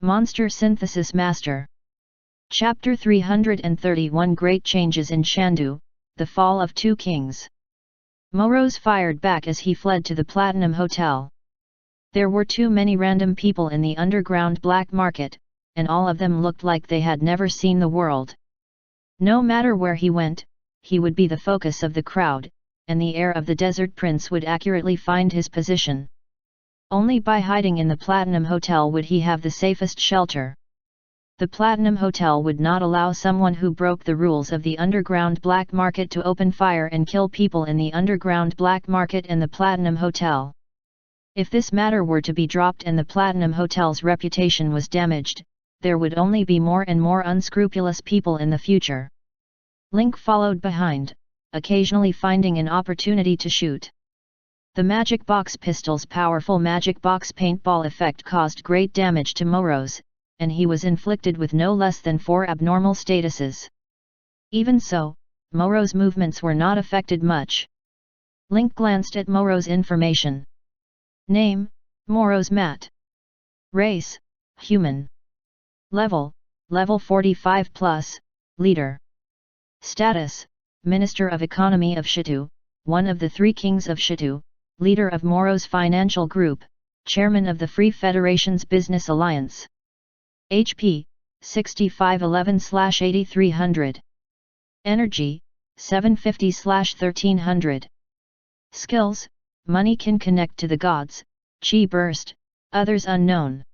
Monster Synthesis Master. Chapter 331 Great Changes in Shandu, The Fall of Two Kings. Morose fired back as he fled to the Platinum Hotel. There were too many random people in the underground black market, and all of them looked like they had never seen the world. No matter where he went, he would be the focus of the crowd, and the heir of the Desert Prince would accurately find his position. Only by hiding in the Platinum Hotel would he have the safest shelter. The Platinum Hotel would not allow someone who broke the rules of the underground black market to open fire and kill people in the underground black market and the Platinum Hotel. If this matter were to be dropped and the Platinum Hotel's reputation was damaged, there would only be more and more unscrupulous people in the future. Link followed behind, occasionally finding an opportunity to shoot. The Magic Box pistol's powerful Magic Box paintball effect caused great damage to Morose, and he was inflicted with no less than 4 abnormal statuses. Even so, Morose movements were not affected much. Link glanced at Morose information. Name, Morose Matt. Race, human. Level 45+, leader. Status, Minister of Economy of Shitu, one of the 3 kings of Shitu, leader of Morose Financial Group, chairman of the Free Federation's Business Alliance. HP, 6511/8300. Energy, 750/1300. Skills, money can connect to the gods, chi burst, others unknown.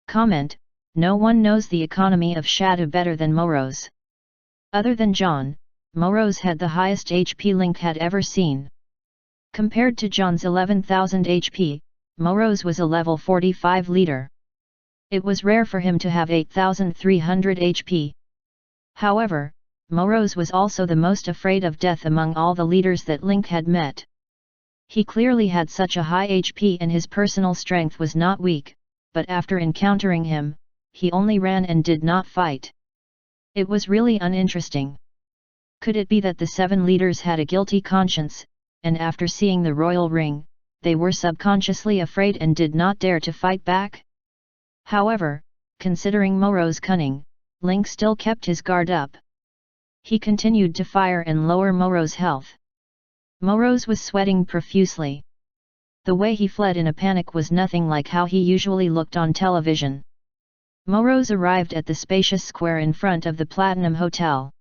Comment, no one knows the economy of Shadu better than Morose. Other than John, Morose had the highest HP Link had ever seen. Compared to John's 11,000 HP, Morose was a level 45 leader. It was rare for him to have 8,300 HP. However, Morose was also the most afraid of death among all the leaders that Link had met. He clearly had such a high HP and his personal strength was not weak, but after encountering him, he only ran and did not fight. It was really uninteresting. Could it be that the 7 leaders had a guilty conscience, and after seeing the royal ring, they were subconsciously afraid and did not dare to fight back? However, considering Morose's cunning, Link still kept his guard up. He continued to fire and lower Morose's health. Morose was sweating profusely. The way he fled in a panic was nothing like how he usually looked on television. Morose arrived at the spacious square in front of the Platinum Hotel.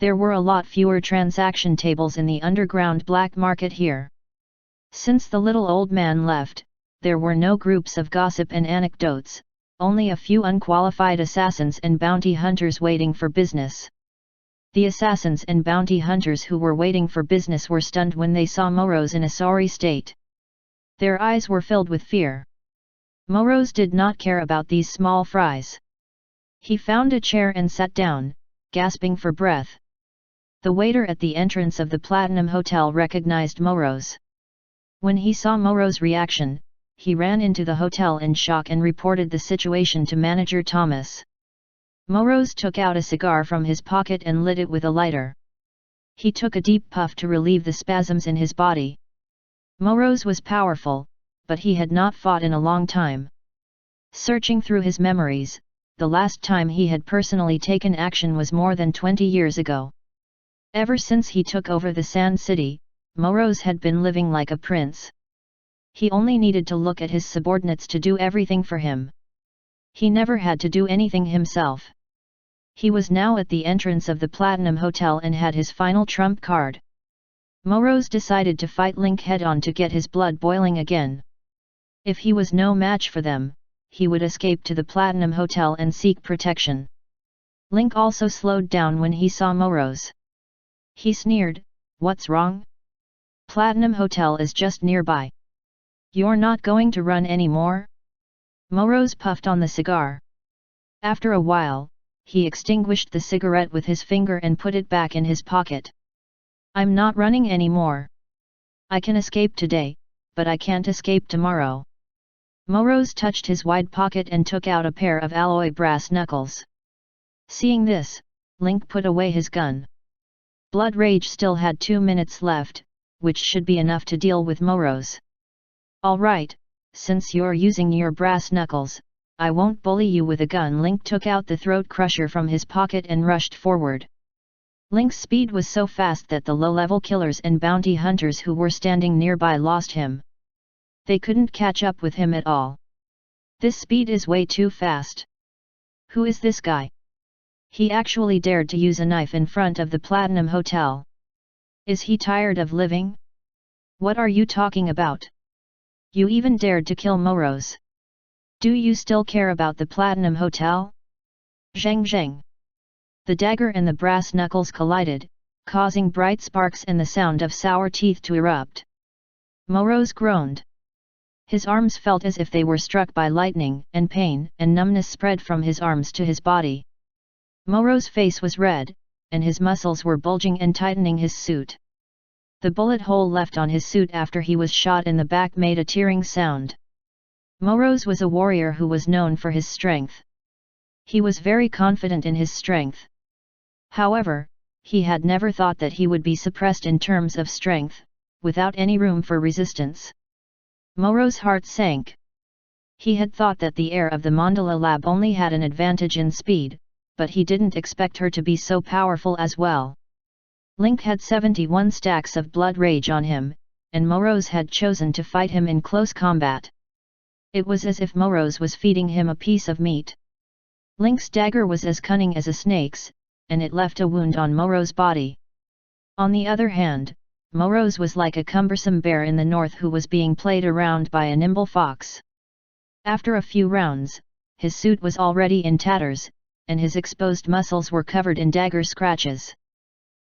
There were a lot fewer transaction tables in the underground black market here. Since the little old man left, there were no groups of gossip and anecdotes, only a few unqualified assassins and bounty hunters waiting for business. The assassins and bounty hunters who were waiting for business were stunned when they saw Morose in a sorry state. Their eyes were filled with fear. Morose did not care about these small fries. He found a chair and sat down, gasping for breath. The waiter at the entrance of the Platinum Hotel recognized Morose. When he saw Morose's reaction, he ran into the hotel in shock and reported the situation to manager Thomas. Morose took out a cigar from his pocket and lit it with a lighter. He took a deep puff to relieve the spasms in his body. Morose was powerful, but he had not fought in a long time. Searching through his memories, the last time he had personally taken action was more than 20 years ago. Ever since he took over the Sand City, Morose had been living like a prince. He only needed to look at his subordinates to do everything for him. He never had to do anything himself. He was now at the entrance of the Platinum Hotel and had his final trump card. Morose decided to fight Link head-on to get his blood boiling again. If he was no match for them, he would escape to the Platinum Hotel and seek protection. Link also slowed down when he saw Morose. He sneered, "What's wrong? Platinum Hotel is just nearby. You're not going to run anymore?" Morose puffed on the cigar. After a while, he extinguished the cigarette with his finger and put it back in his pocket. "I'm not running anymore. I can escape today, but I can't escape tomorrow." Morose touched his wide pocket and took out a pair of alloy brass knuckles. Seeing this, Link put away his gun. Blood Rage still had 2 minutes left, which should be enough to deal with Morose. "All right, since you're using your brass knuckles, I won't bully you with a gun. Link took out the throat crusher from his pocket and rushed forward. Link's speed was so fast that the low-level killers and bounty hunters who were standing nearby lost him. They couldn't catch up with him at all. This speed is way too fast. Who is this guy? He actually dared to use a knife in front of the Platinum Hotel. Is he tired of living? What are you talking about? You even dared to kill Morose. Do you still care about the Platinum Hotel? Zheng zheng. The dagger and the brass knuckles collided, causing bright sparks and the sound of sour teeth to erupt. Morose groaned. His arms felt as if they were struck by lightning, and pain and numbness spread from his arms to his body. Moro's face was red, and his muscles were bulging and tightening his suit. The bullet hole left on his suit after he was shot in the back made a tearing sound. Morose was a warrior who was known for his strength. He was very confident in his strength. However, he had never thought that he would be suppressed in terms of strength, without any room for resistance. Moro's heart sank. He had thought that the heir of the Mandala lab only had an advantage in speed, but he didn't expect her to be so powerful as well. Link had 71 stacks of blood rage on him, and Morose had chosen to fight him in close combat. It was as if Morose was feeding him a piece of meat. Link's dagger was as cunning as a snake's, and it left a wound on Moro's body. On the other hand, Morose was like a cumbersome bear in the north who was being played around by a nimble fox. After a few rounds, his suit was already in tatters, and his exposed muscles were covered in dagger scratches.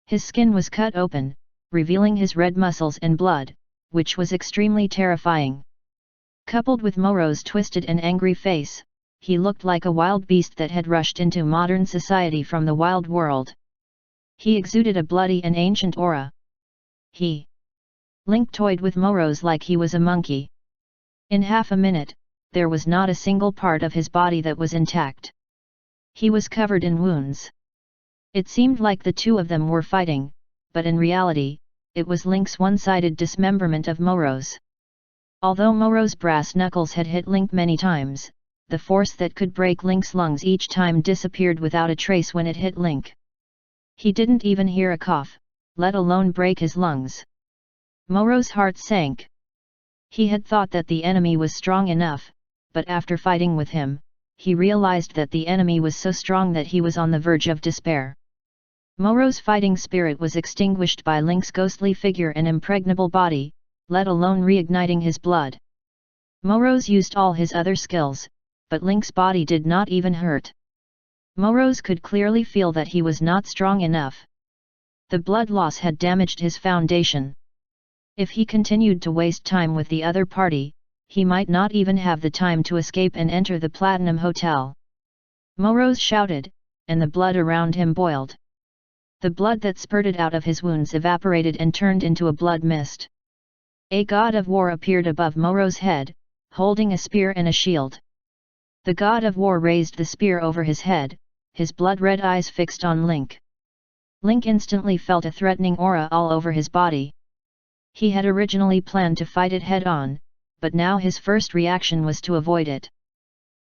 His skin was cut open, revealing his red muscles and blood, which was extremely terrifying. Coupled with Moro's twisted and angry face, he looked like a wild beast that had rushed into modern society from the wild world. He exuded a bloody and ancient aura. Link toyed with Morose like he was a monkey. In half a minute, there was not a single part of his body that was intact. He was covered in wounds. It seemed like the two of them were fighting, but in reality, it was Link's one-sided dismemberment of Morose. Although Moro's brass knuckles had hit Link many times, the force that could break Link's lungs each time disappeared without a trace when it hit Link. He didn't even hear a cough, let alone break his lungs. Moro's heart sank. He had thought that the enemy was strong enough, but after fighting with him, he realized that the enemy was so strong that he was on the verge of despair. Moro's fighting spirit was extinguished by Link's ghostly figure and impregnable body, let alone reigniting his blood. Morose used all his other skills, but Link's body did not even hurt. Morose could clearly feel that he was not strong enough. The blood loss had damaged his foundation. If he continued to waste time with the other party, he might not even have the time to escape and enter the Platinum Hotel. Morose shouted, and the blood around him boiled. The blood that spurted out of his wounds evaporated and turned into a blood mist. A god of war appeared above Moro's head, holding a spear and a shield. The god of war raised the spear over his head, his blood-red eyes fixed on Link. Link instantly felt a threatening aura all over his body. He had originally planned to fight it head-on, but now his first reaction was to avoid it.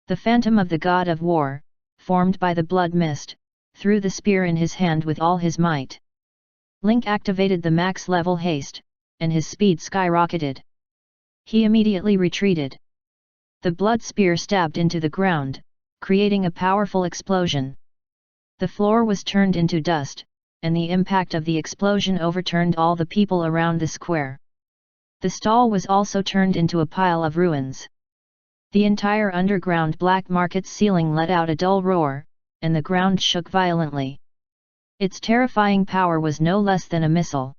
The phantom of the god of war, formed by the blood mist, threw the spear in his hand with all his might. Link activated the max-level haste, and his speed skyrocketed. He immediately retreated. The blood spear stabbed into the ground, creating a powerful explosion. The floor was turned into dust, and the impact of the explosion overturned all the people around the square. The stall was also turned into a pile of ruins. The entire underground black market's ceiling let out a dull roar, and the ground shook violently. Its terrifying power was no less than a missile.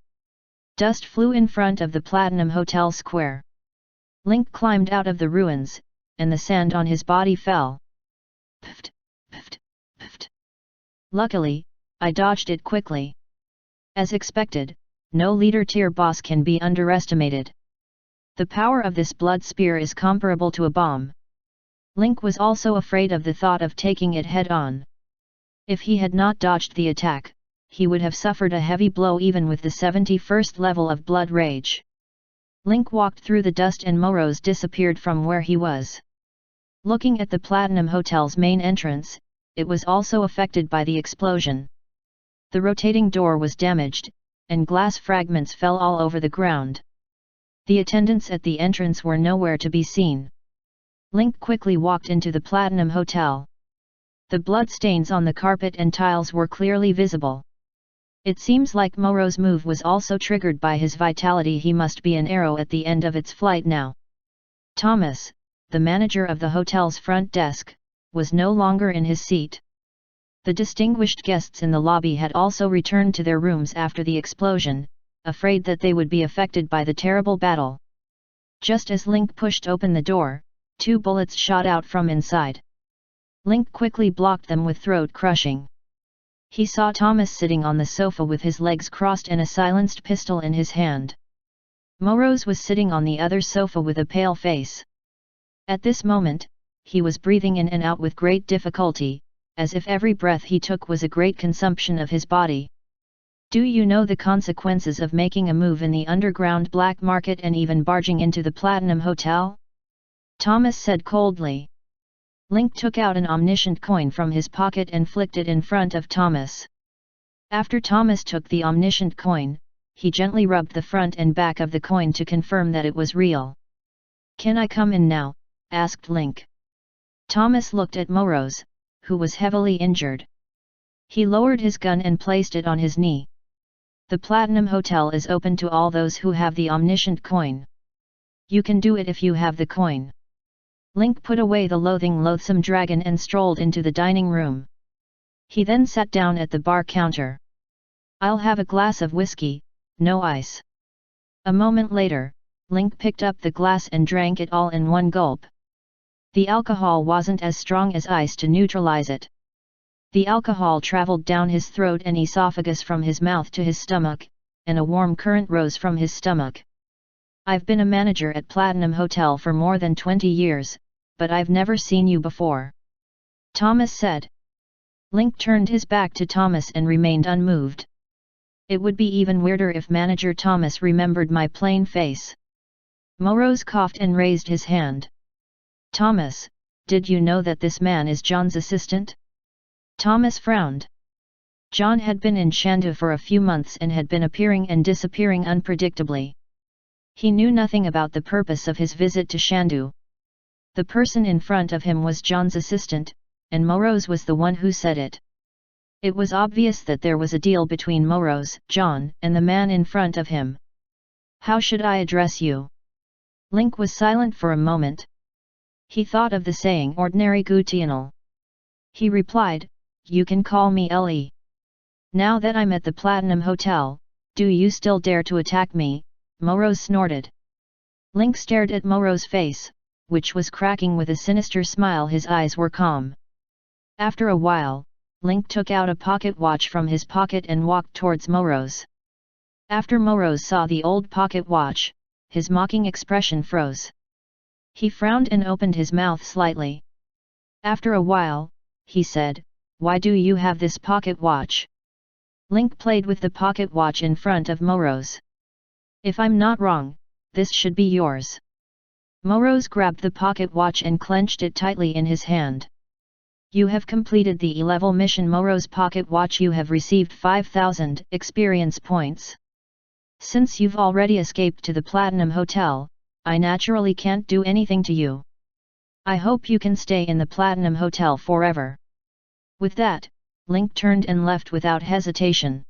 Dust flew in front of the Platinum Hotel square. Link climbed out of the ruins, and the sand on his body fell. Pft, pft, pft. Luckily, I dodged it quickly. As expected, no leader-tier boss can be underestimated. The power of this blood spear is comparable to a bomb. Link was also afraid of the thought of taking it head-on. If he had not dodged the attack, he would have suffered a heavy blow even with the 71st level of blood rage. Link walked through the dust and Morose disappeared from where he was. Looking at the Platinum Hotel's main entrance, it was also affected by the explosion. The rotating door was damaged, and glass fragments fell all over the ground. The attendants at the entrance were nowhere to be seen. Link quickly walked into the Platinum Hotel. The blood stains on the carpet and tiles were clearly visible. It seems like Moro's move was also triggered by his vitality. He must be an arrow at the end of its flight now. Thomas, the manager of the hotel's front desk, was no longer in his seat. The distinguished guests in the lobby had also returned to their rooms after the explosion, afraid that they would be affected by the terrible battle. Just as Link pushed open the door, 2 bullets shot out from inside. Link quickly blocked them with throat-crushing. He saw Thomas sitting on the sofa with his legs crossed and a silenced pistol in his hand. Moroz was sitting on the other sofa with a pale face. At this moment, he was breathing in and out with great difficulty, as if every breath he took was a great consumption of his body. Do you know the consequences of making a move in the underground black market and even barging into the Platinum Hotel? Thomas said coldly. Link took out an omniscient coin from his pocket and flicked it in front of Thomas. After Thomas took the omniscient coin, he gently rubbed the front and back of the coin to confirm that it was real. "Can I come in now?" asked Link. Thomas looked at Moroz, who was heavily injured. He lowered his gun and placed it on his knee. "The Platinum Hotel is open to all those who have the omniscient coin. You can do it if you have the coin." Link put away the loathsome dragon and strolled into the dining room. He then sat down at the bar counter. "I'll have a glass of whiskey, no ice." A moment later, Link picked up the glass and drank it all in one gulp. The alcohol wasn't as strong as ice to neutralize it. The alcohol traveled down his throat and esophagus from his mouth to his stomach, and a warm current rose from his stomach. "I've been a manager at Platinum Hotel for more than 20 years, but I've never seen you before," Thomas said. Link turned his back to Thomas and remained unmoved. "It would be even weirder if Manager Thomas remembered my plain face." Moroz coughed and raised his hand. "Thomas, did you know that this man is John's assistant?" Thomas frowned. John had been in Shandu for a few months and had been appearing and disappearing unpredictably. He knew nothing about the purpose of his visit to Shandu. The person in front of him was John's assistant, and Moroz was the one who said it. It was obvious that there was a deal between Moroz, John, and the man in front of him. "How should I address you?" Link was silent for a moment. He thought of the saying ordinary Gutianal. He replied, "You can call me Ellie. Now that I'm at the Platinum Hotel, do you still dare to attack me?" Moroz snorted. Link stared at Moroz's face, which was cracking with a sinister smile. His eyes were calm. After a while, Link took out a pocket watch from his pocket and walked towards Moroz. After Moroz saw the old pocket watch, his mocking expression froze. He frowned and opened his mouth slightly. After a while, he said, "Why do you have this pocket watch?" Link played with the pocket watch in front of Moroz. "If I'm not wrong, this should be yours." Moroz grabbed the pocket watch and clenched it tightly in his hand. "You have completed the E-level mission Moroz pocket watch. You have received 5,000 experience points. Since you've already escaped to the Platinum Hotel, I naturally can't do anything to you. I hope you can stay in the Platinum Hotel forever." With that, Link turned and left without hesitation.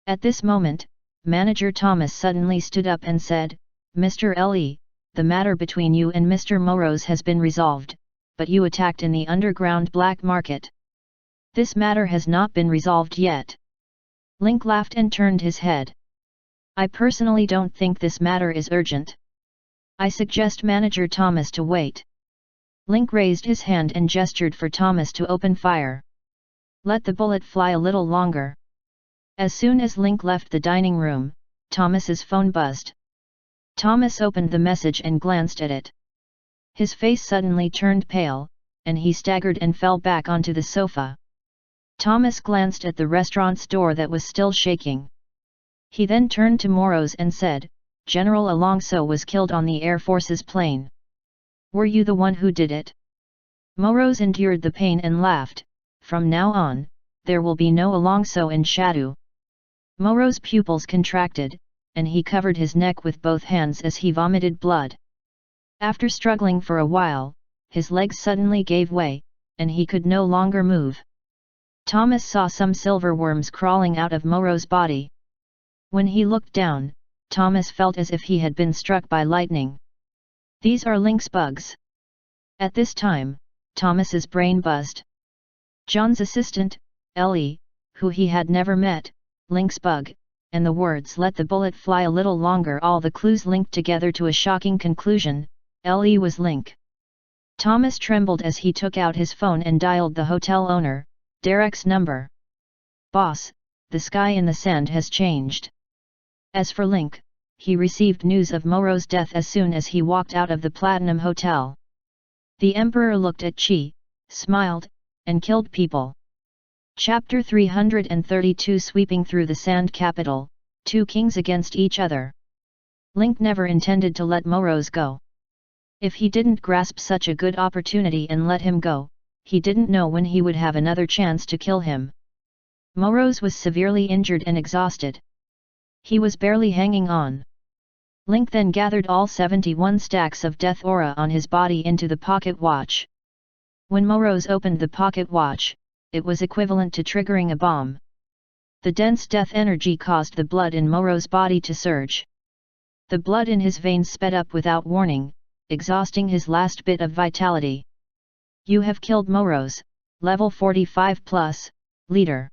At this moment, Manager Thomas suddenly stood up and said, "Mr. L.E., the matter between you and Mr. Moroz has been resolved, but you attacked in the underground black market. This matter has not been resolved yet." Link laughed and turned his head. "I personally don't think this matter is urgent. I suggest Manager Thomas to wait." Link raised his hand and gestured for Thomas to open fire. "Let the bullet fly a little longer." As soon as Link left the dining room, Thomas's phone buzzed. Thomas opened the message and glanced at it. His face suddenly turned pale, and he staggered and fell back onto the sofa. Thomas glanced at the restaurant's door that was still shaking. He then turned to Moroz and said, "General Alonso was killed on the Air Force's plane. Were you the one who did it?" Morose endured the pain and laughed, "From now on, there will be no Alongso in Shadu." Moro's pupils contracted, and he covered his neck with both hands as he vomited blood. After struggling for a while, his legs suddenly gave way, and he could no longer move. Thomas saw some silver worms crawling out of Moro's body. When he looked down, Thomas felt as if he had been struck by lightning. "These are lynx bugs." At this time, Thomas's brain buzzed. John's assistant, Ellie, who he had never met, lynx bug, and the words "let the bullet fly a little longer," all the clues linked together to a shocking conclusion: Ellie was Link. Thomas trembled as he took out his phone and dialed the hotel owner, Derek's number. "Boss, the sky in the sand has changed." As for Link, he received news of Moro's death as soon as he walked out of the Platinum Hotel. The Emperor looked at Qi, smiled, and killed people. Chapter 332 Sweeping through the Sand Capital, two kings against each other. Link never intended to let Morose go. If he didn't grasp such a good opportunity and let him go, he didn't know when he would have another chance to kill him. Morose was severely injured and exhausted. He was barely hanging on. Link then gathered all 71 stacks of death aura on his body into the pocket watch. When Morose opened the pocket watch, it was equivalent to triggering a bomb. The dense death energy caused the blood in Moro's body to surge. The blood in his veins sped up without warning, exhausting his last bit of vitality. "You have killed Morose, level 45+, leader.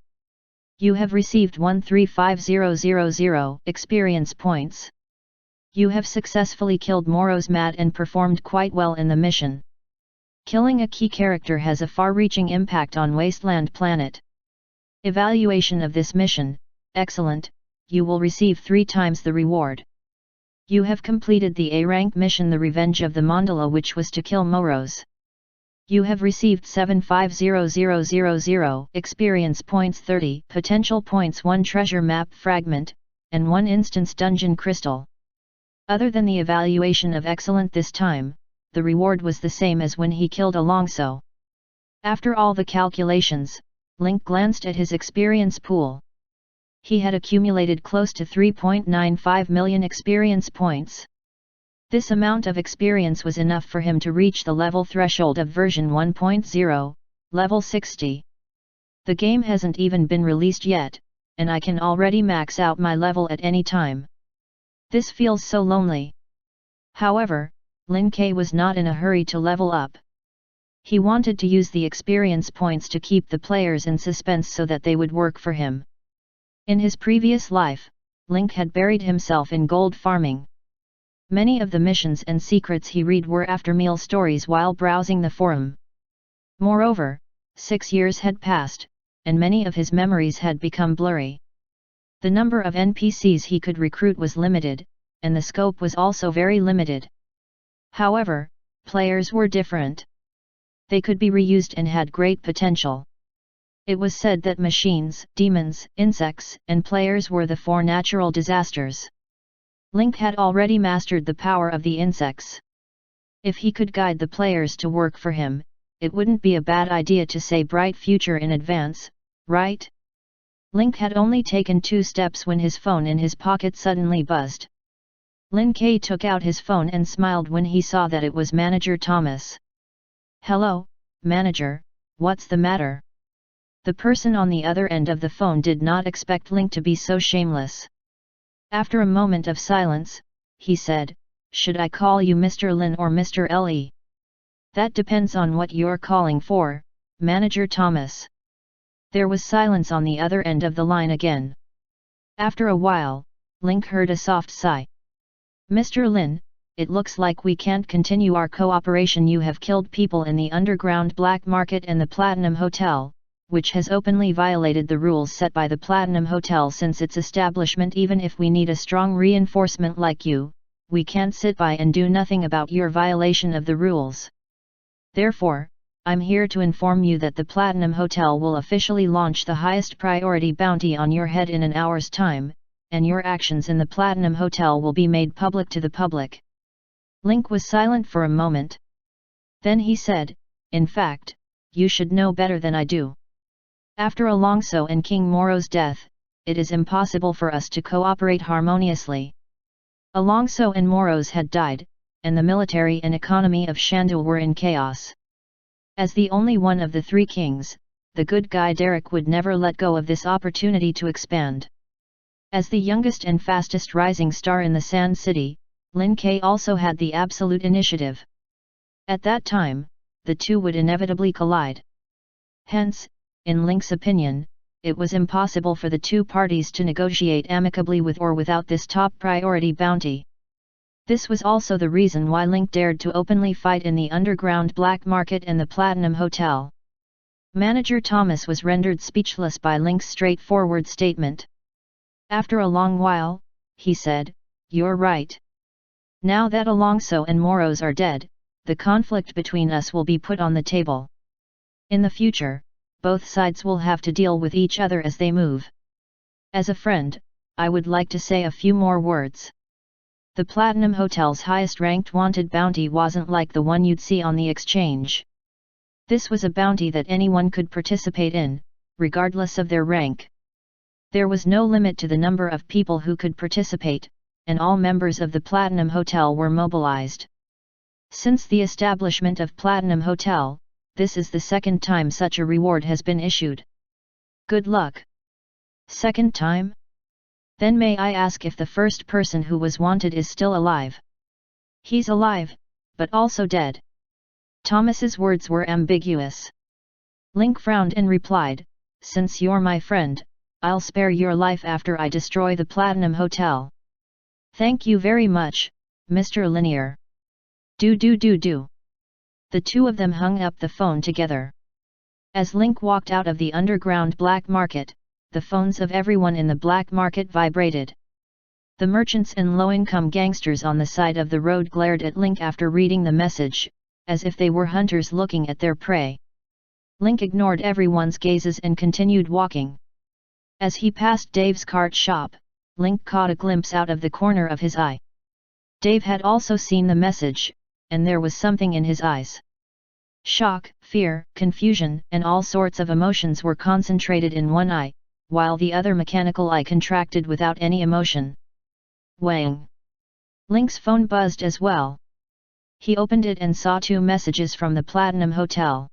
You have received 135000 experience points. You have successfully killed Morose Mat and performed quite well in the mission. Killing a key character has a far-reaching impact on Wasteland Planet. Evaluation of this mission, excellent, you will receive 3 times the reward. You have completed the A-rank mission The Revenge of the Mandala, which was to kill Morose. You have received 750000 experience points, 30 potential points, 1 treasure map fragment, and 1 instance dungeon crystal. Other than the evaluation of excellent this time, the reward was the same as when he killed Alongso. After all the calculations, Link glanced at his experience pool. He had accumulated close to 3.95 million experience points. This amount of experience was enough for him to reach the level threshold of version 1.0, level 60. The game hasn't even been released yet, and I can already max out my level at any time. This feels so lonely. However, Lin Ke was not in a hurry to level up. He wanted to use the experience points to keep the players in suspense so that they would work for him. In his previous life, Link had buried himself in gold farming. Many of the missions and secrets he read were after-meal stories while browsing the forum. Moreover, 6 years had passed, and many of his memories had become blurry. The number of NPCs he could recruit was limited, and the scope was also very limited. However, players were different. They could be reused and had great potential. It was said that machines, demons, insects, and players were the 4 natural disasters. Link had already mastered the power of the insects. If he could guide the players to work for him, it wouldn't be a bad idea to say bright future in advance, right? Link had only taken 2 steps when his phone in his pocket suddenly buzzed. Lin Ke took out his phone and smiled when he saw that it was Manager Thomas. "Hello, Manager, what's the matter?" The person on the other end of the phone did not expect Link to be so shameless. After a moment of silence, he said, "Should I call you Mr. Lin or Mr. Le?" "That depends on what you're calling for, Manager Thomas." There was silence on the other end of the line again. After a while, Link heard a soft sigh. "Mr. Lin, it looks like we can't continue our cooperation. You have killed people in the underground black market and the Platinum Hotel, which has openly violated the rules set by the Platinum Hotel since its establishment. Even if we need a strong reinforcement like you, we can't sit by and do nothing about your violation of the rules. Therefore, I'm here to inform you that the Platinum Hotel will officially launch the highest priority bounty on your head in an hour's time, and your actions in the Platinum Hotel will be made public to the public." Link was silent for a moment. Then he said, in fact, you should know better than I do. After Alonso and King Moro's death, it is impossible for us to cooperate harmoniously. Alonso and Moros had died, and the military and economy of Shandul were in chaos. As the only one of the three kings, the good guy Derek would never let go of this opportunity to expand. As the youngest and fastest rising star in the Sand City, Lin Ke also had the absolute initiative. At that time, the two would inevitably collide. Hence, in Link's opinion, it was impossible for the two parties to negotiate amicably with or without this top priority bounty. This was also the reason why Link dared to openly fight in the underground black market and the Platinum Hotel. Manager Thomas was rendered speechless by Link's straightforward statement. After a long while, he said, "You're right. Now that Alonso and Moros are dead, the conflict between us will be put on the table. In the future, both sides will have to deal with each other as they move. As a friend, I would like to say a few more words. The Platinum Hotel's highest-ranked wanted bounty wasn't like the one you'd see on the exchange. This was a bounty that anyone could participate in, regardless of their rank. There was no limit to the number of people who could participate, and all members of the Platinum Hotel were mobilized. Since the establishment of Platinum Hotel, this is the second time such a reward has been issued. Good luck. Second time? Then may I ask if the first person who was wanted is still alive?" "He's alive, but also dead." Thomas's words were ambiguous. Link frowned and replied, "Since you're my friend, I'll spare your life after I destroy the Platinum Hotel." "Thank you very much, Mr. Linear." Do. The two of them hung up the phone together. As Link walked out of the underground black market, the phones of everyone in the black market vibrated. The merchants and low-income gangsters on the side of the road glared at Link after reading the message, as if they were hunters looking at their prey. Link ignored everyone's gazes and continued walking. As he passed Dave's cart shop, Link caught a glimpse out of the corner of his eye. Dave had also seen the message, and there was something in his eyes. Shock, fear, confusion, and all sorts of emotions were concentrated in one eye, while the other mechanical eye contracted without any emotion. Wang! Link's phone buzzed as well. He opened it and saw two messages from the Platinum Hotel.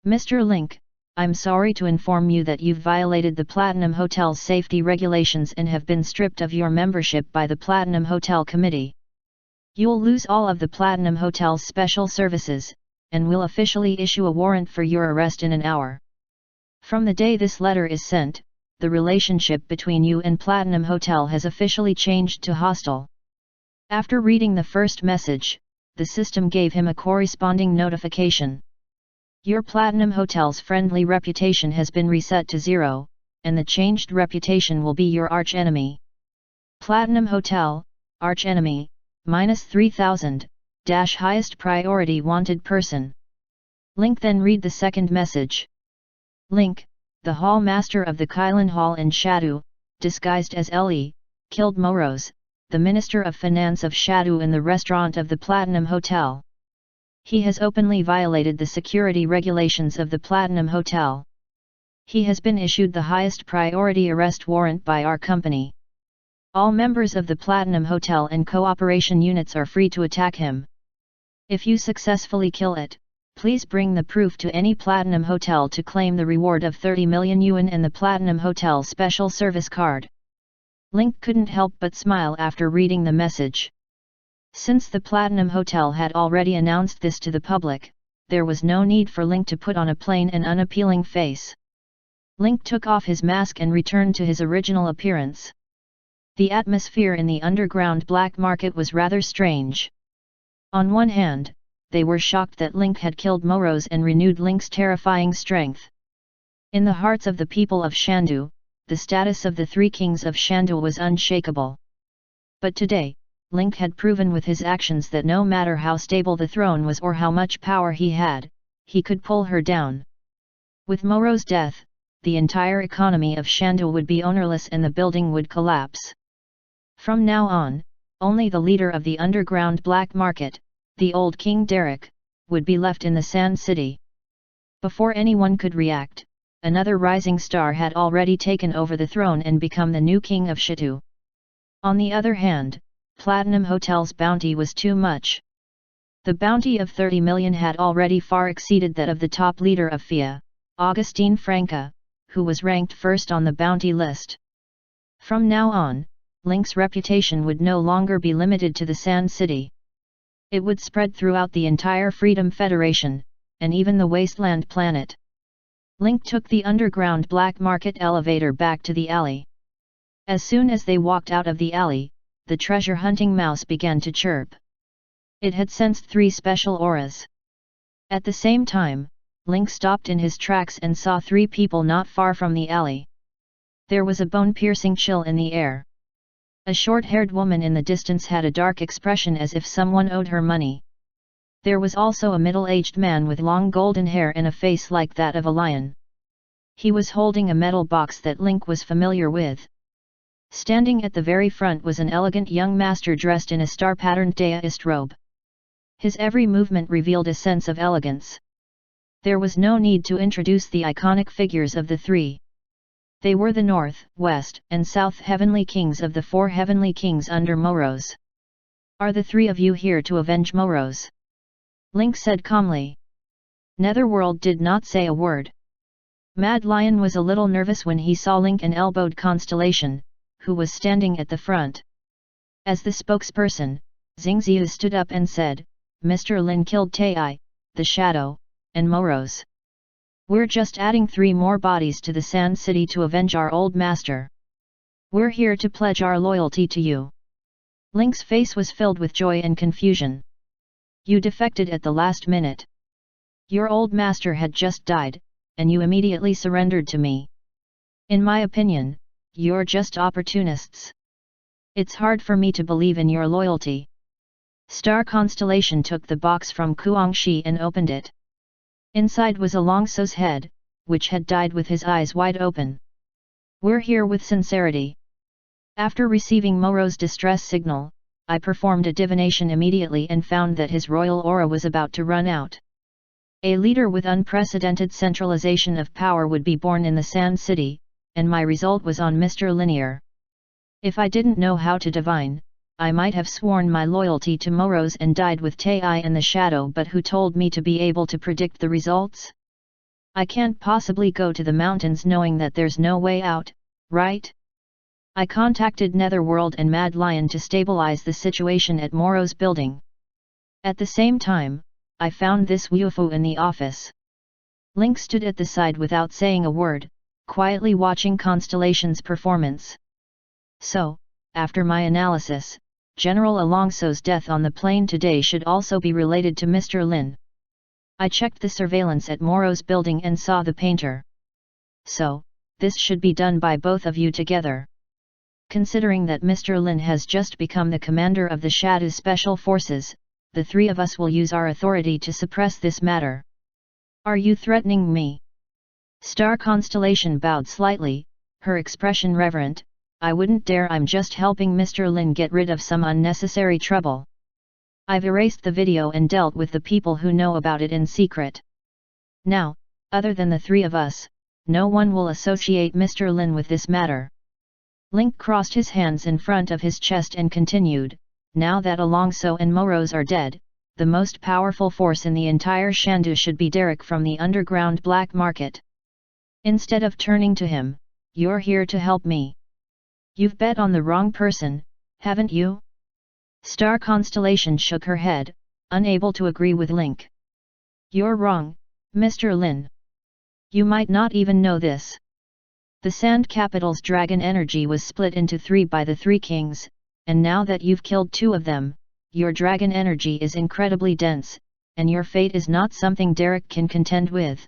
"Mr. Link, I'm sorry to inform you that you've violated the Platinum Hotel's safety regulations and have been stripped of your membership by the Platinum Hotel Committee. You'll lose all of the Platinum Hotel's special services, and will officially issue a warrant for your arrest in an hour. From the day this letter is sent, the relationship between you and Platinum Hotel has officially changed to hostile." After reading the first message, the system gave him a corresponding notification. "Your Platinum Hotel's friendly reputation has been reset to 0, and the changed reputation will be your arch-enemy. Platinum Hotel, arch-enemy, -3000, highest priority wanted person." Link then read the second message. "Link, the hall master of the Kylin Hall in Shadu, disguised as Le, killed Moros, the Minister of Finance of Shadu in the restaurant of the Platinum Hotel. He has openly violated the security regulations of the Platinum Hotel. He has been issued the highest priority arrest warrant by our company. All members of the Platinum Hotel and cooperation units are free to attack him. If you successfully kill it, please bring the proof to any Platinum Hotel to claim the reward of 30 million yuan and the Platinum Hotel special service card." Link couldn't help but smile after reading the message. Since the Platinum Hotel had already announced this to the public, there was no need for Link to put on a plain and unappealing face. Link took off his mask and returned to his original appearance. The atmosphere in the underground black market was rather strange. On one hand, they were shocked that Link had killed Moros and renewed Link's terrifying strength. In the hearts of the people of Shandu, the status of the three kings of Shandu was unshakable. But today, Link had proven with his actions that no matter how stable the throne was or how much power he had, he could pull her down. With Moro's death, the entire economy of Shandu would be ownerless and the building would collapse. From now on, only the leader of the underground black market, the old King Derek, would be left in the Sand City. Before anyone could react, another rising star had already taken over the throne and become the new king of Shitu. On the other hand, Platinum Hotel's bounty was too much. The bounty of 30 million had already far exceeded that of the top leader of FIA, Augustine Franca, who was ranked first on the bounty list. From now on, Link's reputation would no longer be limited to the Sand City. It would spread throughout the entire Freedom Federation, and even the Wasteland planet. Link took the underground black market elevator back to the alley. As soon as they walked out of the alley, the treasure-hunting mouse began to chirp. It had sensed 3 special auras. At the same time, Link stopped in his tracks and saw 3 people not far from the alley. There was a bone-piercing chill in the air. A short-haired woman in the distance had a dark expression as if someone owed her money. There was also a middle-aged man with long golden hair and a face like that of a lion. He was holding a metal box that Link was familiar with. Standing at the very front was an elegant young master dressed in a star-patterned daoist robe. His every movement revealed a sense of elegance. There was no need to introduce the iconic figures of the 3. They were the North, West, and South Heavenly Kings of the 4 Heavenly Kings under Moros. Are the 3 of you here to avenge Moros? Link said calmly. Netherworld did not say a word. Mad Lion was a little nervous when he saw Link and elbowed Constellation, who was standing at the front. As the spokesperson, Xingziu stood up and said, Mr. Lin killed Tai, the Shadow, and Moros. We're just adding 3 more bodies to the Sand City to avenge our old master. We're here to pledge our loyalty to you. Link's face was filled with joy and confusion. You defected at the last minute. Your old master had just died, and you immediately surrendered to me. In my opinion, you're just opportunists. It's hard for me to believe in your loyalty. Star Constellation took the box from Kuangxi and opened it. Inside was Alongso's head, which had died with his eyes wide open. We're here with sincerity. After receiving Moro's distress signal, I performed a divination immediately and found that his royal aura was about to run out. A leader with unprecedented centralization of power would be born in the Sand City, and my result was on Mr. Linear. If I didn't know how to divine, I might have sworn my loyalty to Moros and died with Tai and the Shadow, but who told me to be able to predict the results? I can't possibly go to the mountains knowing that there's no way out, right? I contacted Netherworld and Mad Lion to stabilize the situation at Moro's building. At the same time, I found this Wufu in the office. Link stood at the side without saying a word, quietly watching Constellation's performance. So, after my analysis, General Alongso's death on the plane today should also be related to Mr. Lin. I checked the surveillance at Moro's building and saw the painter. So, this should be done by both of you together. Considering that Mr. Lin has just become the commander of the Shadow Special Forces, the 3 of us will use our authority to suppress this matter. Are you threatening me? Star Constellation bowed slightly, her expression reverent. I wouldn't dare. I'm just helping Mr. Lin get rid of some unnecessary trouble. I've erased the video and dealt with the people who know about it in secret. Now, other than the 3 of us, no one will associate Mr. Lin with this matter. Link crossed his hands in front of his chest and continued, now that Alongso and Moros are dead, the most powerful force in the entire Shandu should be Derek from the underground black market. Instead of turning to him, you're here to help me. You've bet on the wrong person, haven't you? Star Constellation shook her head, unable to agree with Link. You're wrong, Mr. Lin. You might not even know this. The Sand Capital's dragon energy was split into 3 by the 3 kings, and now that you've killed 2 of them, your dragon energy is incredibly dense, and your fate is not something Derek can contend with.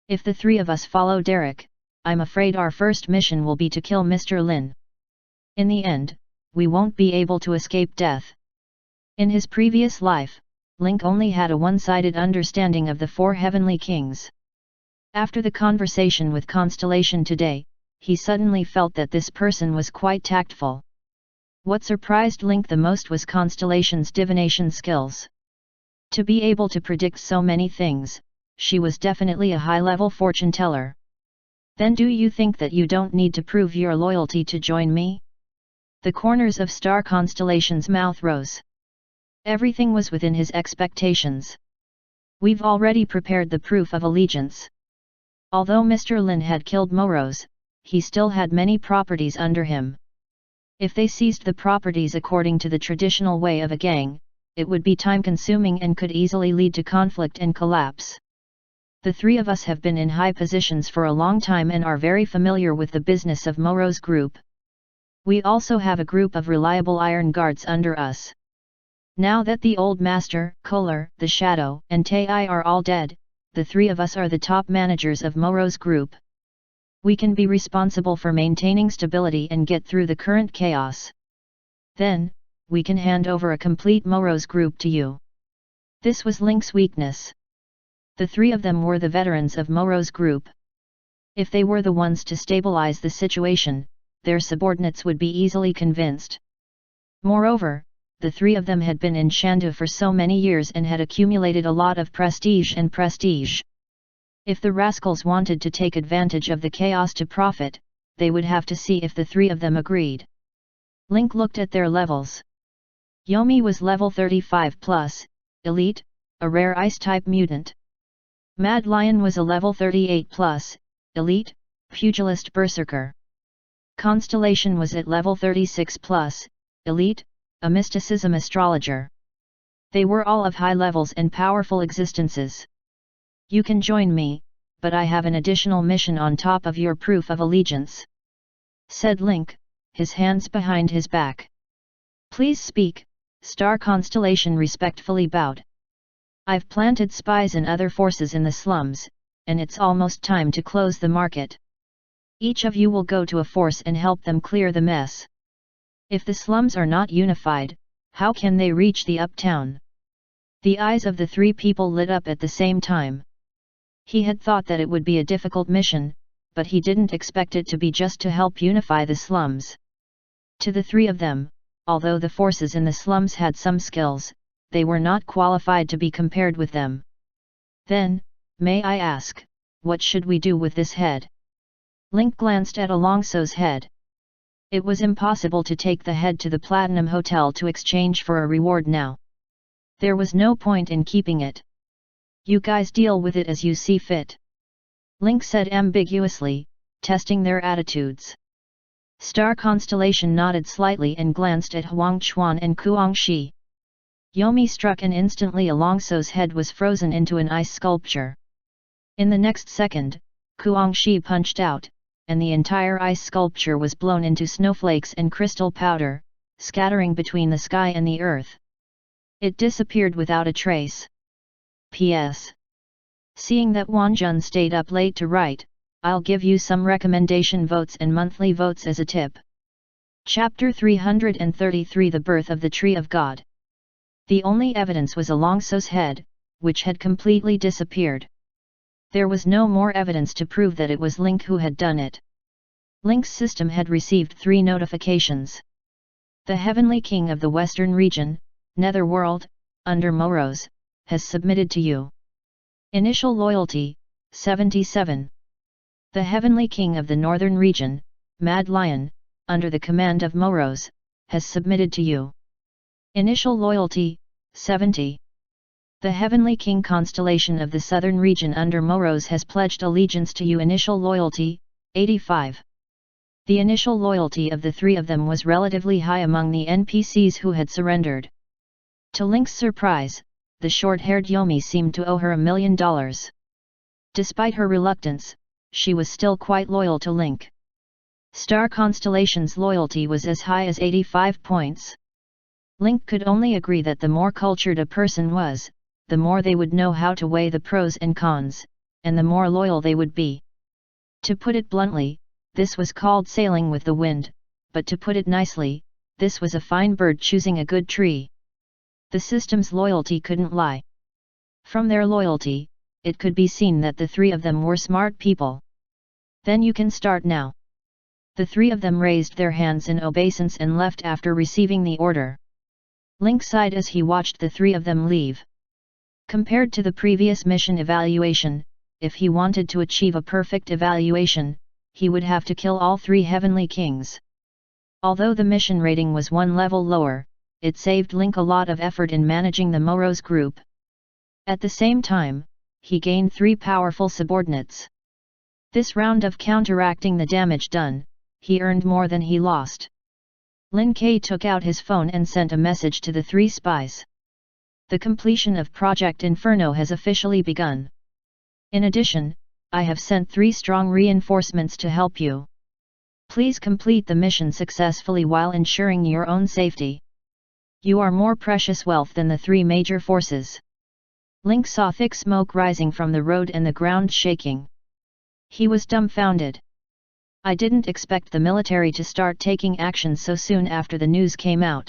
If the 3 of us follow Derek, I'm afraid our first mission will be to kill Mr. Lin. In the end, we won't be able to escape death. In his previous life, Link only had a one-sided understanding of the 4 heavenly kings. After the conversation with Constellation today, he suddenly felt that this person was quite tactful. What surprised Link the most was Constellation's divination skills. To be able to predict so many things, she was definitely a high-level fortune teller. Then do you think that you don't need to prove your loyalty to join me? The corners of Star Constellation's mouth rose. Everything was within his expectations. We've already prepared the proof of allegiance. Although Mr. Lin had killed Morose, he still had many properties under him. If they seized the properties according to the traditional way of a gang, it would be time-consuming and could easily lead to conflict and collapse. The three of us have been in high positions for a long time and are very familiar with the business of Morose Group. We also have a group of reliable iron guards under us. Now that the old master, Kohler, the Shadow, and Tai are all dead, the three of us are the top managers of Morose Group. We can be responsible for maintaining stability and get through the current chaos. Then, we can hand over a complete Morose Group to you. This was Link's weakness. The three of them were the veterans of Morose Group. If they were the ones to stabilize the situation, their subordinates would be easily convinced. Moreover, the three of them had been in Shandu for so many years and had accumulated a lot of prestige. If the rascals wanted to take advantage of the chaos to profit, they would have to see if the three of them agreed. Link looked at their levels. Yomi was level 35+, elite, a rare ice-type mutant. Mad Lion was a level 38+, elite, pugilist berserker. Constellation was at level 36+, elite, a mysticism astrologer. They were all of high levels and powerful existences. You can join me, but I have an additional mission on top of your proof of allegiance," said Link, his hands behind his back. "Please speak," Star Constellation respectfully bowed. "I've planted spies and other forces in the slums, and it's almost time to close the market. Each of you will go to a force and help them clear the mess. If the slums are not unified, how can they reach the uptown?" The eyes of the three people lit up at the same time. He had thought that it would be a difficult mission, but he didn't expect it to be just to help unify the slums. To the three of them, although the forces in the slums had some skills, they were not qualified to be compared with them. "Then, may I ask, what should we do with this head?" Link glanced at Alongso's head. It was impossible to take the head to the Platinum Hotel to exchange for a reward now. There was no point in keeping it. "You guys deal with it as you see fit," Link said ambiguously, testing their attitudes. Star Constellation nodded slightly and glanced at Huang Chuan and Kuang Shi. Yomi struck and instantly Alongso's head was frozen into an ice sculpture. In the next second, Kuang Shi punched out, and the entire ice sculpture was blown into snowflakes and crystal powder, scattering between the sky and the earth. It disappeared without a trace. P.S. Seeing that Wanjun stayed up late to write, I'll give you some recommendation votes and monthly votes as a tip. Chapter 333 The Birth of the Tree of God. The only evidence was Alongso's head, which had completely disappeared. There was no more evidence to prove that it was Link who had done it. Link's system had received 3 notifications. The Heavenly King of the Western Region, Netherworld, under Morose, has submitted to you. Initial loyalty, 77. The Heavenly King of the Northern Region, Mad Lion, under the command of Morose, has submitted to you. Initial loyalty, 70. The Heavenly King Constellation of the Southern Region under Morose has pledged allegiance to you. Initial loyalty, 85. The initial loyalty of the 3 of them was relatively high among the NPCs who had surrendered. To Link's surprise, the short-haired Yomi seemed to owe her $1 million. Despite her reluctance, she was still quite loyal to Link. Star Constellation's loyalty was as high as 85 points. Link could only agree that the more cultured a person was, the more they would know how to weigh the pros and cons, and the more loyal they would be. To put it bluntly, this was called sailing with the wind, but to put it nicely, this was a fine bird choosing a good tree. The system's loyalty couldn't lie. From their loyalty, it could be seen that the 3 of them were smart people. "Then you can start now." The 3 of them raised their hands in obeisance and left after receiving the order. Link sighed as he watched the 3 of them leave. Compared to the previous mission evaluation, if he wanted to achieve a perfect evaluation, he would have to kill all 3 heavenly kings. Although the mission rating was 1 level lower, it saved Link a lot of effort in managing the Moros group. At the same time, he gained 3 powerful subordinates. This round of counteracting the damage done, he earned more than he lost. Lin Ke took out his phone and sent a message to the 3 spies. The completion of Project Inferno has officially begun. In addition, I have sent 3 strong reinforcements to help you. Please complete the mission successfully while ensuring your own safety. You are more precious wealth than the 3 major forces. Link saw thick smoke rising from the road and the ground shaking. He was dumbfounded. I didn't expect the military to start taking action so soon after the news came out.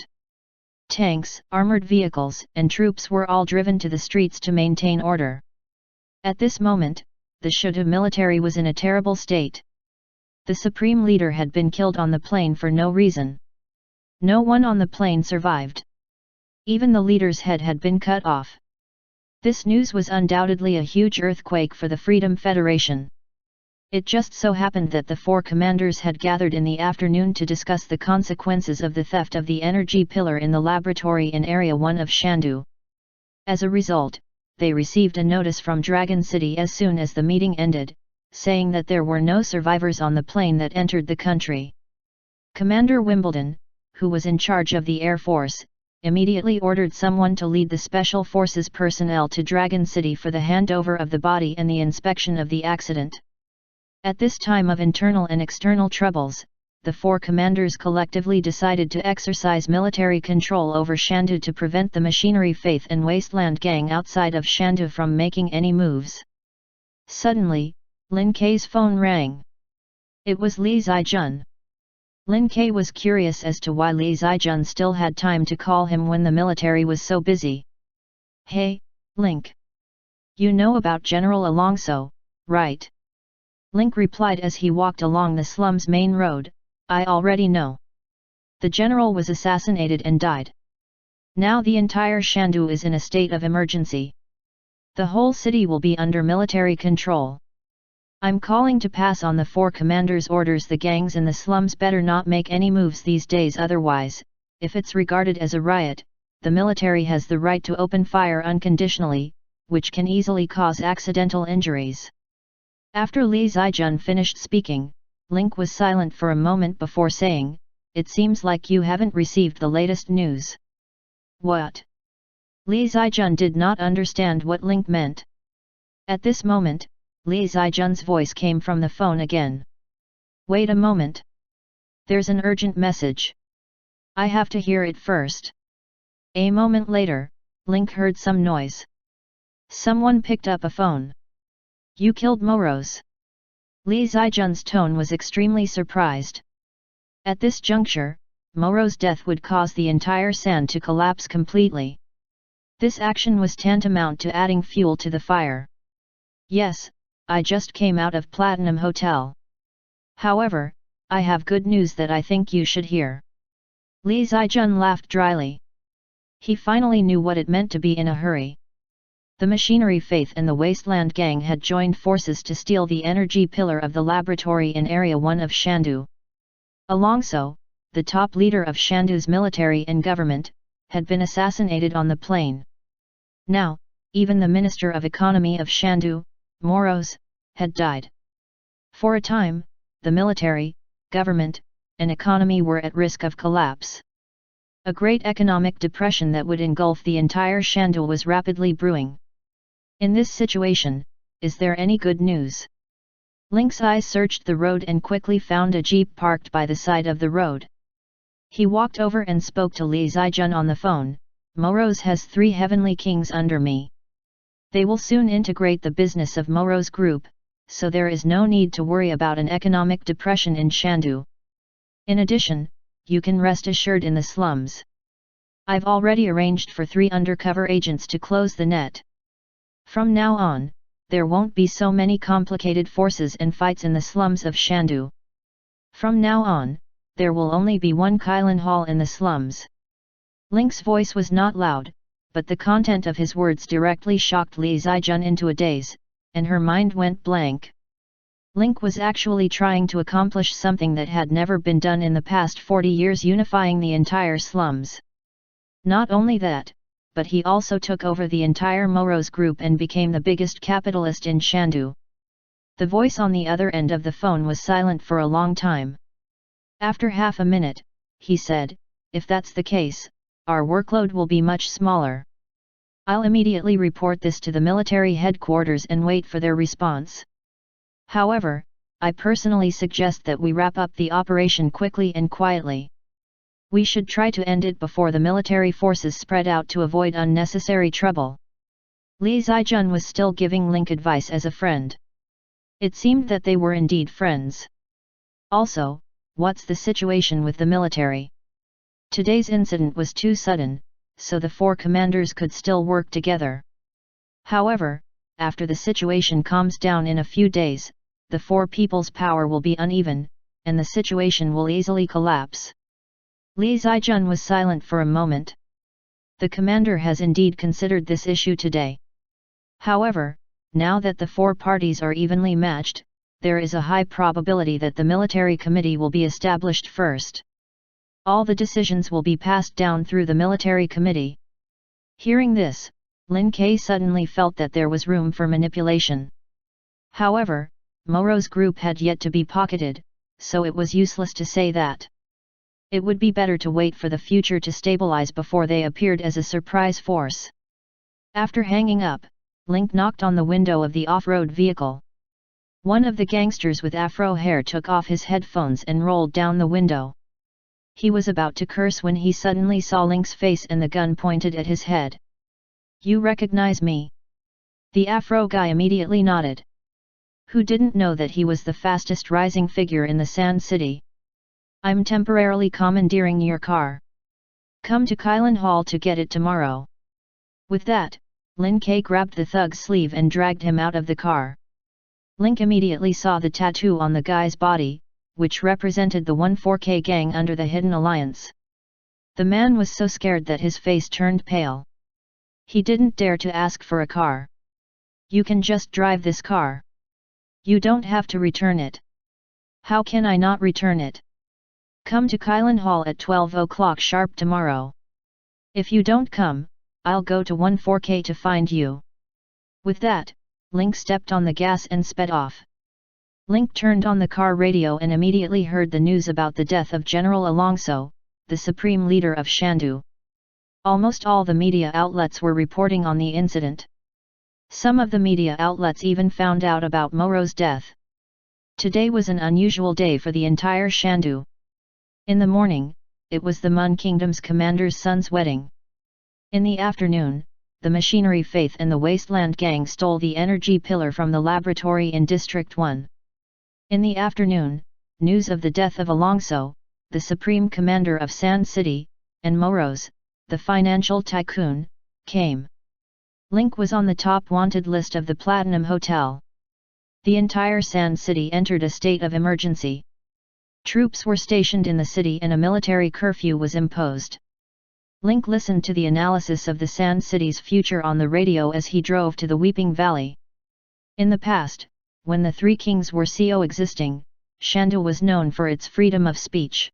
Tanks, armored vehicles, and troops were all driven to the streets to maintain order. At this moment, the Zhuge military was in a terrible state. The supreme leader had been killed on the plane for no reason. No one on the plane survived. Even the leader's head had been cut off. This news was undoubtedly a huge earthquake for the Freedom Federation. It just so happened that the 4 commanders had gathered in the afternoon to discuss the consequences of the theft of the energy pillar in the laboratory in Area 1 of Shandu. As a result, they received a notice from Dragon City as soon as the meeting ended, saying that there were no survivors on the plane that entered the country. Commander Wimbledon, who was in charge of the Air Force, immediately ordered someone to lead the Special Forces personnel to Dragon City for the handover of the body and the inspection of the accident. At this time of internal and external troubles, the 4 commanders collectively decided to exercise military control over Shandu to prevent the Machinery Faith and Wasteland Gang outside of Shandu from making any moves. Suddenly, Lin Ke's phone rang. It was Li Zijun. Lin Ke was curious as to why Li Zijun still had time to call him when the military was so busy. Hey, Link. You know about General Alongso, right? Link replied as he walked along the slum's main road, I already know. The general was assassinated and died. Now the entire Shandu is in a state of emergency. The whole city will be under military control. I'm calling to pass on the 4 commanders' orders. The gangs in the slums better not make any moves these days, otherwise, if it's regarded as a riot, the military has the right to open fire unconditionally, which can easily cause accidental injuries. After Li Zijun finished speaking, Link was silent for a moment before saying, It seems like you haven't received the latest news. What? Li Zijun did not understand what Link meant. At this moment, Li Zijun's voice came from the phone again. Wait a moment. There's an urgent message. I have to hear it first. A moment later, Link heard some noise. Someone picked up a phone. You killed Moros. Li Zijun's tone was extremely surprised. At this juncture, Moro's death would cause the entire sand to collapse completely. This action was tantamount to adding fuel to the fire. Yes, I just came out of Platinum Hotel. However, I have good news that I think you should hear. Li Zijun laughed dryly. He finally knew what it meant to be in a hurry. The Machinery Faith and the Wasteland Gang had joined forces to steal the energy pillar of the laboratory in Area 1 of Shandu. Alongso, the top leader of Shandu's military and government, had been assassinated on the plane. Now, even the Minister of Economy of Shandu, Moros, had died. For a time, the military, government, and economy were at risk of collapse. A great economic depression that would engulf the entire Shandu was rapidly brewing. In this situation, is there any good news? Link's eyes searched the road and quickly found a jeep parked by the side of the road. He walked over and spoke to Li Zijun on the phone. Moros has 3 heavenly kings under me. They will soon integrate the business of Moros Group, so there is no need to worry about an economic depression in Shandu. In addition, you can rest assured in the slums. I've already arranged for 3 undercover agents to close the net. From now on, there won't be so many complicated forces and fights in the slums of Shandu. From now on, there will only be one Kailan Hall in the slums. Link's voice was not loud, but the content of his words directly shocked Li Zijun into a daze, and her mind went blank. Link was actually trying to accomplish something that had never been done in the past 40 years, unifying the entire slums. Not only that, but he also took over the entire Morose group and became the biggest capitalist in Shandu. The voice on the other end of the phone was silent for a long time. After half a minute, he said, "If that's the case, our workload will be much smaller. I'll immediately report this to the military headquarters and wait for their response. However, I personally suggest that we wrap up the operation quickly and quietly. We should try to end it before the military forces spread out to avoid unnecessary trouble." Li Zijun was still giving Link advice as a friend. It seemed that they were indeed friends. Also, what's the situation with the military? Today's incident was too sudden, so the four commanders could still work together. However, after the situation calms down in a few days, the four people's power will be uneven, and the situation will easily collapse. Li Zijun was silent for a moment. The commander has indeed considered this issue today. However, now that the four parties are evenly matched, there is a high probability that the military committee will be established first. All the decisions will be passed down through the military committee. Hearing this, Lin Ke suddenly felt that there was room for manipulation. However, Moro's group had yet to be pocketed, so it was useless to say that. It would be better to wait for the future to stabilize before they appeared as a surprise force. After hanging up, Link knocked on the window of the off-road vehicle. One of the gangsters with afro hair took off his headphones and rolled down the window. He was about to curse when he suddenly saw Link's face and the gun pointed at his head. "You recognize me?" The afro guy immediately nodded. Who didn't know that he was the fastest rising figure in the Sand City? "I'm temporarily commandeering your car. Come to Kailan Hall to get it tomorrow." With that, Lin Ke grabbed the thug's sleeve and dragged him out of the car. Link immediately saw the tattoo on the guy's body, which represented the 14K gang under the Hidden Alliance. The man was so scared that his face turned pale. He didn't dare to ask for a car. "You can just drive this car. You don't have to return it." "How can I not return it? Come to Kailan Hall at 12 o'clock sharp tomorrow. If you don't come, I'll go to 14K to find you." With that, Link stepped on the gas and sped off. Link turned on the car radio and immediately heard the news about the death of General Alongso, the supreme leader of Shandu. Almost all the media outlets were reporting on the incident. Some of the media outlets even found out about Moro's death. Today was an unusual day for the entire Shandu. In the morning, it was the Mun Kingdom's commander's son's wedding. In the afternoon, the Machinery Faith and the Wasteland Gang stole the energy pillar from the laboratory in District 1. In the afternoon, news of the death of Alongso, the supreme commander of Sand City, and Moros, the financial tycoon, came. Link was on the top wanted list of the Platinum Hotel. The entire Sand City entered a state of emergency. Troops were stationed in the city and a military curfew was imposed. Link listened to the analysis of the Sand City's future on the radio as he drove to the Weeping Valley. In the past, when the Three Kings were coexisting, Shandu was known for its freedom of speech.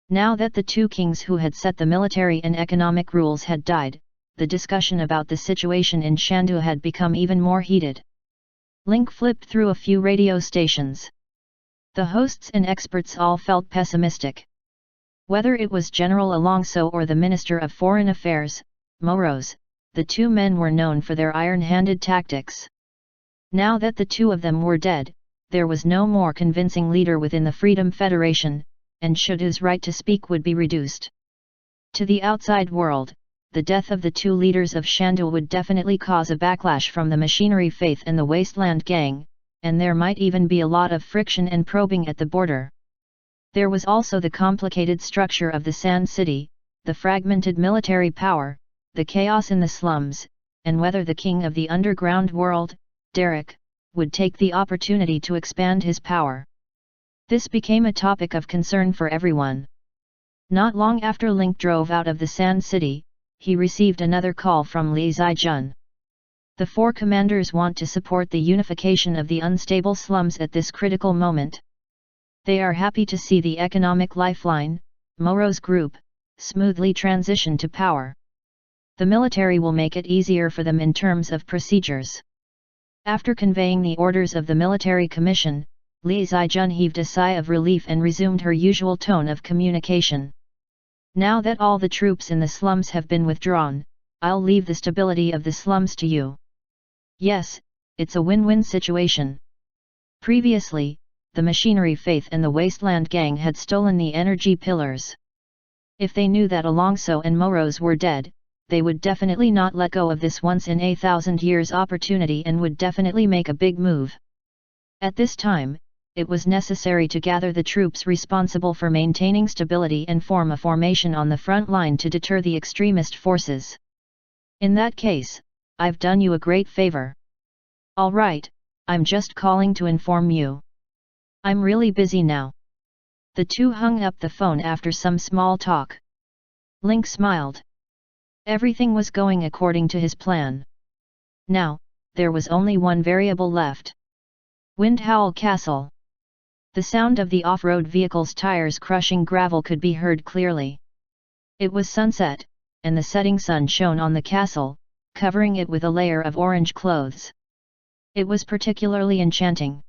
Now that the two kings who had set the military and economic rules had died, the discussion about the situation in Shandu had become even more heated. Link flipped through a few radio stations. The hosts and experts all felt pessimistic. Whether it was General Alongso or the Minister of Foreign Affairs, Moros, the two men were known for their iron-handed tactics. Now that the two of them were dead, there was no more convincing leader within the Freedom Federation, and Shandu's right to speak would be reduced. To the outside world, the death of the two leaders of Shandu would definitely cause a backlash from the Machinery Faith and the Wasteland Gang, and there might even be a lot of friction and probing at the border. There was also the complicated structure of the Sand City, the fragmented military power, the chaos in the slums, and whether the king of the underground world, Derek, would take the opportunity to expand his power. This became a topic of concern for everyone. Not long after Link drove out of the Sand City, he received another call from Li Zijun. The four commanders want to support the unification of the unstable slums at this critical moment. They are happy to see the economic lifeline, Moro's group, smoothly transition to power. The military will make it easier for them in terms of procedures. After conveying the orders of the military commission, Li Zijun heaved a sigh of relief and resumed her usual tone of communication. Now that all the troops in the slums have been withdrawn, I'll leave the stability of the slums to you. Yes, it's a win-win situation. Previously, the machinery faith and the wasteland gang had stolen the energy pillars. If they knew that Alongso and Moros were dead, they would definitely not let go of this once-in-a-thousand-years opportunity and would definitely make a big move. At this time, it was necessary to gather the troops responsible for maintaining stability and form a formation on the front line to deter the extremist forces. In that case, I've done you a great favor. All right, I'm just calling to inform you. I'm really busy now. The two hung up the phone after some small talk. Link smiled. Everything was going according to his plan. Now, there was only one variable left. Windhowl Castle. The sound of the off-road vehicle's tires crushing gravel could be heard clearly. It was sunset, and the setting sun shone on the castle, covering it with a layer of orange clothes. It was particularly enchanting.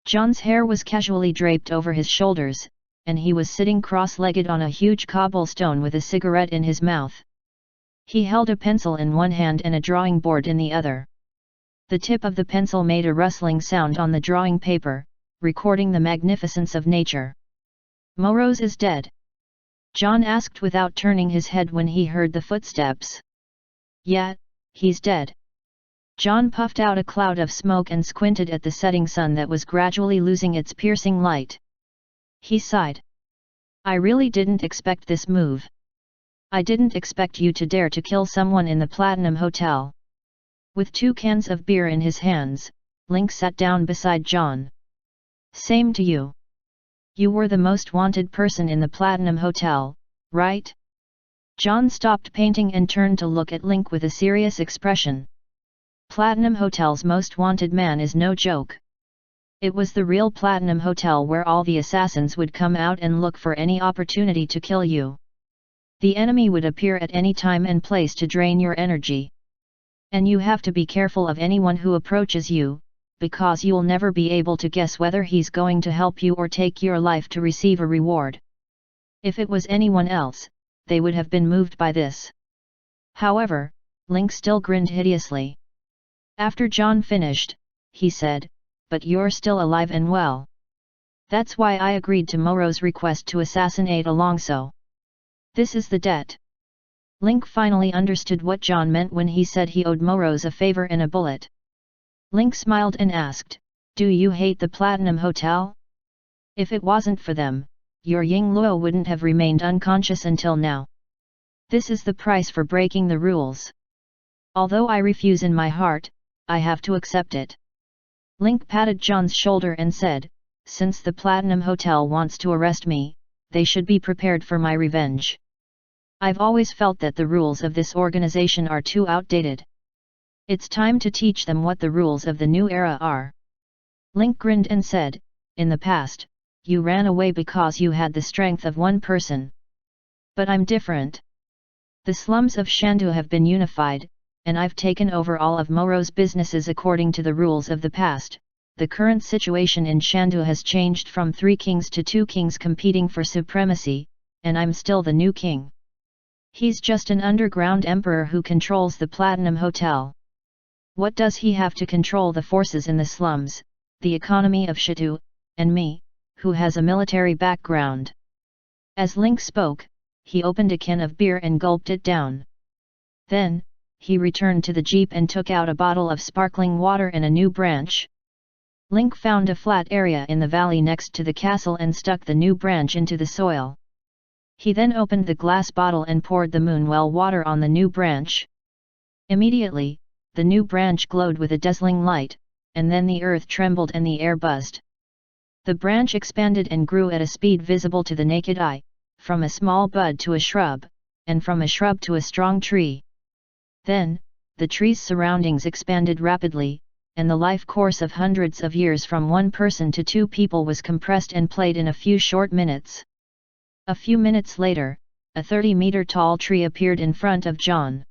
John's hair was casually draped over his shoulders, and he was sitting cross-legged on a huge cobblestone with a cigarette in his mouth. He held a pencil in one hand and a drawing board in the other. The tip of the pencil made a rustling sound on the drawing paper, recording the magnificence of nature. Moros is dead? John asked without turning his head when he heard the footsteps. Yeah, he's dead. John puffed out a cloud of smoke and squinted at the setting sun that was gradually losing its piercing light. He sighed. I really didn't expect this move. I didn't expect you to dare to kill someone in the Platinum Hotel. With 2 cans of beer in his hands, Link sat down beside John. Same to you. You were the most wanted person in the Platinum Hotel, right? John stopped painting and turned to look at Link with a serious expression. Platinum Hotel's most wanted man is no joke. It was the real Platinum Hotel where all the assassins would come out and look for any opportunity to kill you. The enemy would appear at any time and place to drain your energy. And you have to be careful of anyone who approaches you, because you'll never be able to guess whether he's going to help you or take your life to receive a reward. If it was anyone else, they would have been moved by this. However, Link still grinned hideously. After John finished, he said, but you're still alive and well. That's why I agreed to Moro's request to assassinate Alongso. This is the debt. Link finally understood what John meant when he said he owed Moros a favor and a bullet. Link smiled and asked, do you hate the Platinum Hotel? If it wasn't for them, your Ying Luo wouldn't have remained unconscious until now. This is the price for breaking the rules. Although I refuse in my heart, I have to accept it. Link patted John's shoulder and said, since the Platinum Hotel wants to arrest me, they should be prepared for my revenge. I've always felt that the rules of this organization are too outdated. It's time to teach them what the rules of the new era are. Link grinned and said, in the past, you ran away because you had the strength of one person. But I'm different. The slums of Shandu have been unified, and I've taken over all of Moro's businesses according to the rules of the past. The current situation in Shandu has changed from 3 kings to 2 kings competing for supremacy, and I'm still the new king. He's just an underground emperor who controls the Platinum Hotel. What does he have to control the forces in the slums, the economy of Shandu, and me, who has a military background? As Link spoke, he opened a can of beer and gulped it down. Then, he returned to the jeep and took out a bottle of sparkling water and a new branch. Link found a flat area in the valley next to the castle and stuck the new branch into the soil. He then opened the glass bottle and poured the moonwell water on the new branch. Immediately, the new branch glowed with a dazzling light, and then the earth trembled and the air buzzed. The branch expanded and grew at a speed visible to the naked eye, from a small bud to a shrub, and from a shrub to a strong tree. Then, the tree's surroundings expanded rapidly, and the life course of hundreds of years from one person to two people was compressed and played in a few short minutes. A few minutes later, a 30-meter tall tree appeared in front of John.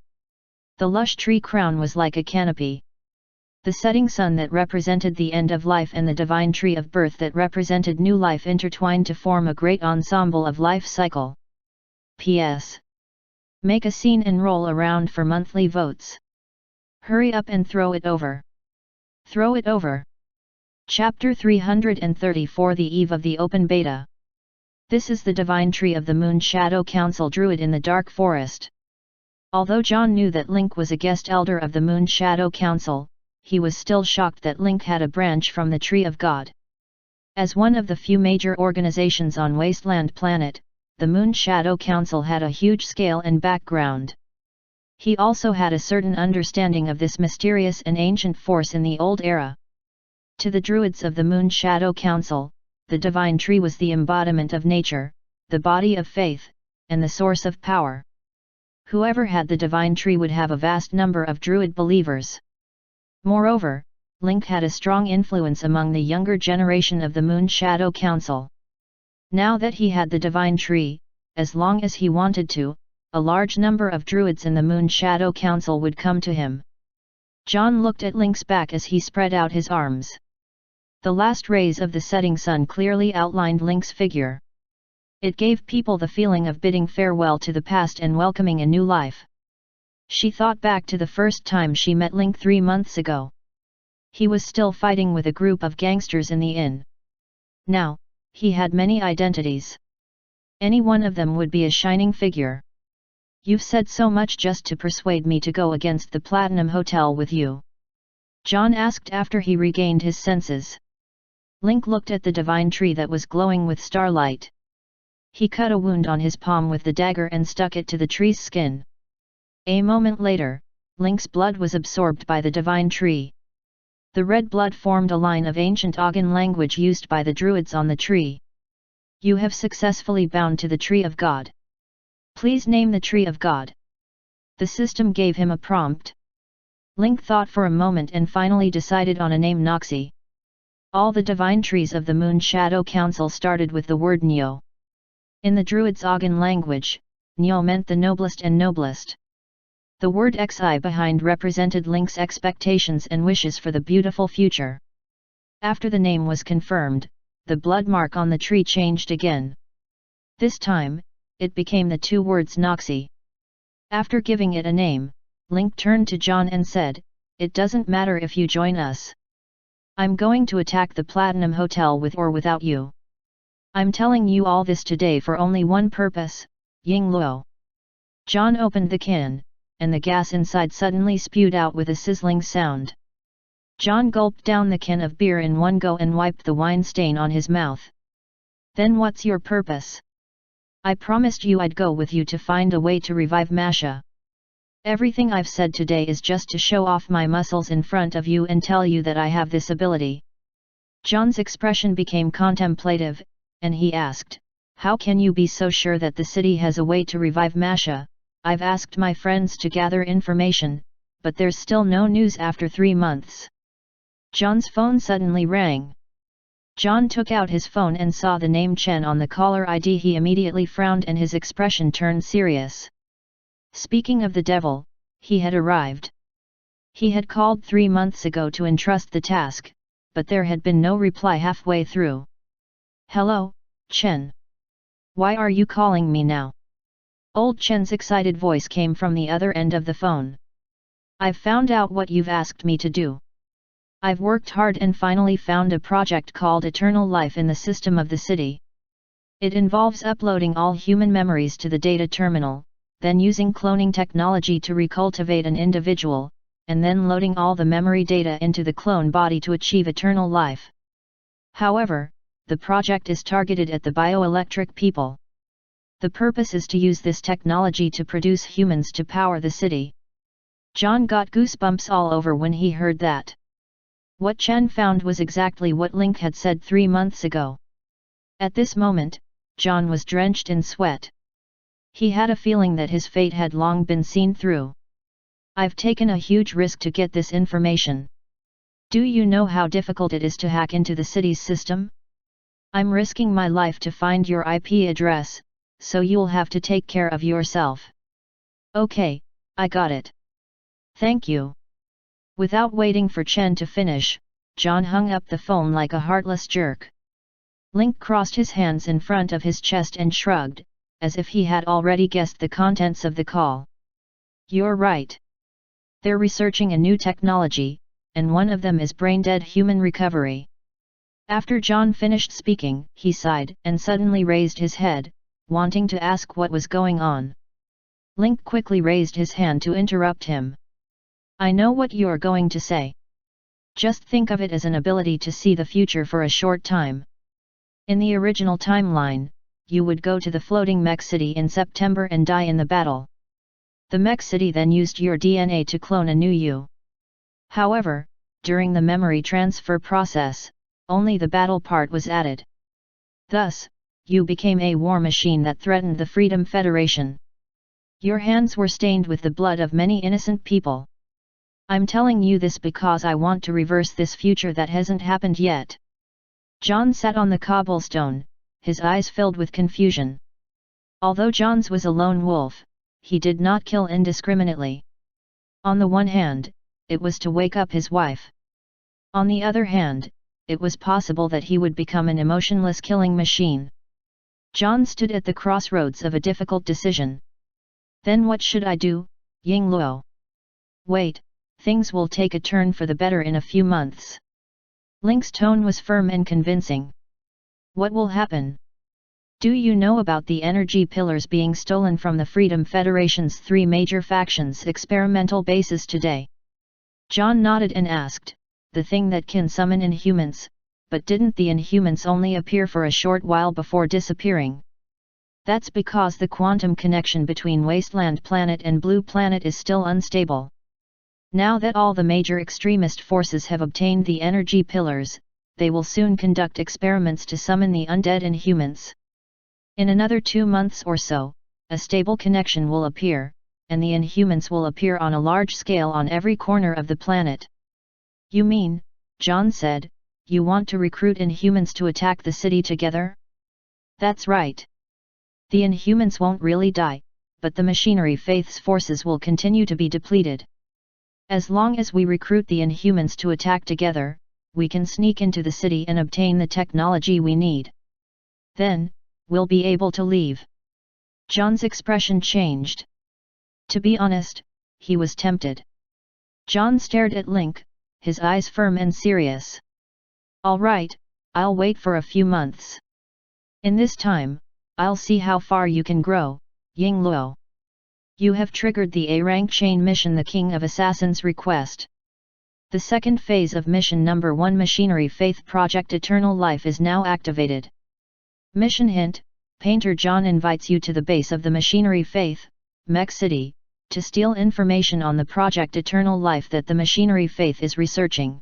The lush tree crown was like a canopy. The setting sun that represented the end of life and the divine tree of birth that represented new life intertwined to form a great ensemble of life cycle. P.S. Make a scene and roll around for monthly votes. Hurry up and throw it over. Throw it over. Chapter 334 The Eve of the Open Beta. This is the divine tree of the Moon Shadow Council Druid in the Dark Forest. Although John knew that Link was a guest elder of the Moon Shadow Council, he was still shocked that Link had a branch from the Tree of God. As one of the few major organizations on Wasteland Planet, the Moon Shadow Council had a huge scale and background. He also had a certain understanding of this mysterious and ancient force in the old era. To the Druids of the Moon Shadow Council, the divine tree was the embodiment of nature, the body of faith, and the source of power. Whoever had the divine tree would have a vast number of Druid believers. Moreover, Link had a strong influence among the younger generation of the Moon Shadow Council. Now that he had the divine tree, as long as he wanted to, a large number of Druids in the Moon Shadow Council would come to him. John looked at Link's back as he spread out his arms. The last rays of the setting sun clearly outlined Link's figure. It gave people the feeling of bidding farewell to the past and welcoming a new life. She thought back to the first time she met Link 3 months ago. He was still fighting with a group of gangsters in the inn. Now, he had many identities. Any one of them would be a shining figure. You've said so much just to persuade me to go against the Platinum Hotel with you? John asked after he regained his senses. Link looked at the divine tree that was glowing with starlight. He cut a wound on his palm with the dagger and stuck it to the tree's skin. A moment later, Link's blood was absorbed by the divine tree. The red blood formed a line of ancient Ogden language used by the Druids on the tree. You have successfully bound to the Tree of God. Please name the Tree of God. The system gave him a prompt. Link thought for a moment and finally decided on a name: Noxie. All the divine trees of the Moon Shadow Council started with the word Nyo. In the Druids' Ogden language, Nyo meant the noblest and noblest. The word Xi behind represented Link's expectations and wishes for the beautiful future. After the name was confirmed, the blood mark on the tree changed again. This time, it became the two words Noxie. After giving it a name, Link turned to John and said, "It doesn't matter if you join us. I'm going to attack the Platinum Hotel with or without you. I'm telling you all this today for only one purpose, Ying Luo." John opened the can, and the gas inside suddenly spewed out with a sizzling sound. John gulped down the can of beer in one go and wiped the wine stain on his mouth. "Then what's your purpose?" "I promised you I'd go with you to find a way to revive Masha. Everything I've said today is just to show off my muscles in front of you and tell you that I have this ability." John's expression became contemplative, and he asked, "How can you be so sure that the city has a way to revive Masha? I've asked my friends to gather information, but there's still no news after 3 months." John's phone suddenly rang. John took out his phone and saw the name Chen on the caller ID. He immediately frowned and his expression turned serious. Speaking of the devil, he had arrived. He had called 3 months ago to entrust the task, but there had been no reply halfway through. "Hello, Chen. Why are you calling me now?" Old Chen's excited voice came from the other end of the phone. "I've found out what you've asked me to do. I've worked hard and finally found a project called Eternal Life in the system of the city. It involves uploading all human memories to the data terminal, then using cloning technology to recultivate an individual, and then loading all the memory data into the clone body to achieve eternal life. However, the project is targeted at the bioelectric people. The purpose is to use this technology to produce humans to power the city." John got goosebumps all over when he heard that. What Chen found was exactly what Link had said 3 months ago. At this moment, John was drenched in sweat. He had a feeling that his fate had long been seen through. I've taken a huge risk to get this information. Do you know how difficult it is to hack into the city's system? I'm risking my life to find your IP address, so you'll have to take care of yourself. Okay, I got it. Thank you. Without waiting for Chen to finish, John hung up the phone like a heartless jerk. Link crossed his hands in front of his chest and shrugged, as if he had already guessed the contents of the call. You're right. They're researching a new technology, and one of them is brain-dead human recovery. After John finished speaking, he sighed and suddenly raised his head, wanting to ask what was going on. Link quickly raised his hand to interrupt him. I know what you're going to say. Just think of it as an ability to see the future for a short time. In the original timeline, you would go to the floating mech city in September and die in the battle. The mech city then used your DNA to clone a new you. However, during the memory transfer process, only the battle part was added. Thus, you became a war machine that threatened the Freedom Federation. Your hands were stained with the blood of many innocent people. I'm telling you this because I want to reverse this future that hasn't happened yet. John sat on the cobblestone, his eyes filled with confusion. Although Johns was a lone wolf, he did not kill indiscriminately. On the one hand, it was to wake up his wife. On the other hand, it was possible that he would become an emotionless killing machine. John stood at the crossroads of a difficult decision. Then what should I do, Ying Luo? Wait, things will take a turn for the better in a few months. Link's tone was firm and convincing. What will happen? Do you know about the energy pillars being stolen from the Freedom Federation's three major factions' experimental bases today? John nodded and asked, the thing that can summon Inhumans, but didn't the Inhumans only appear for a short while before disappearing? That's because the quantum connection between Wasteland Planet and Blue Planet is still unstable. Now that all the major extremist forces have obtained the energy pillars, they will soon conduct experiments to summon the undead Inhumans. In another 2 months or so, a stable connection will appear, and the Inhumans will appear on a large scale on every corner of the planet. You mean, John said, you want to recruit Inhumans to attack the city together? That's right. The Inhumans won't really die, but the Machinery Faith's forces will continue to be depleted. As long as we recruit the Inhumans to attack together, we can sneak into the city and obtain the technology we need. Then, we'll be able to leave. John's expression changed. To be honest, he was tempted. John stared at Link, his eyes firm and serious. All right, I'll wait for a few months. In this time, I'll see how far you can grow, Ying Luo. You have triggered the A-rank chain mission The King of Assassins request. The second phase of mission number 1 Machinery Faith Project Eternal Life is now activated. Mission hint, Painter John invites you to the base of the Machinery Faith, Mech City, to steal information on the Project Eternal Life that the Machinery Faith is researching.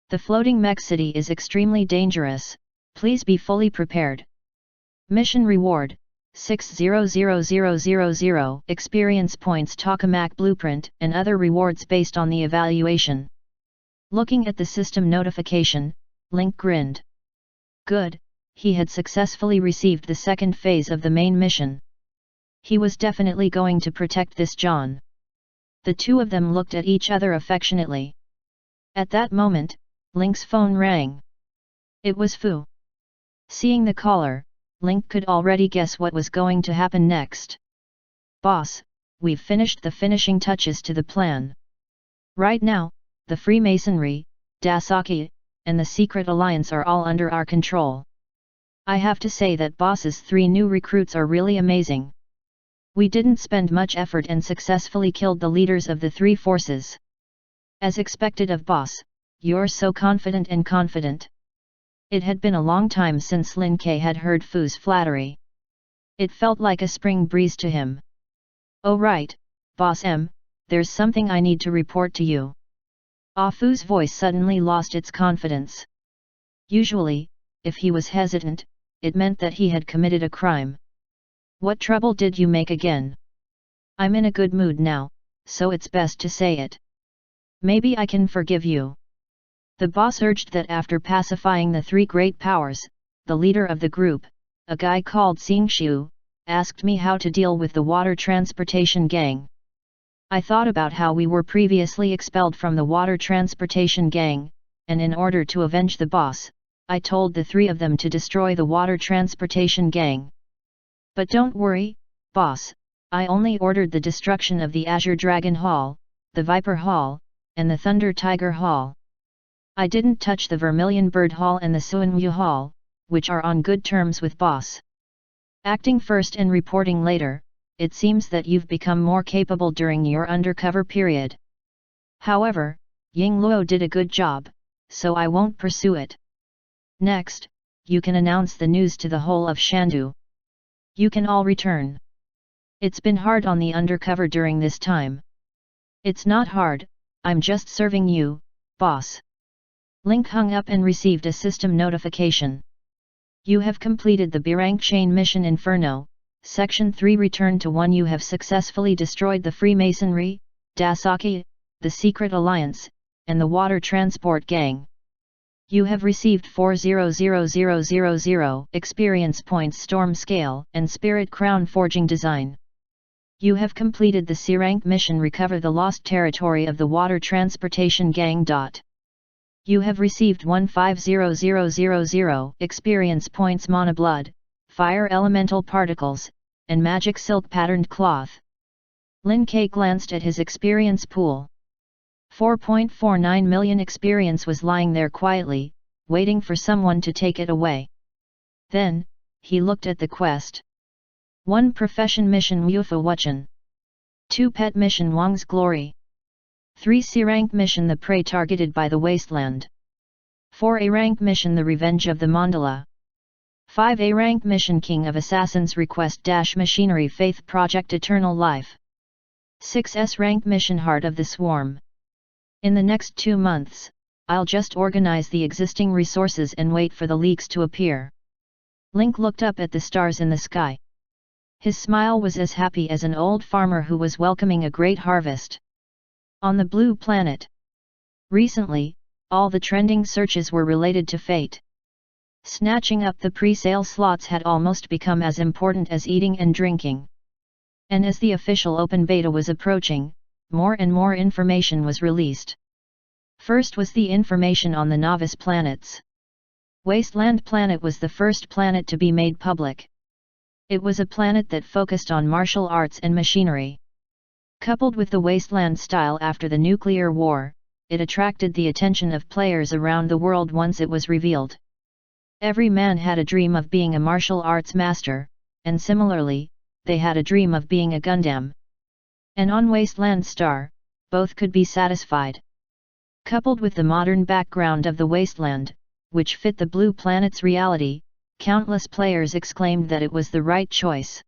The floating Mech City is extremely dangerous, please be fully prepared. Mission reward, 600000 experience points Tokamak blueprint and other rewards based on the evaluation. Looking at the system notification, Link grinned. Good, he had successfully received the second phase of the main mission. He was definitely going to protect this John. The two of them looked at each other affectionately. At that moment, Link's phone rang. It was Fu. Seeing the caller, Link could already guess what was going to happen next. Boss, we've finished the finishing touches to the plan. Right now, the Freemasonry, Dasaki, and the Secret Alliance are all under our control. I have to say that Boss's 3 new recruits are really amazing. We didn't spend much effort and successfully killed the leaders of the 3 forces. As expected of Boss, you're so confident and confident. It had been a long time since Lin Ke had heard Fu's flattery. It felt like a spring breeze to him. Oh right, Boss M, there's something I need to report to you. Ah Fu's voice suddenly lost its confidence. Usually, if he was hesitant, it meant that he had committed a crime. What trouble did you make again? I'm in a good mood now, so it's best to say it. Maybe I can forgive you. The boss urged that after pacifying the three great powers, the leader of the group, a guy called Xingxiu, asked me how to deal with the water transportation gang. I thought about how we were previously expelled from the water transportation gang, and in order to avenge the boss, I told the three of them to destroy the water transportation gang. But don't worry, boss, I only ordered the destruction of the Azure Dragon Hall, the Viper Hall, and the Thunder Tiger Hall. I didn't touch the Vermilion Bird Hall and the Suanwu Hall, which are on good terms with boss. Acting first and reporting later, it seems that you've become more capable during your undercover period. However, Ying Luo did a good job, so I won't pursue it. Next, you can announce the news to the whole of Shandu. You can all return. It's been hard on the undercover during this time. It's not hard, I'm just serving you, boss. Link hung up and received a system notification. You have completed the B-rank chain mission Inferno, Section 3. Return to 1. You have successfully destroyed the Freemasonry, Dasaki, the Secret Alliance, and the Water Transport Gang. You have received 400000 experience points Storm Scale and Spirit Crown Forging Design. You have completed the C-rank mission Recover the Lost Territory of the Water Transportation Gang. You have received 150000 experience points Mana Blood, Fire Elemental Particles, and Magic Silk Patterned Cloth. Lin Ke glanced at his experience pool. 4.49 million experience was lying there quietly, waiting for someone to take it away. Then, he looked at the quest. 1 Profession Mission Wufa Wuchen. 2 Pet Mission Wang's Glory. 3 C-rank mission The Prey Targeted by the Wasteland. 4 A-rank mission The Revenge of the Mandala. 5 A-rank mission King of Assassins Request Machinery Faith Project Eternal Life. 6 S-rank mission Heart of the Swarm. In the next 2 months, I'll just organize the existing resources and wait for the leaks to appear. Link looked up at the stars in the sky. His smile was as happy as an old farmer who was welcoming a great harvest. On the blue planet. Recently, all the trending searches were related to fate. Snatching up the pre-sale slots had almost become as important as eating and drinking. And as the official open beta was approaching, more and more information was released. First was the information on the novice planets. Wasteland Planet was the first planet to be made public. It was a planet that focused on martial arts and machinery. Coupled with the wasteland style after the nuclear war, it attracted the attention of players around the world once it was revealed. Every man had a dream of being a martial arts master, and similarly, they had a dream of being a Gundam. And on Wasteland Star, both could be satisfied. Coupled with the modern background of the wasteland, which fit the blue planet's reality, countless players exclaimed that it was the right choice.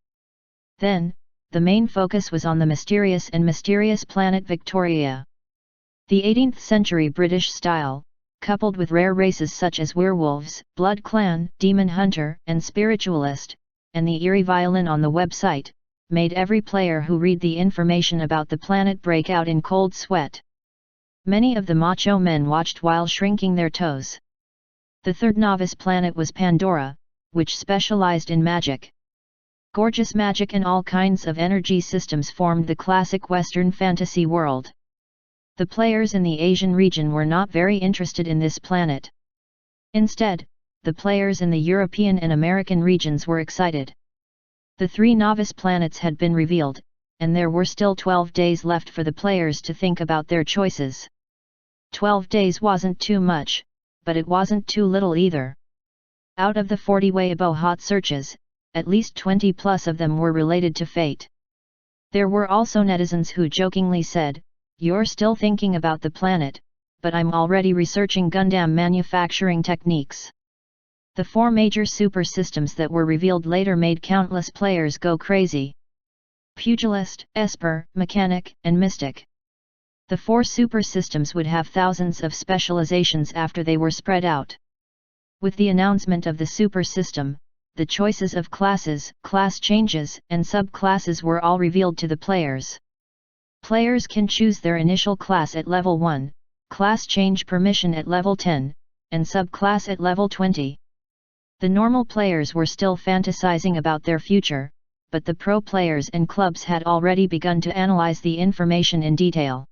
Then, the main focus was on the mysterious planet Victoria. The 18th century British style, coupled with rare races such as werewolves, blood clan, demon hunter, and spiritualist, and the eerie violin on the website, made every player who read the information about the planet break out in cold sweat. Many of the macho men watched while shrinking their toes. The third novice planet was Pandora, which specialized in magic. Gorgeous magic and all kinds of energy systems formed the classic Western fantasy world. The players in the Asian region were not very interested in this planet. Instead, the players in the European and American regions were excited. The 3 novice planets had been revealed, and there were still 12 days left for the players to think about their choices. 12 days wasn't too much, but it wasn't too little either. Out of the 40 Weibo hot searches, at least 20 plus of them were related to fate. There were also netizens who jokingly said, "You're still thinking about the planet, but I'm already researching Gundam manufacturing techniques." The 4 major super systems that were revealed later made countless players go crazy. Pugilist, Esper, Mechanic, and Mystic. The 4 super systems would have thousands of specializations after they were spread out. With the announcement of the super system, the choices of classes, class changes, and subclasses were all revealed to the players. Players can choose their initial class at level 1, class change permission at level 10, and subclass at level 20. The normal players were still fantasizing about their future, but the pro players and clubs had already begun to analyze the information in detail.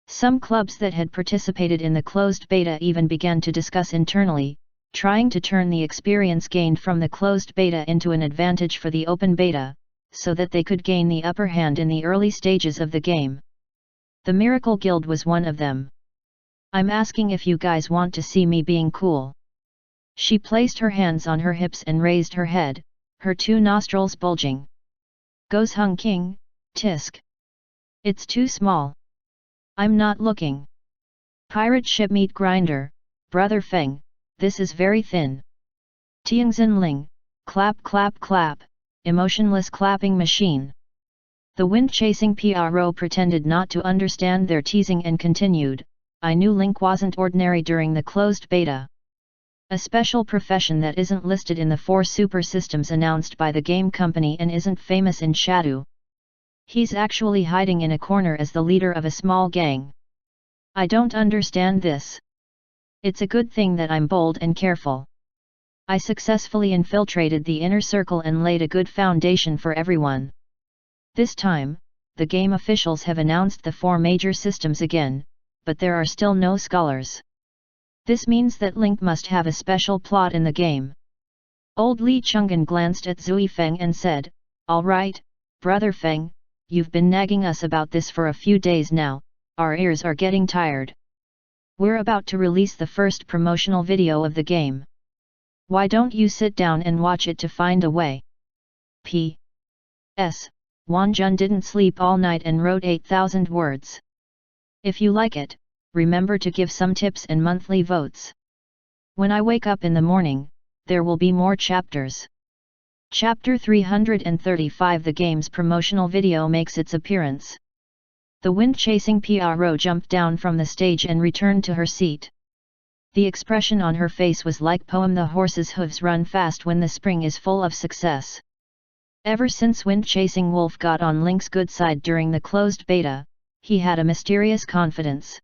Some clubs that had participated in the closed beta even began to discuss internally, trying to turn the experience gained from the closed beta into an advantage for the open beta, so that they could gain the upper hand in the early stages of the game. The Miracle Guild was one of them. "I'm asking if you guys want to see me being cool." She placed her hands on her hips and raised her head, her 2 nostrils bulging. "Goes Hung King, tisk. It's too small. I'm not looking." "Pirate ship meat grinder, brother Feng, this is very thin." Tianxin Ling, clap clap clap, emotionless clapping machine. The wind-chasing PRO pretended not to understand their teasing and continued, "I knew Link wasn't ordinary during the closed beta. A special profession that isn't listed in the 4 super systems announced by the game company and isn't famous in Shadow. He's actually hiding in a corner as the leader of a small gang. I don't understand this. It's a good thing that I'm bold and careful. I successfully infiltrated the inner circle and laid a good foundation for everyone." This time, the game officials have announced the 4 major systems again, but there are still no scholars. This means that Link must have a special plot in the game. Old Li Chungan glanced at Zui Feng and said, "All right, brother Feng, you've been nagging us about this for a few days now, our ears are getting tired. We're about to release the first promotional video of the game. Why don't you sit down and watch it to find a way?" P.S. Wanjun didn't sleep all night and wrote 8,000 words. If you like it, remember to give some tips and monthly votes. When I wake up in the morning, there will be more chapters. Chapter 335. The game's promotional video makes its appearance. The wind-chasing PRO jumped down from the stage and returned to her seat. The expression on her face was like poem "The horse's hooves run fast when the spring is full of success." Ever since wind-chasing Wolf got on Link's good side during the closed beta, he had a mysterious confidence.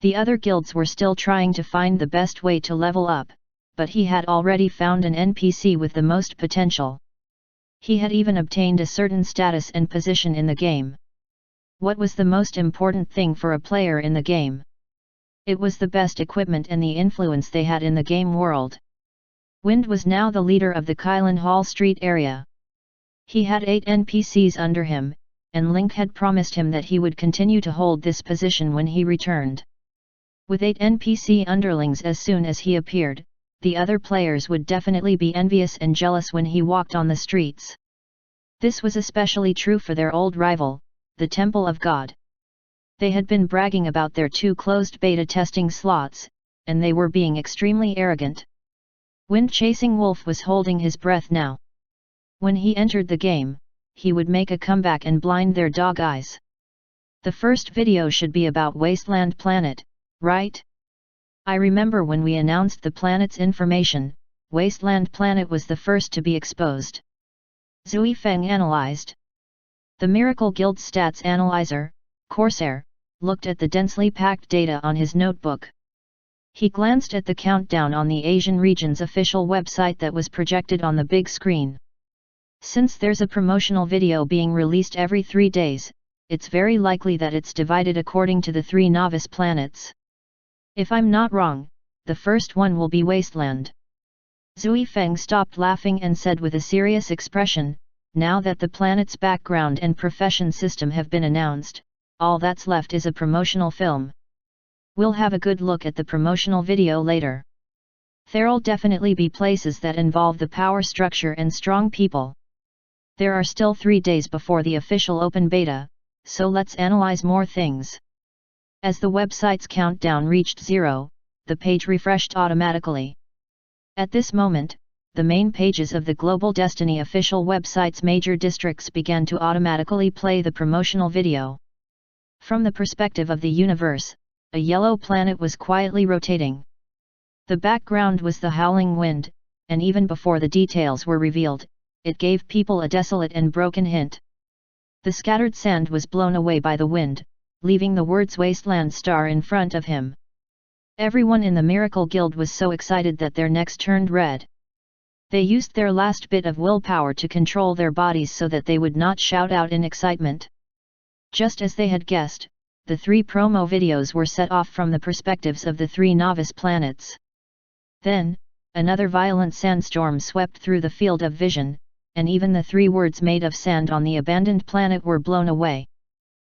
The other guilds were still trying to find the best way to level up, but he had already found an NPC with the most potential. He had even obtained a certain status and position in the game. What was the most important thing for a player in the game? It was the best equipment and the influence they had in the game world. Wind was now the leader of the Kylan Hall Street area. He had 8 NPCs under him, and Link had promised him that he would continue to hold this position when he returned. With 8 NPC underlings as soon as he appeared, the other players would definitely be envious and jealous when he walked on the streets. This was especially true for their old rival, the Temple of God. They had been bragging about their 2 closed beta testing slots, and they were being extremely arrogant. Wind-chasing Wolf was holding his breath now. When he entered the game, he would make a comeback and blind their dog eyes. The first video should be about Wasteland Planet, right? I remember when we announced the planet's information, Wasteland Planet was the first to be exposed. Zui Feng analyzed. The Miracle Guild Stats Analyzer, Corsair, looked at the densely packed data on his notebook. He glanced at the countdown on the Asian region's official website that was projected on the big screen. Since there's a promotional video being released every 3 days, it's very likely that it's divided according to the 3 novice planets. If I'm not wrong, the first one will be Wasteland. Zui Feng stopped laughing and said with a serious expression, "Now that the planet's background and profession system have been announced, all that's left is a promotional film. We'll have a good look at the promotional video later. There'll definitely be places that involve the power structure and strong people. There are still 3 days before the official open beta, so let's analyze more things." As the website's countdown reached 0, the page refreshed automatically. At this moment, the main pages of the Global Destiny official website's major districts began to automatically play the promotional video. From the perspective of the universe, a yellow planet was quietly rotating. The background was the howling wind, and even before the details were revealed, it gave people a desolate and broken hint. The scattered sand was blown away by the wind, leaving the words Wasteland Star in front of him. Everyone in the Miracle Guild was so excited that their necks turned red. They used their last bit of willpower to control their bodies so that they would not shout out in excitement. Just as they had guessed, the 3 promo videos were set off from the perspectives of the 3 novice planets. Then, another violent sandstorm swept through the field of vision, and even the 3 words made of sand on the abandoned planet were blown away.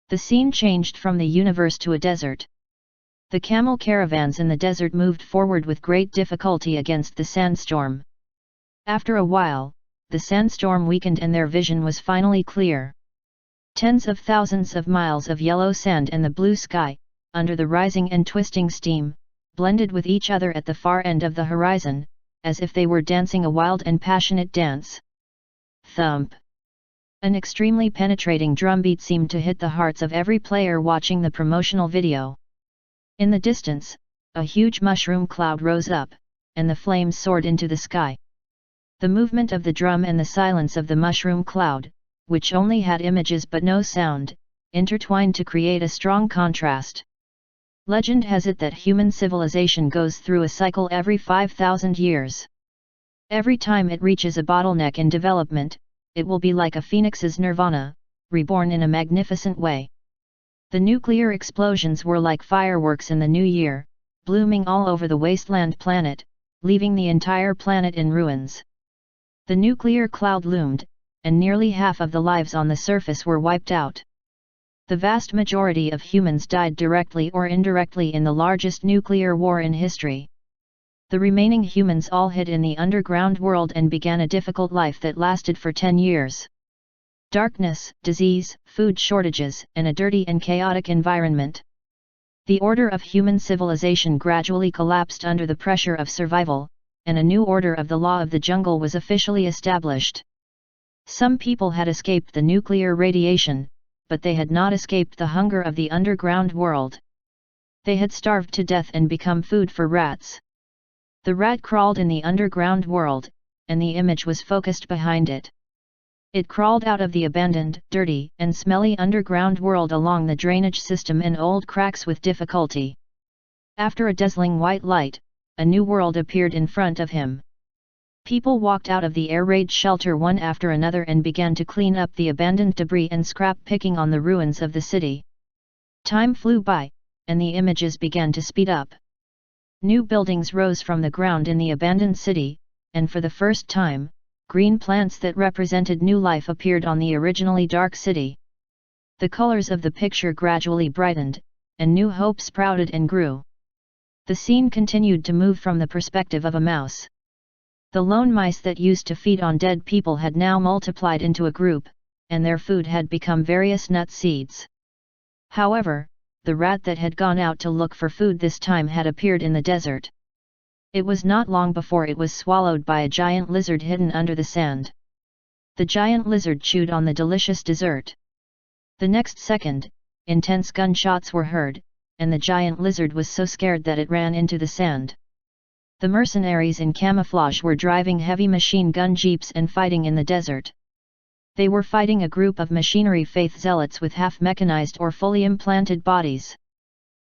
The scene changed from the universe to a desert. The camel caravans in the desert moved forward with great difficulty against the sandstorm. After a while, the sandstorm weakened and their vision was finally clear. Tens of thousands of miles of yellow sand and the blue sky, under the rising and twisting steam, blended with each other at the far end of the horizon, as if they were dancing a wild and passionate dance. Thump! An extremely penetrating drumbeat seemed to hit the hearts of every player watching the promotional video. In the distance, a huge mushroom cloud rose up, and the flames soared into the sky. The movement of the drum and the silence of the mushroom cloud, which only had images but no sound, intertwined to create a strong contrast. Legend has it that human civilization goes through a cycle every 5,000 years. Every time it reaches a bottleneck in development, it will be like a phoenix's nirvana, reborn in a magnificent way. The nuclear explosions were like fireworks in the new year, blooming all over the wasteland planet, leaving the entire planet in ruins. The nuclear cloud loomed, and nearly half of the lives on the surface were wiped out. The vast majority of humans died directly or indirectly in the largest nuclear war in history. The remaining humans all hid in the underground world and began a difficult life that lasted for 10 years. Darkness, disease, food shortages, and a dirty and chaotic environment. The order of human civilization gradually collapsed under the pressure of survival, and a new order of the law of the jungle was officially established. Some people had escaped the nuclear radiation, but they had not escaped the hunger of the underground world. They had starved to death and become food for rats. The rat crawled in the underground world, and the image was focused behind it. It crawled out of the abandoned, dirty, and smelly underground world along the drainage system in old cracks with difficulty. After a dazzling white light, a new world appeared in front of him. People walked out of the air raid shelter one after another and began to clean up the abandoned debris and scrap picking on the ruins of the city. Time flew by, and the images began to speed up. New buildings rose from the ground in the abandoned city, and for the first time, green plants that represented new life appeared on the originally dark city. The colors of the picture gradually brightened, and new hope sprouted and grew. The scene continued to move from the perspective of a mouse. The lone mice that used to feed on dead people had now multiplied into a group, and their food had become various nut seeds. However, the rat that had gone out to look for food this time had appeared in the desert. It was not long before it was swallowed by a giant lizard hidden under the sand. The giant lizard chewed on the delicious dessert. The next second, intense gunshots were heard, and the giant lizard was so scared that it ran into the sand. The mercenaries in camouflage were driving heavy machine gun jeeps and fighting in the desert. They were fighting a group of machinery faith zealots with half-mechanized or fully implanted bodies.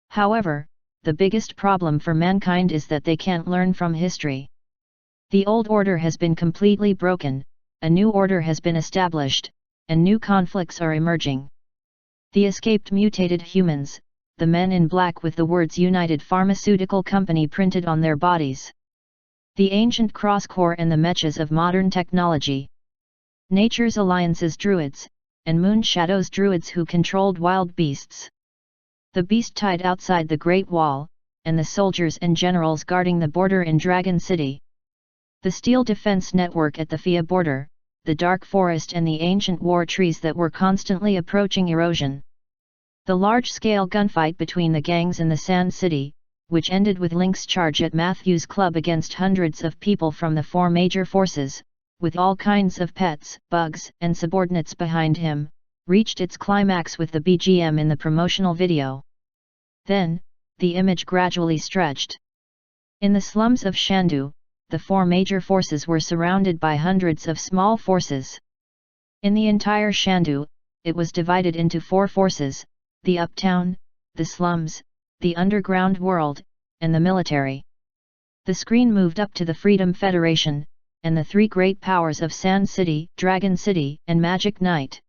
However, the biggest problem for mankind is that they can't learn from history. The old order has been completely broken, a new order has been established, and new conflicts are emerging. The escaped mutated humans, the men in black with the words United Pharmaceutical Company printed on their bodies. The ancient crosscore and the mechas of modern technology. Nature's alliances druids, and Moon Shadow's druids who controlled wild beasts. The beast tied outside the Great Wall, and the soldiers and generals guarding the border in Dragon City. The steel defense network at the Fia border, the dark forest and the ancient war trees that were constantly approaching erosion. The large-scale gunfight between the gangs in the Sand City, which ended with Link's charge at Matthew's club against hundreds of people from the 4 major forces, with all kinds of pets, bugs, and subordinates behind him, reached its climax with the BGM in the promotional video. Then, the image gradually stretched. In the slums of Shandu, the four major forces were surrounded by hundreds of small forces. In the entire Shandu, it was divided into four forces: the uptown, the slums, the underground world, and the military. The screen moved up to the Freedom Federation, and the three great powers of Sand City, Dragon City, and Magic Knight.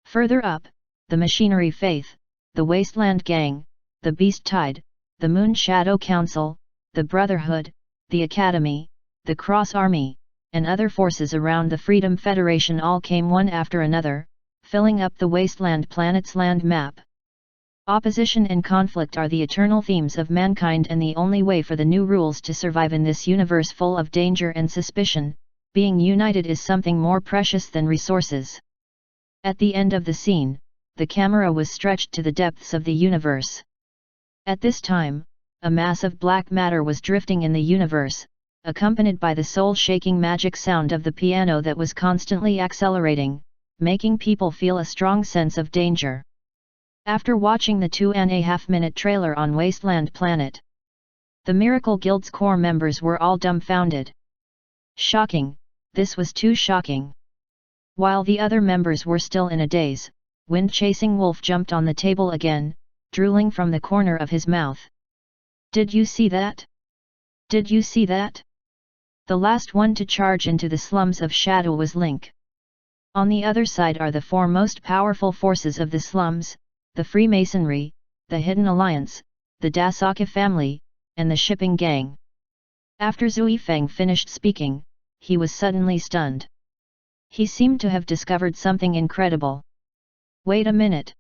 Further up, the Machinery Faith, the Wasteland Gang, the Beast Tide, the Moon Shadow Council, the Brotherhood, the Academy, the Cross Army, and other forces around the Freedom Federation all came one after another, filling up the Wasteland planet's land map. Opposition and conflict are the eternal themes of mankind, and the only way for the new rules to survive in this universe full of danger and suspicion. Being united is something more precious than resources. At the end of the scene, the camera was stretched to the depths of the universe. At this time, a mass of black matter was drifting in the universe, accompanied by the soul-shaking magic sound of the piano that was constantly accelerating, making people feel a strong sense of danger. After watching the 2.5-minute trailer on Wasteland Planet, the Miracle Guild's core members were all dumbfounded. Shocking, this was too shocking. While the other members were still in a daze, Wind-Chasing Wolf jumped on the table again, drooling from the corner of his mouth. Did you see that? Did you see that? The last one to charge into the slums of Shadow was Link. On the other side are the four most powerful forces of the slums: the Freemasonry, the Hidden Alliance, the Dasaka family, and the Shipping Gang. After Zui Feng finished speaking, he was suddenly stunned. He seemed to have discovered something incredible. Wait a minute.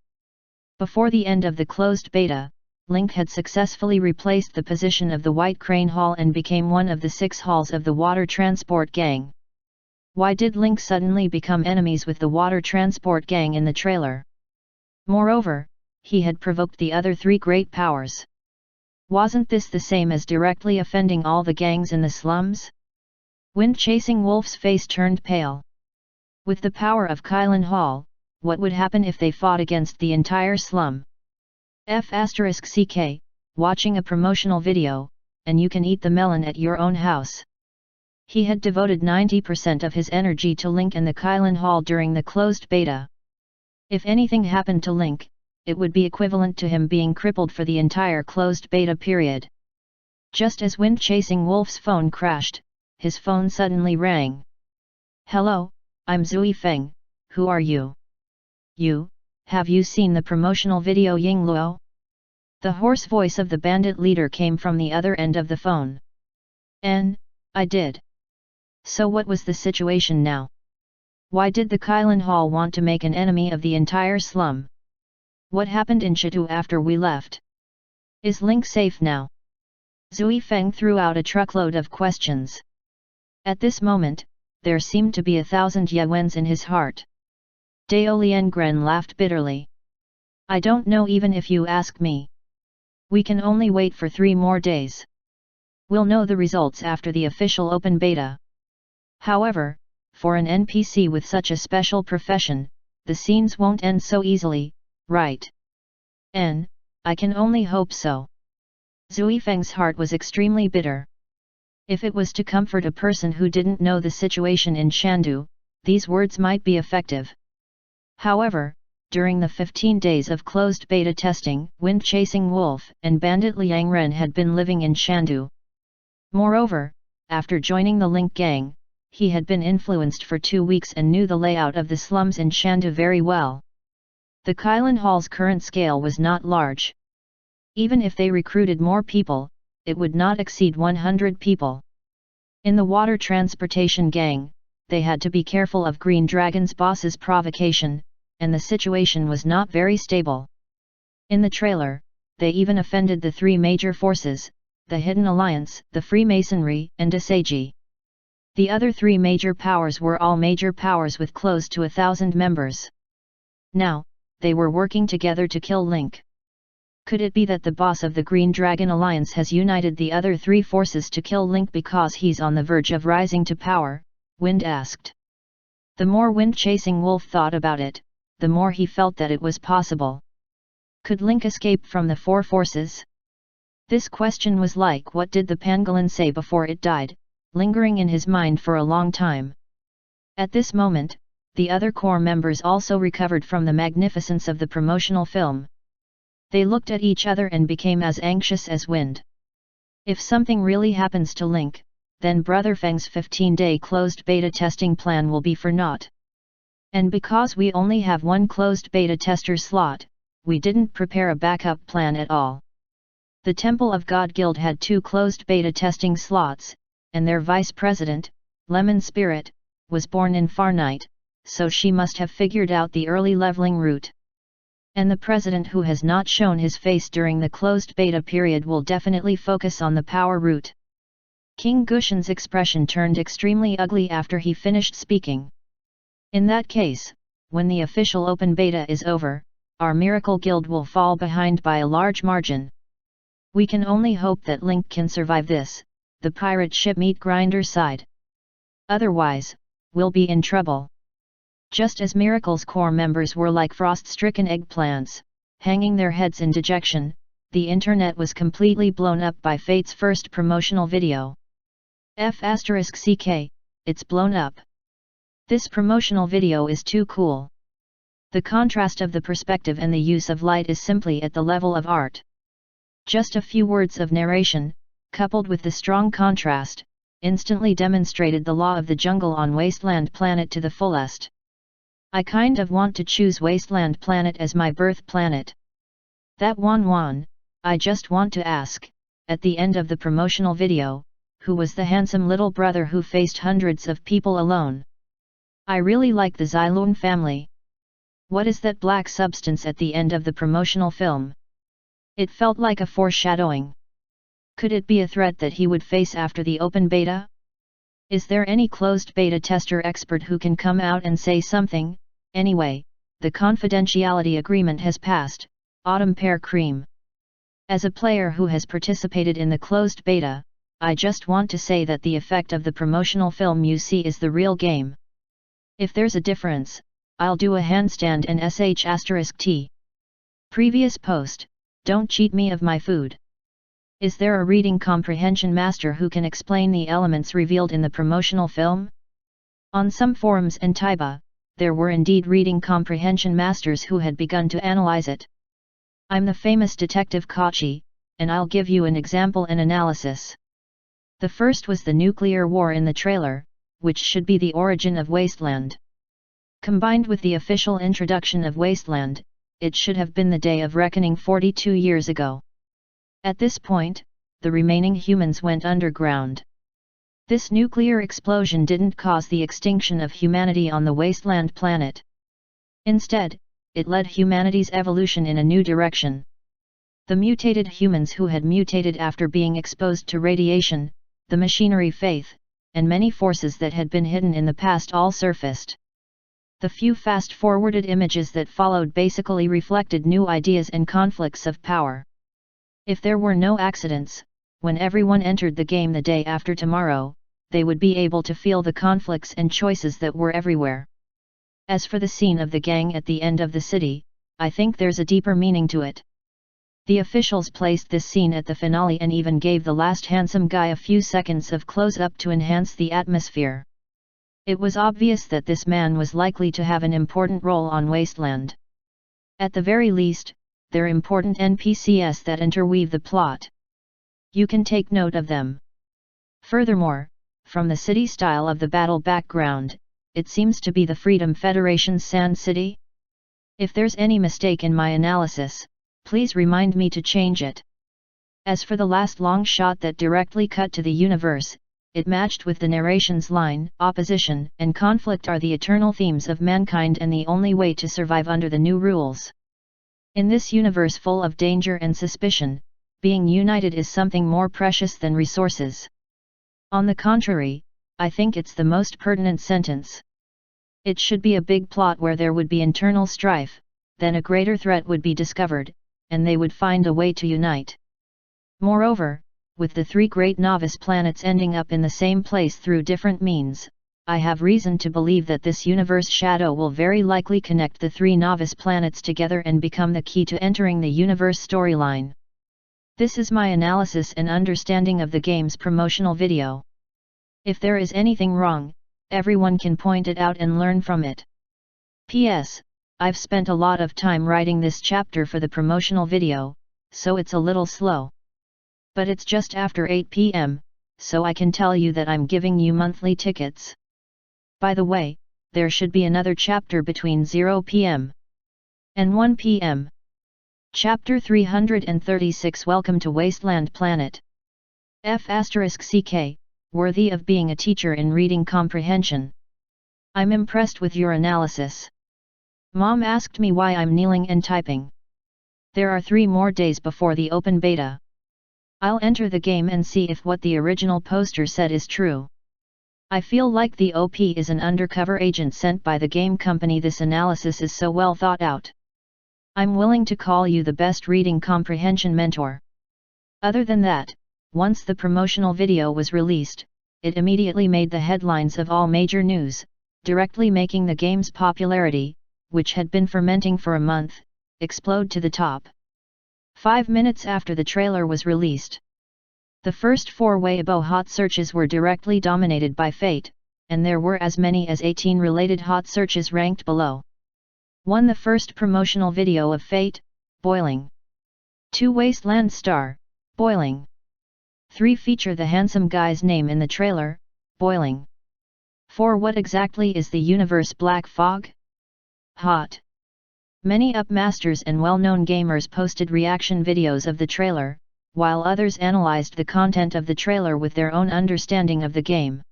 Before the end of the closed beta, Link had successfully replaced the position of the White Crane Hall and became one of the 6 halls of the Water Transport Gang. Why did Link suddenly become enemies with the Water Transport Gang in the trailer? Moreover, he had provoked the other 3 great powers. Wasn't this the same as directly offending all the gangs in the slums? Wind-Chasing Wolf's face turned pale. With the power of Kylan Hall, what would happen if they fought against the entire slum? *CK, watching a promotional video, and you can eat the melon at your own house. He had devoted 90% of his energy to Link and the Kylan Hall during the closed beta. If anything happened to Link, it would be equivalent to him being crippled for the entire closed beta period. Just as Wind-Chasing Wolf's phone crashed, his phone suddenly rang. "Hello, I'm Zui Feng, who are you?" Have you seen the promotional video Ying Luo?" The hoarse voice of the bandit leader came from the other end of the phone. I did." So what was the situation now? Why did the Kylan Hall want to make an enemy of the entire slum? What happened in Chatu after we left? Is Link safe now? Zui Feng threw out a truckload of questions. At this moment, there seemed to be 1,000 yuans in his heart. Dao Liangren laughed bitterly. "I don't know even if you ask me. We can only wait for 3 more days. We'll know the results after the official open beta. However, for an NPC with such a special profession, the scenes won't end so easily, right?" I can only hope so." Zui Feng's heart was extremely bitter. If it was to comfort a person who didn't know the situation in Shandu, these words might be effective. However, during the 15 days of closed beta testing, Wind-Chasing Wolf and Bandit Liang Ren had been living in Shandu. Moreover, after joining the Link Gang, he had been influenced for 2 weeks and knew the layout of the slums in Shandu very well. The Kylan Hall's current scale was not large. Even if they recruited more people, it would not exceed 100 people. In the Water Transportation Gang, they had to be careful of Green Dragon's boss's provocation, and the situation was not very stable. In the trailer, they even offended the 3 major forces, the Hidden Alliance, the Freemasonry, and Dasagi. The other 3 major powers were all major powers with close to 1,000 members. Now, they were working together to kill Link. Could it be that the boss of the Green Dragon Alliance has united the other 3 forces to kill Link because he's on the verge of rising to power? Wind asked. The more Wind-Chasing Wolf thought about it, the more he felt that it was possible. Could Link escape from the 4 forces? This question was like what did the pangolin say before it died, lingering in his mind for a long time. At this moment, the other core members also recovered from the magnificence of the promotional film. They looked at each other and became as anxious as wind. If something really happens to Link, then Brother Feng's 15-day closed beta testing plan will be for naught. And because we only have one closed beta tester slot, we didn't prepare a backup plan at all. The Temple of God Guild had 2 closed beta testing slots, and their vice president, Lemon Spirit, was born in Far Night, so she must have figured out the early leveling route. And the president who has not shown his face during the closed beta period will definitely focus on the power route. King Gushen's expression turned extremely ugly after he finished speaking. In that case, when the official open beta is over, our Miracle Guild will fall behind by a large margin. We can only hope that Link can survive this, the pirate ship meat grinder sighed. Otherwise, we'll be in trouble. Just as Miracle's core members were like frost-stricken eggplants, hanging their heads in dejection, the internet was completely blown up by Fate's first promotional video. F***ck, it's blown up. This promotional video is too cool. The contrast of the perspective and the use of light is simply at the level of art. Just a few words of narration, coupled with the strong contrast, instantly demonstrated the law of the jungle on Wasteland Planet to the fullest. I kind of want to choose Wasteland Planet as my birth planet. That Wan, I just want to ask, at the end of the promotional video, who was the handsome little brother who faced hundreds of people alone? I really like the Xylon family. What is that black substance at the end of the promotional film? It felt like a foreshadowing. Could it be a threat that he would face after the open beta? Is there any closed beta tester expert who can come out and say something? Anyway, the confidentiality agreement has passed. Autumn Pear Cream. As a player who has participated in the closed beta, I just want to say that the effect of the promotional film you see is the real game. If there's a difference, I'll do a handstand and sh*t. Previous post, don't cheat me of my food. Is there a reading comprehension master who can explain the elements revealed in the promotional film? On some forums and Taiba, there were indeed reading comprehension masters who had begun to analyze it. I'm the famous detective Kachi, and I'll give you an example and analysis. The first was the nuclear war in the trailer, which should be the origin of Wasteland. Combined with the official introduction of Wasteland, it should have been the day of reckoning 42 years ago. At this point, the remaining humans went underground. This nuclear explosion didn't cause the extinction of humanity on the Wasteland planet. Instead, it led humanity's evolution in a new direction. The mutated humans who had mutated after being exposed to radiation, the machinery faith, and many forces that had been hidden in the past all surfaced. The few fast-forwarded images that followed basically reflected new ideas and conflicts of power. If there were no accidents, when everyone entered the game the day after tomorrow, they would be able to feel the conflicts and choices that were everywhere. As for the scene of the gang at the end of the city, I think there's a deeper meaning to it. The officials placed this scene at the finale and even gave the last handsome guy a few seconds of close-up to enhance the atmosphere. It was obvious that this man was likely to have an important role on Wasteland. At the very least, they're important NPCs that interweave the plot. You can take note of them. Furthermore, from the city style of the battle background, it seems to be the Freedom Federation's Sand City. If there's any mistake in my analysis, please remind me to change it. As for the last long shot that directly cut to the universe, it matched with the narration's line, opposition and conflict are the eternal themes of mankind and the only way to survive under the new rules. In this universe full of danger and suspicion, being united is something more precious than resources. On the contrary, I think it's the most pertinent sentence. It should be a big plot where there would be internal strife, then a greater threat would be discovered, and they would find a way to unite. Moreover, with the 3 great novice planets ending up in the same place through different means, I have reason to believe that this universe shadow will very likely connect the 3 novice planets together and become the key to entering the universe storyline. This is my analysis and understanding of the game's promotional video. If there is anything wrong, everyone can point it out and learn from it. P.S. I've spent a lot of time writing this chapter for the promotional video, so it's a little slow. But it's just after 8 p.m., so I can tell you that I'm giving you monthly tickets. By the way, there should be another chapter between 0 p.m. and 1 p.m. Chapter 336 Welcome to Wasteland Planet. F***ck, worthy of being a teacher in reading comprehension. I'm impressed with your analysis. Mom asked me why I'm kneeling and typing. There are 3 more days before the open beta. I'll enter the game and see if what the original poster said is true. I feel like the OP is an undercover agent sent by the game company. This analysis is so well thought out. I'm willing to call you the best reading comprehension mentor. Other than that, once the promotional video was released, it immediately made the headlines of all major news, directly making the game's popularity, which had been fermenting for a month, explode to the top. 5 minutes after the trailer was released, the first 4 Weibo hot searches were directly dominated by Fate, and there were as many as 18 related hot searches ranked below. 1. The first promotional video of Fate, Boiling. 2. Wasteland Star, Boiling. 3. Feature the handsome guy's name in the trailer, Boiling. 4. What exactly is the universe Black Fog? Hot. Many upmasters and well-known gamers posted reaction videos of the trailer, while others analyzed the content of the trailer with their own understanding of the game.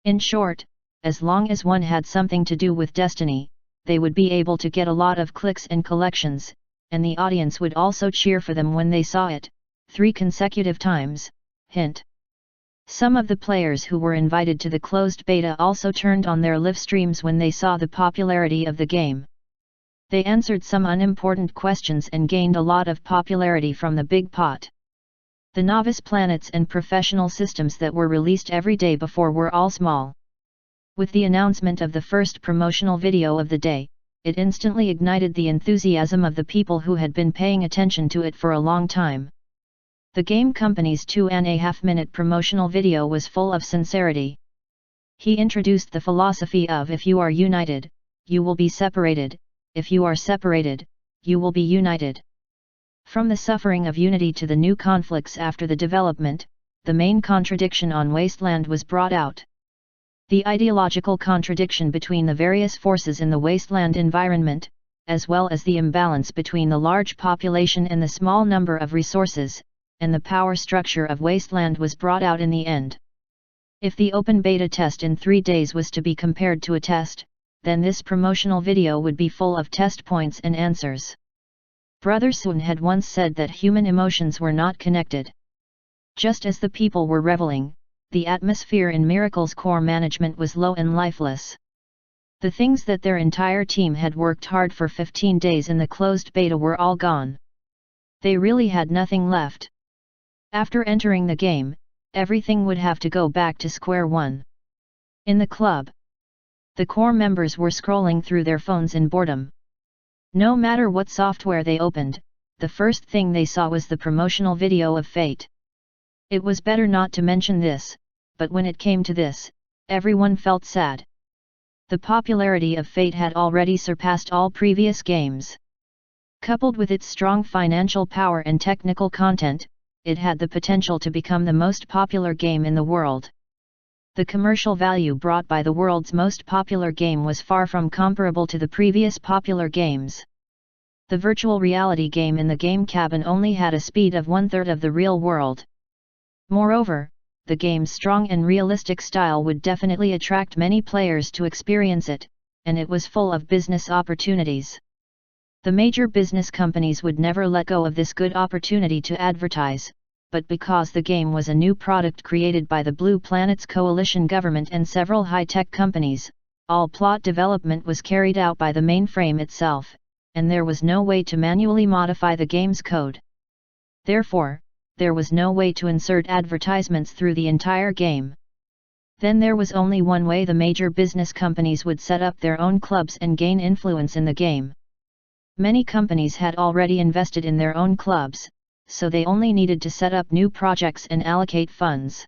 In short, as long as one had something to do with Destiny, they would be able to get a lot of clicks and collections, and the audience would also cheer for them when they saw it, 3 consecutive times, hint. Some of the players who were invited to the closed beta also turned on their live streams when they saw the popularity of the game. They answered some unimportant questions and gained a lot of popularity from the big pot. The novice planets and professional systems that were released every day before were all small. With the announcement of the first promotional video of the day, it instantly ignited the enthusiasm of the people who had been paying attention to it for a long time. The game company's 2.5-minute promotional video was full of sincerity. He introduced the philosophy of if you are united, you will be separated, if you are separated, you will be united. From the suffering of unity to the new conflicts after the development, the main contradiction on Wasteland was brought out. The ideological contradiction between the various forces in the Wasteland environment, as well as the imbalance between the large population and the small number of resources, and the power structure of Wasteland was brought out in the end. If the open beta test in 3 days was to be compared to a test, then this promotional video would be full of test points and answers. Brother Sun had once said that human emotions were not connected. Just as the people were reveling, the atmosphere in Miracle's core management was low and lifeless. The things that their entire team had worked hard for 15 days in the closed beta were all gone. They really had nothing left. After entering the game, everything would have to go back to square one. In the club, the core members were scrolling through their phones in boredom. No matter what software they opened, the first thing they saw was the promotional video of Fate. It was better not to mention this, but when it came to this, everyone felt sad. The popularity of Fate had already surpassed all previous games. Coupled with its strong financial power and technical content, it had the potential to become the most popular game in the world. The commercial value brought by the world's most popular game was far from comparable to the previous popular games. The virtual reality game in the game cabin only had a speed of 1/3 of the real world. Moreover, the game's strong and realistic style would definitely attract many players to experience it, and it was full of business opportunities. The major business companies would never let go of this good opportunity to advertise, but because the game was a new product created by the Blue Planet's coalition government and several high-tech companies, all plot development was carried out by the mainframe itself, and there was no way to manually modify the game's code. Therefore, there was no way to insert advertisements through the entire game. Then there was only one way: the major business companies would set up their own clubs and gain influence in the game. Many companies had already invested in their own clubs, so they only needed to set up new projects and allocate funds.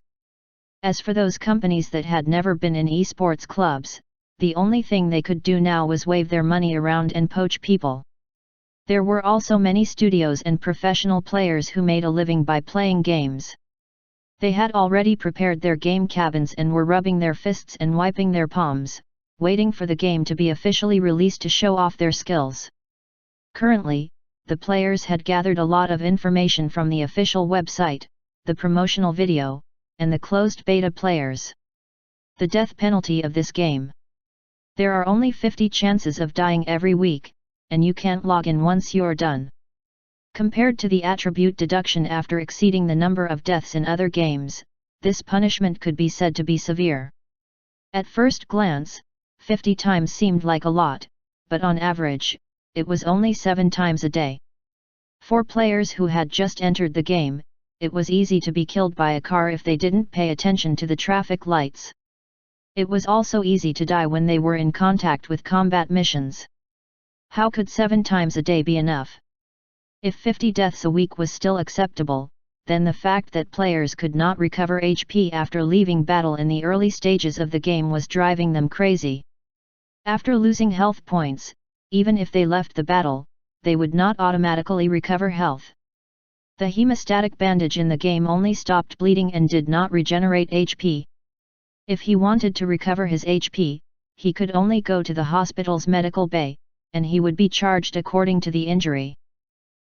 As for those companies that had never been in esports clubs, the only thing they could do now was wave their money around and poach people. There were also many studios and professional players who made a living by playing games. They had already prepared their game cabins and were rubbing their fists and wiping their palms, waiting for the game to be officially released to show off their skills. Currently, the players had gathered a lot of information from the official website, the promotional video, and the closed beta players. The death penalty of this game. There are only 50 chances of dying every week, and you can't log in once you're done. Compared to the attribute deduction after exceeding the number of deaths in other games, this punishment could be said to be severe. At first glance, 50 times seemed like a lot, but on average, it was only 7 times a day. For players who had just entered the game, it was easy to be killed by a car if they didn't pay attention to the traffic lights. It was also easy to die when they were in contact with combat missions. How could 7 times a day be enough? If 50 deaths a week was still acceptable, then the fact that players could not recover HP after leaving battle in the early stages of the game was driving them crazy. After losing health points, even if they left the battle, they would not automatically recover health. The hemostatic bandage in the game only stopped bleeding and did not regenerate HP. If he wanted to recover his HP, he could only go to the hospital's medical bay, and he would be charged according to the injury.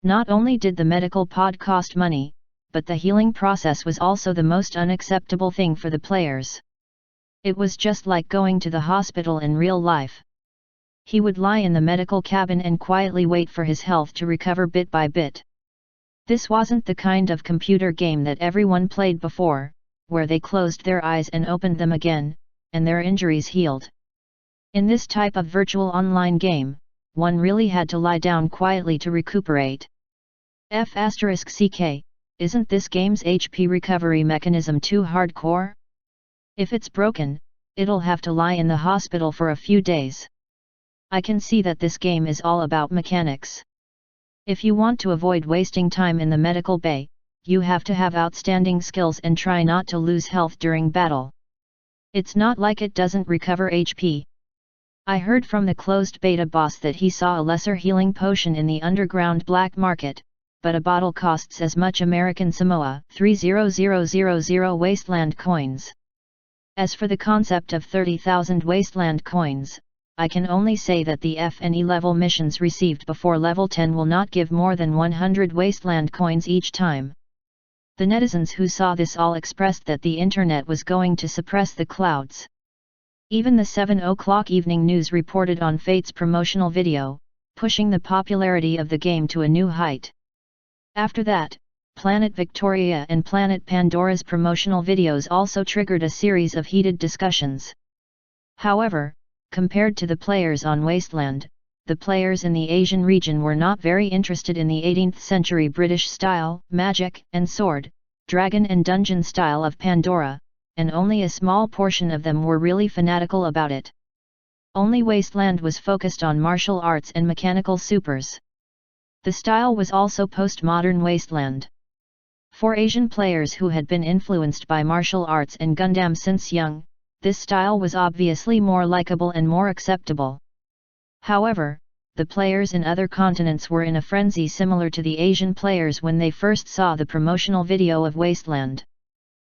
Not only did the medical pod cost money, but the healing process was also the most unacceptable thing for the players. It was just like going to the hospital in real life. He would lie in the medical cabin and quietly wait for his health to recover bit by bit. This wasn't the kind of computer game that everyone played before, where they closed their eyes and opened them again, and their injuries healed. In this type of virtual online game, one really had to lie down quietly to recuperate. F***ck, isn't this game's HP recovery mechanism too hardcore? If it's broken, it'll have to lie in the hospital for a few days. I can see that this game is all about mechanics. If you want to avoid wasting time in the medical bay, you have to have outstanding skills and try not to lose health during battle. It's not like it doesn't recover HP. I heard from the closed beta boss that he saw a lesser healing potion in the underground black market, but a bottle costs as much American Samoa 30000 wasteland coins. As for the concept of 30,000 wasteland coins, I can only say that the FNE level missions received before level 10 will not give more than 100 wasteland coins each time. The netizens who saw this all expressed that the internet was going to suppress the clouds. Even the 7 o'clock evening news reported on Fate's promotional video, pushing the popularity of the game to a new height. After that, Planet Victoria and Planet Pandora's promotional videos also triggered a series of heated discussions. However, compared to the players on Wasteland, the players in the Asian region were not very interested in the 18th century British style, magic and sword, dragon and dungeon style of Pandora, and only a small portion of them were really fanatical about it. Only Wasteland was focused on martial arts and mechanical supers. The style was also postmodern Wasteland. For Asian players who had been influenced by martial arts and Gundam since young, this style was obviously more likable and more acceptable. However, the players in other continents were in a frenzy similar to the Asian players when they first saw the promotional video of Wasteland.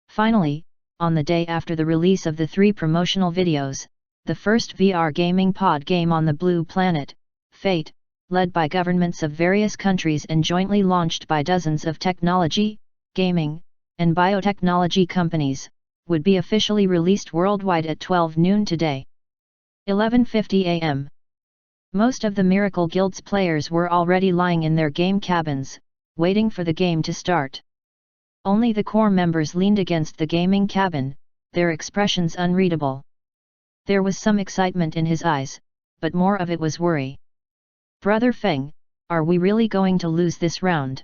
Finally, on the day after the release of the 3 promotional videos, the first VR gaming pod game on the Blue Planet, Fate, led by governments of various countries and jointly launched by dozens of technology, gaming, and biotechnology companies, would be officially released worldwide at 12 noon today. 11:50 am. Most of the Miracle Guild's players were already lying in their game cabins, waiting for the game to start. Only the core members leaned against the gaming cabin, their expressions unreadable. There was some excitement in his eyes, but more of it was worry. Brother Feng, are we really going to lose this round?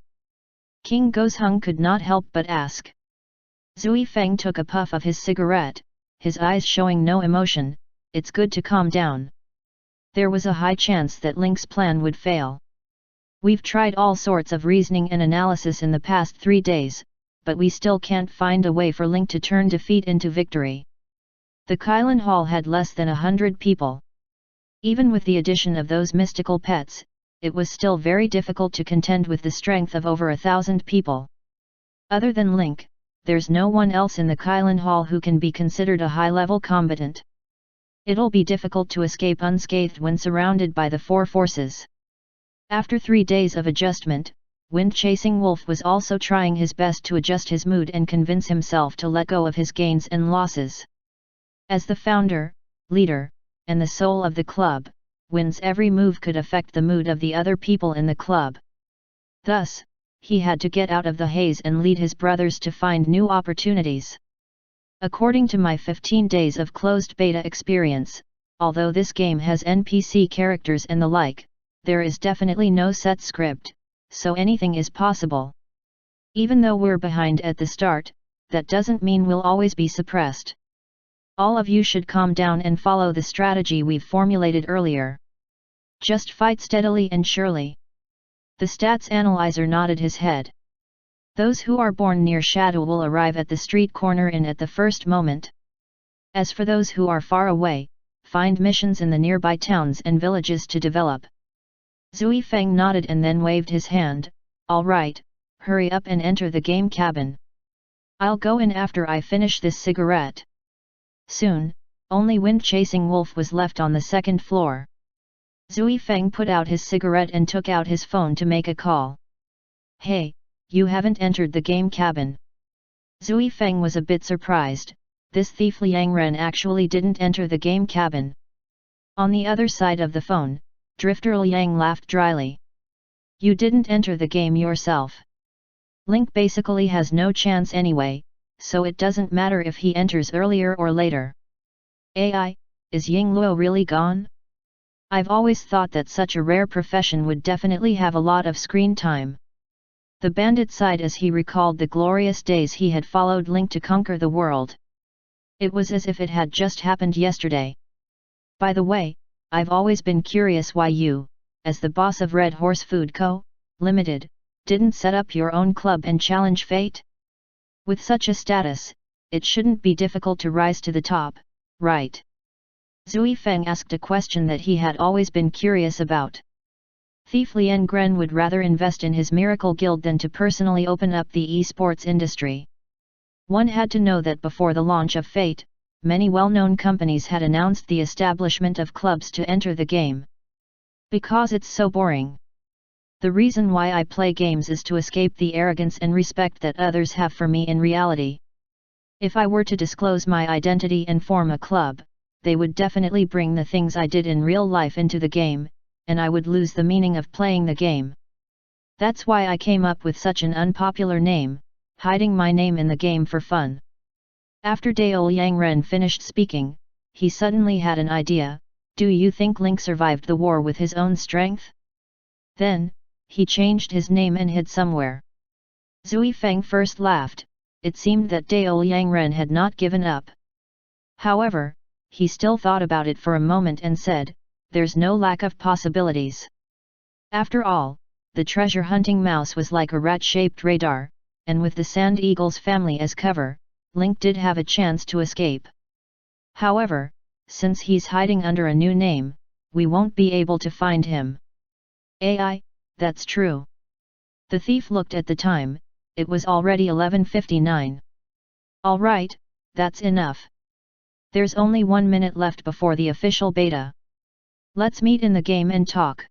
King Gozheng could not help but ask. Zui Feng took a puff of his cigarette, his eyes showing no emotion. It's good to calm down. There was a high chance that Link's plan would fail. We've tried all sorts of reasoning and analysis in the past 3 days, but we still can't find a way for Link to turn defeat into victory. The Kylan Hall had less than 100 people. Even with the addition of those mystical pets, it was still very difficult to contend with the strength of over 1,000 people. Other than Link, there's no one else in the Kylan Hall who can be considered a high-level combatant. It'll be difficult to escape unscathed when surrounded by the four forces. After 3 days of adjustment, Wind-Chasing Wolf was also trying his best to adjust his mood and convince himself to let go of his gains and losses. As the founder, leader, and the soul of the club, Wind's every move could affect the mood of the other people in the club. Thus, he had to get out of the haze and lead his brothers to find new opportunities. According to my 15 days of closed beta experience, although this game has NPC characters and the like, there is definitely no set script, so anything is possible. Even though we're behind at the start, that doesn't mean we'll always be suppressed. All of you should calm down and follow the strategy we've formulated earlier. Just fight steadily and surely. The stats analyzer nodded his head. Those who are born near Shadow will arrive at the street corner in at the first moment. As for those who are far away, find missions in the nearby towns and villages to develop. Zui Feng nodded and then waved his hand. All right, hurry up and enter the game cabin. I'll go in after I finish this cigarette. Soon, only Wind-Chasing Wolf was left on the second floor. Zui Feng put out his cigarette and took out his phone to make a call. Hey, you haven't entered the game cabin. Zui Feng was a bit surprised. This thief Liang Ren actually didn't enter the game cabin. On the other side of the phone, Drifter Liang laughed dryly. You didn't enter the game yourself. Link basically has no chance anyway, so it doesn't matter if he enters earlier or later. AI, is Ying Luo really gone? I've always thought that such a rare profession would definitely have a lot of screen time. The bandit sighed as he recalled the glorious days he had followed Link to conquer the world. It was as if it had just happened yesterday. By the way, I've always been curious why you, as the boss of Red Horse Food Co., Limited, didn't set up your own club and challenge fate? With such a status, it shouldn't be difficult to rise to the top, right? Zui Feng asked a question that he had always been curious about. Thief Lian Gren would rather invest in his miracle guild than to personally open up the esports industry. One had to know that before the launch of Fate, many well-known companies had announced the establishment of clubs to enter the game. Because it's so boring. The reason why I play games is to escape the arrogance and respect that others have for me in reality. If I were to disclose my identity and form a club, they would definitely bring the things I did in real life into the game, and I would lose the meaning of playing the game. That's why I came up with such an unpopular name, hiding my name in the game for fun. After Dao Liang Ren finished speaking, he suddenly had an idea. Do you think Link survived the war with his own strength? Then, he changed his name and hid somewhere. Zui Feng first laughed. It seemed that Dao Liang Ren had not given up. However, he still thought about it for a moment and said, there's no lack of possibilities. After all, the treasure-hunting mouse was like a rat-shaped radar, and with the Sand Eagle's family as cover, Link did have a chance to escape. However, since he's hiding under a new name, we won't be able to find him. AI, that's true. The thief looked at the time. It was already 11:59. All right, that's enough. There's only 1 minute left before the official beta. Let's meet in the game and talk.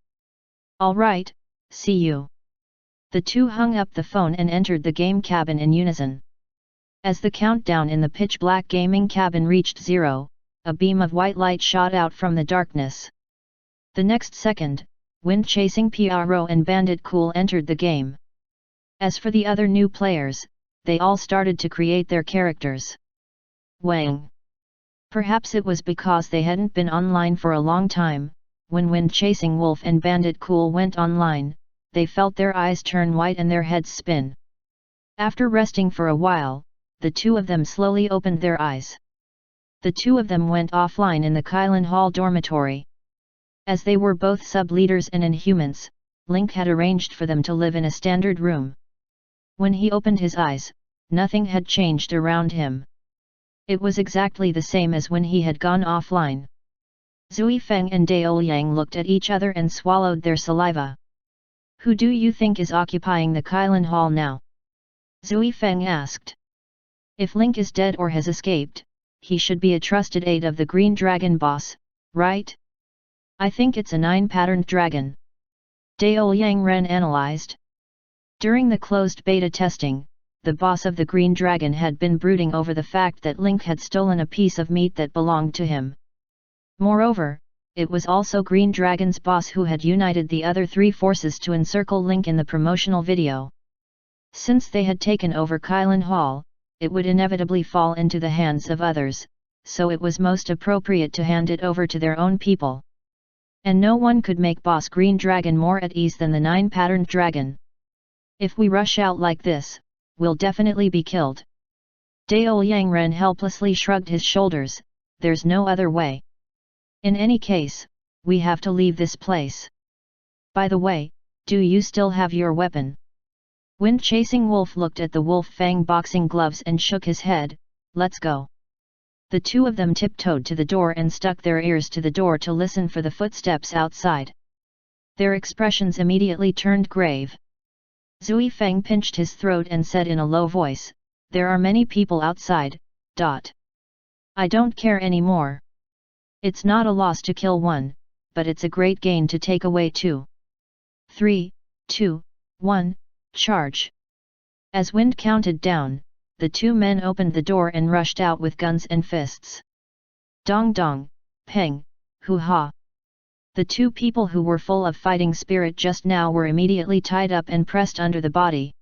All right, see you. The two hung up the phone and entered the game cabin in unison. As the countdown in the pitch-black gaming cabin reached 0, a beam of white light shot out from the darkness. The next second, Wind-Chasing PRO and Bandit Cool entered the game. As for the other new players, they all started to create their characters. Wang. Perhaps it was because they hadn't been online for a long time. When Wind-Chasing Wolf and Bandit Cool went online, they felt their eyes turn white and their heads spin. After resting for a while, the two of them slowly opened their eyes. The two of them went offline in the Kylan Hall dormitory. As they were both sub-leaders and Inhumans, Link had arranged for them to live in a standard room. When he opened his eyes, nothing had changed around him. It was exactly the same as when he had gone offline. Zui Feng and Dao Liang looked at each other and swallowed their saliva. Who do you think is occupying the Kailan Hall now? Zui Feng asked. If Link is dead or has escaped, he should be a trusted aide of the Green Dragon boss, right? I think it's a 9-patterned dragon. Dao Liang Ren analyzed. During the closed beta testing, the boss of the Green Dragon had been brooding over the fact that Link had stolen a piece of meat that belonged to him. Moreover, it was also Green Dragon's boss who had united the other 3 forces to encircle Link in the promotional video. Since they had taken over Kailan Hall, it would inevitably fall into the hands of others, so it was most appropriate to hand it over to their own people. And no one could make Boss Green Dragon more at ease than the 9-patterned dragon. If we rush out like this, we'll definitely be killed. Dao Yangren helplessly shrugged his shoulders, there's no other way. In any case, we have to leave this place. By the way, do you still have your weapon? Wind Chasing Wolf looked at the wolf fang boxing gloves and shook his head, let's go. The 2 of them tiptoed to the door and stuck their ears to the door to listen for the footsteps outside. Their expressions immediately turned grave. Zui Feng pinched his throat and said in a low voice, there are many people outside, ... I don't care anymore. It's not a loss to kill 1, but it's a great gain to take away 2. 3, 2, 1, charge. As Wind counted down, the 2 men opened the door and rushed out with guns and fists. Dong dong, peng, hoo-ha. The 2 people who were full of fighting spirit just now were immediately tied up and pressed under the body.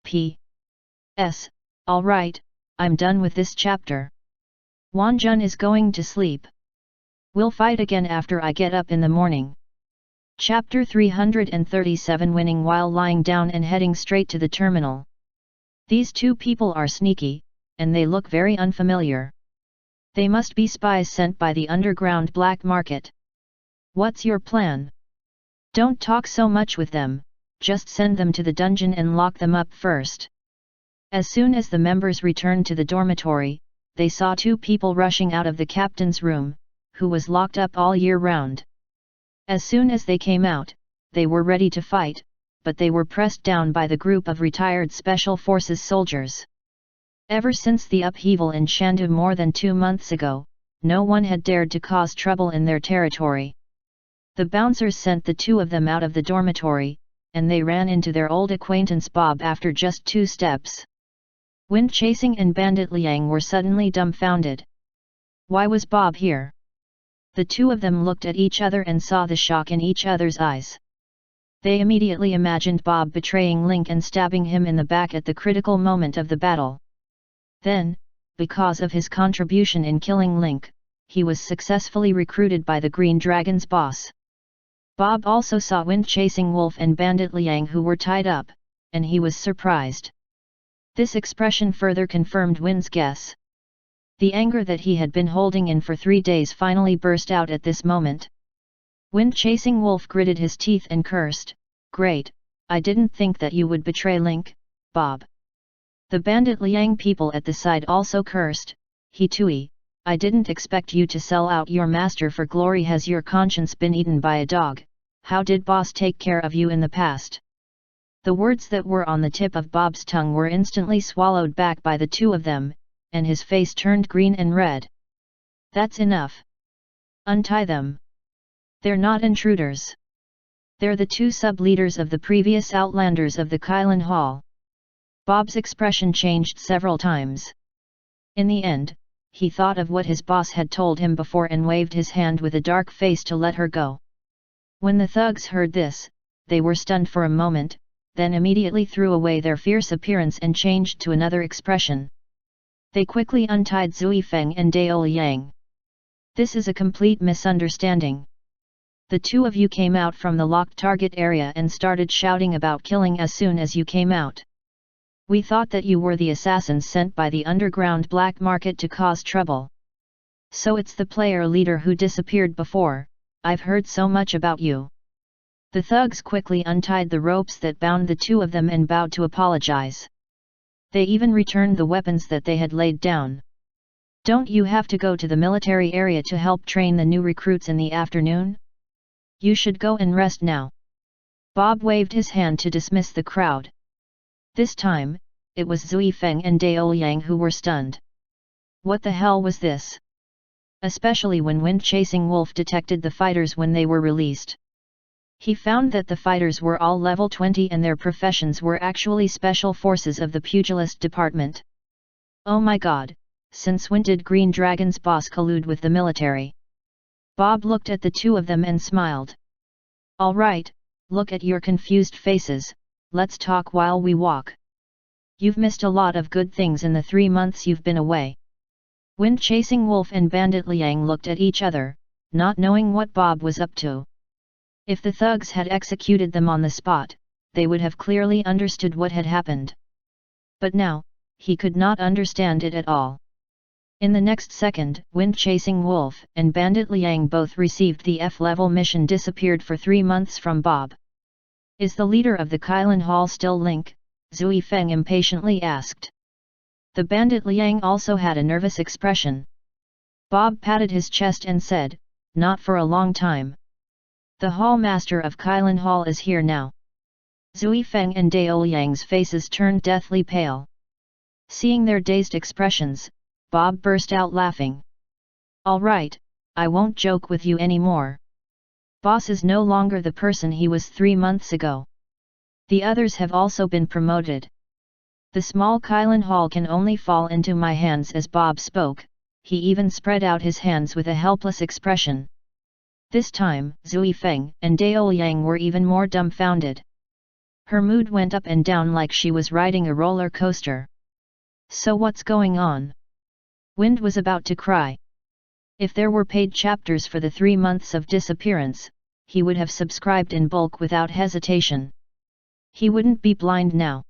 P.S. Alright, I'm done with this chapter. Wanjun is going to sleep. We'll fight again after I get up in the morning. Chapter 337 Winning while lying down and heading straight to the terminal. These 2 people are sneaky, and they look very unfamiliar. They must be spies sent by the underground black market. What's your plan? Don't talk so much with them, just send them to the dungeon and lock them up first. As soon as the members returned to the dormitory, they saw 2 people rushing out of the captain's room, who was locked up all year round. As soon as they came out, they were ready to fight, but they were pressed down by the group of retired Special Forces soldiers. Ever since the upheaval in Shandu more than 2 months ago, no one had dared to cause trouble in their territory. The bouncers sent the 2 of them out of the dormitory, and they ran into their old acquaintance Bob after just 2 steps. Wind Chasing and Bandit Liang were suddenly dumbfounded. Why was Bob here? The 2 of them looked at each other and saw the shock in each other's eyes. They immediately imagined Bob betraying Link and stabbing him in the back at the critical moment of the battle. Then, because of his contribution in killing Link, he was successfully recruited by the Green Dragon's boss. Bob also saw Wind Chasing Wolf and Bandit Liang who were tied up, and he was surprised. This expression further confirmed Wind's guess. The anger that he had been holding in for 3 days finally burst out at this moment. Wind Chasing Wolf gritted his teeth and cursed, "Great, I didn't think that you would betray Link, Bob." The Bandit Liang people at the side also cursed, "He tooey, I didn't expect you to sell out your master for glory. Has your conscience been eaten by a dog? How did boss take care of you in the past?" The words that were on the tip of Bob's tongue were instantly swallowed back by the 2 of them, and his face turned green and red. "That's enough. Untie them. They're not intruders. They're the 2 sub-leaders of the previous Outlanders of the Kailan Hall." Bob's expression changed several times. In the end, he thought of what his boss had told him before and waved his hand with a dark face to let her go. When the thugs heard this, they were stunned for a moment, then immediately threw away their fierce appearance and changed to another expression. They quickly untied Zui Feng and Dao Liang. "This is a complete misunderstanding. The 2 of you came out from the locked target area and started shouting about killing as soon as you came out. We thought that you were the assassins sent by the underground black market to cause trouble. So it's the player leader who disappeared before. I've heard so much about you." The thugs quickly untied the ropes that bound the 2 of them and bowed to apologize. They even returned the weapons that they had laid down. Don't you have to go to the military area to help train the new recruits in the afternoon? You should go and rest now. Bob waved his hand to dismiss the crowd. This time, it was Zui Feng and Dao Yang who were stunned. What the hell was this? Especially when Wind-Chasing Wolf detected the fighters when they were released. He found that the fighters were all level 20 and their professions were actually special forces of the pugilist department. Oh my god, since when did Green Dragon's boss collude with the military? Bob looked at the two of them and smiled. Alright, look at your confused faces, let's talk while we walk. You've missed a lot of good things in the 3 months you've been away. Wind-Chasing Wolf and Bandit Liang looked at each other, not knowing what Bob was up to. If the thugs had executed them on the spot, they would have clearly understood what had happened. But now, he could not understand it at all. In the next second, Wind-Chasing Wolf and Bandit Liang both received the F-level mission disappeared for 3 months from Bob. Is the leader of the Kylin Hall still Link? Zui Feng impatiently asked. The Bandit Liang also had a nervous expression. Bob patted his chest and said, not for a long time. The Hall Master of Kylin Hall is here now. Zui Feng and Dao Yang's faces turned deathly pale. Seeing their dazed expressions, Bob burst out laughing. All right, I won't joke with you anymore. Boss is no longer the person he was 3 months ago. The others have also been promoted. The small Kylin Hall can only fall into my hands. As Bob spoke, he even spread out his hands with a helpless expression. This time, Zui Feng and Dao Yang were even more dumbfounded. Her mood went up and down like she was riding a roller coaster. So what's going on? Wind was about to cry. If there were paid chapters for the 3 months of disappearance, he would have subscribed in bulk without hesitation. He wouldn't be blind now.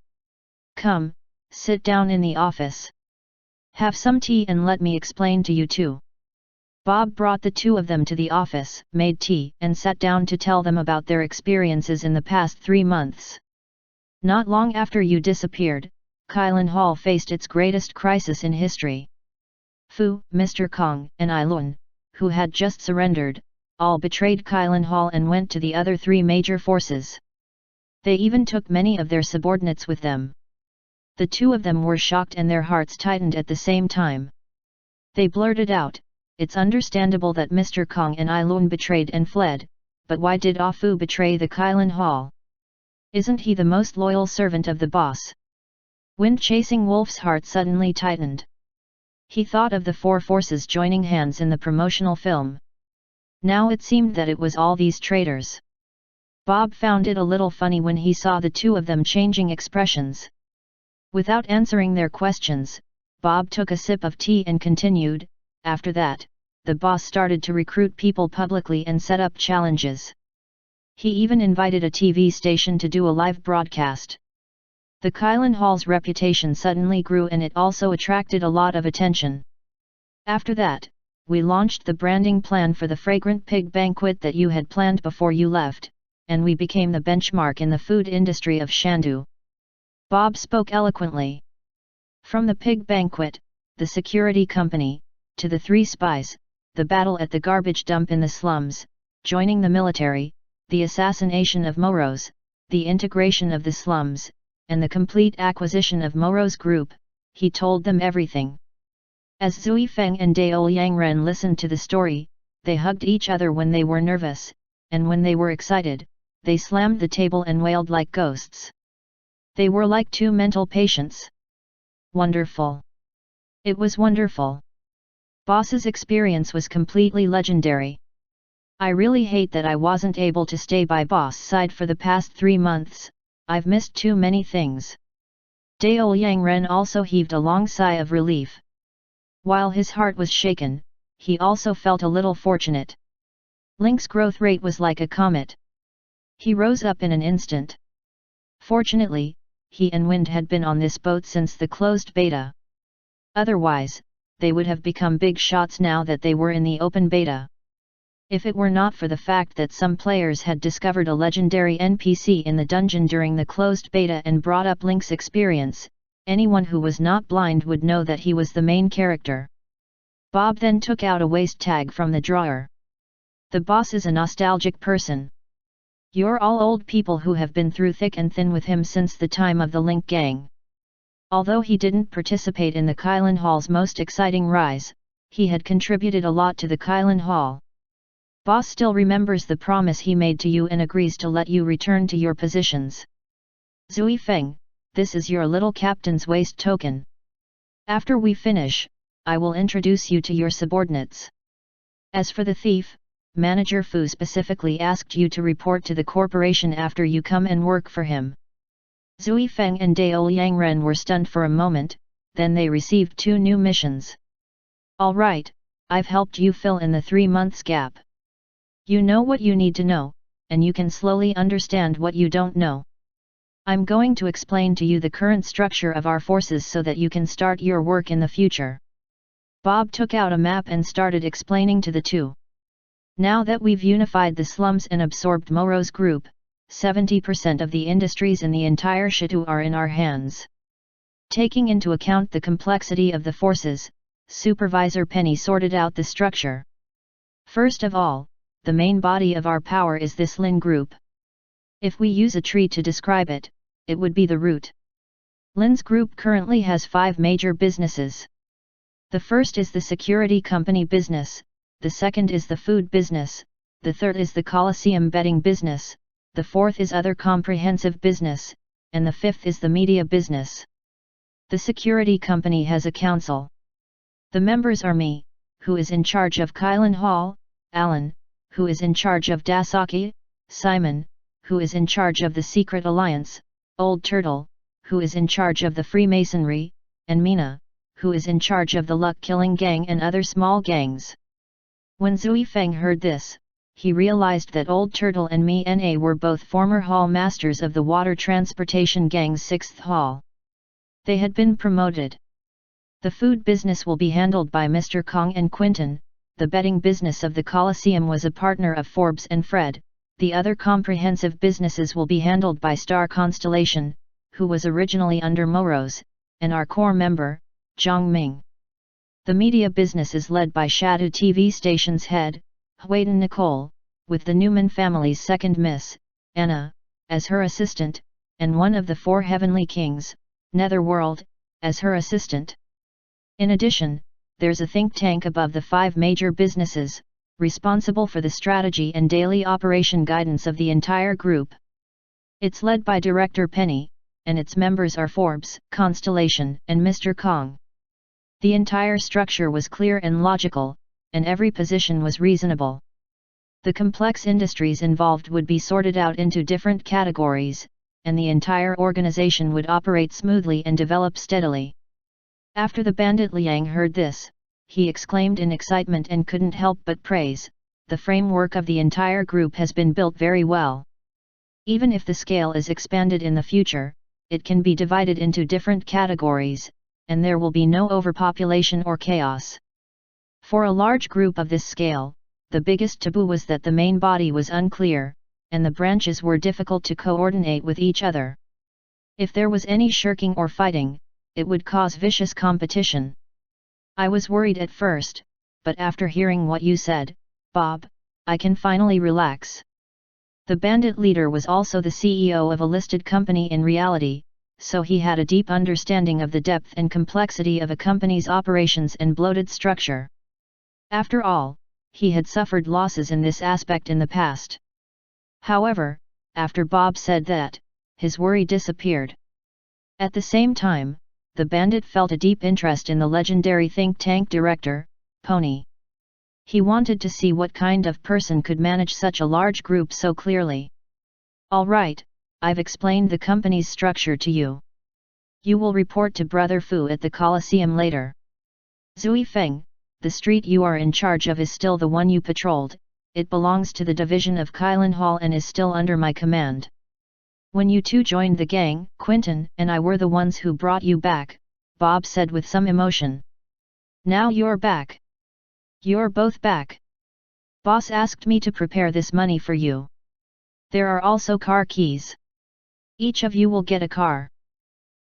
Come, sit down in the office. Have some tea and let me explain to you too. Bob brought the two of them to the office, made tea, and sat down to tell them about their experiences in the past 3 months. Not long after you disappeared, Kylin Hall faced its greatest crisis in history. Fu, Mr. Kong, and Ailun, who had just surrendered, all betrayed Kylin Hall and went to the other 3 major forces. They even took many of their subordinates with them. The two of them were shocked and their hearts tightened at the same time. They blurted out, it's understandable that Mr. Kong and Ailun betrayed and fled, but why did Ah Fu betray the Kylin Hall? Isn't he the most loyal servant of the boss? Wind-Chasing Wolf's heart suddenly tightened. He thought of the 4 forces joining hands in the promotional film. Now it seemed that it was all these traitors. Bob found it a little funny when he saw the two of them changing expressions. Without answering their questions, Bob took a sip of tea and continued, after that, the boss started to recruit people publicly and set up challenges. He even invited a TV station to do a live broadcast. The Kylin Hall's reputation suddenly grew and it also attracted a lot of attention. After that, we launched the branding plan for the Fragrant Pig banquet that you had planned before you left, and we became the benchmark in the food industry of Shandu. Bob spoke eloquently. From the pig banquet, the security company, to the 3 spies, the battle at the garbage dump in the slums, joining the military, the assassination of Moros, the integration of the slums, and the complete acquisition of Moro's group, he told them everything. As Zui Feng and Dao Yangren listened to the story, they hugged each other when they were nervous, and when they were excited, they slammed the table and wailed like ghosts. They were like 2 mental patients. Wonderful. It was wonderful. Boss's experience was completely legendary. I really hate that I wasn't able to stay by boss' side for the past 3 months, I've missed too many things. Dao Yangren also heaved a long sigh of relief. While his heart was shaken, he also felt a little fortunate. Link's growth rate was like a comet. He rose up in an instant. Fortunately, he and Wind had been on this boat since the closed beta. Otherwise, they would have become big shots now that they were in the open beta. If it were not for the fact that some players had discovered a legendary NPC in the dungeon during the closed beta and brought up Link's experience, anyone who was not blind would know that he was the main character. Bob then took out a waist tag from the drawer. The boss is a nostalgic person. You're all old people who have been through thick and thin with him since the time of the Link Gang. Although he didn't participate in the Kylan Hall's most exciting rise, he had contributed a lot to the Kylan Hall. Boss still remembers the promise he made to you and agrees to let you return to your positions. Zui Feng, this is your little captain's waist token. After we finish, I will introduce you to your subordinates. As for the thief, Manager Fu specifically asked you to report to the corporation after you come and work for him. Zui Feng and Dao Yangren were stunned for a moment, then they received 2 new missions. Alright, I've helped you fill in the 3 months gap. You know what you need to know, and you can slowly understand what you don't know. I'm going to explain to you the current structure of our forces so that you can start your work in the future. Bob took out a map and started explaining to the two. Now that we've unified the slums and absorbed Moro's group, 70% of the industries in the entire Shitu are in our hands. Taking into account the complexity of the forces, Supervisor Penny sorted out the structure. First of all, the main body of our power is this Lin group. If we use a tree to describe it, it would be the root. Lin's group currently has 5 major businesses. The first is the security company business, the second is the food business, the third is the Coliseum betting business, the fourth is other comprehensive business, and the fifth is the media business. The security company has a council. The members are me, who is in charge of Kylan Hall, Alan, who is in charge of Dasaki, Simon, who is in charge of the Secret Alliance, Old Turtle, who is in charge of the Freemasonry, and Mina, who is in charge of the luck-killing gang and other small gangs. When Zui Feng heard this, he realized that Old Turtle and Mina were both former hall masters of the water transportation gang's 6th hall. They had been promoted. The food business will be handled by Mr. Kong and Quinton, the betting business of the Coliseum was a partner of Forbes and Fred, the other comprehensive businesses will be handled by Star Constellation, who was originally under Moro's, and our core member, Zhang Ming. The media business is led by Shadow TV station's head, Huayden Nicole, with the Newman family's second miss, Anna, as her assistant, and one of the 4 heavenly kings, Netherworld, as her assistant. In addition, there's a think tank above the 5 major businesses, responsible for the strategy and daily operation guidance of the entire group. It's led by Director Penny, and its members are Forbes, Constellation, and Mr. Kong. The entire structure was clear and logical, and every position was reasonable. The complex industries involved would be sorted out into different categories, and the entire organization would operate smoothly and develop steadily. After the bandit Liang heard this, he exclaimed in excitement and couldn't help but praise, the framework of the entire group has been built very well. Even if the scale is expanded in the future, it can be divided into different categories, and there will be no overpopulation or chaos. For a large group of this scale, the biggest taboo was that the main body was unclear, and the branches were difficult to coordinate with each other. If there was any shirking or fighting, it would cause vicious competition. I was worried at first, but after hearing what you said, Bob, I can finally relax. The bandit leader was also the CEO of a listed company in reality, so he had a deep understanding of the depth and complexity of a company's operations and bloated structure. After all, he had suffered losses in this aspect in the past. However, after Bob said that, his worry disappeared. At the same time, the bandit felt a deep interest in the legendary think tank director, Pony. He wanted to see what kind of person could manage such a large group so clearly. All right, I've explained the company's structure to you. You will report to Brother Fu at the Coliseum later. Zui Feng, the street you are in charge of is still the one you patrolled, it belongs to the division of Kylan Hall and is still under my command. When you two joined the gang, Quinton and I were the ones who brought you back, Bob said with some emotion. Now you're back. You're both back. Boss asked me to prepare this money for you. There are also car keys. Each of you will get a car.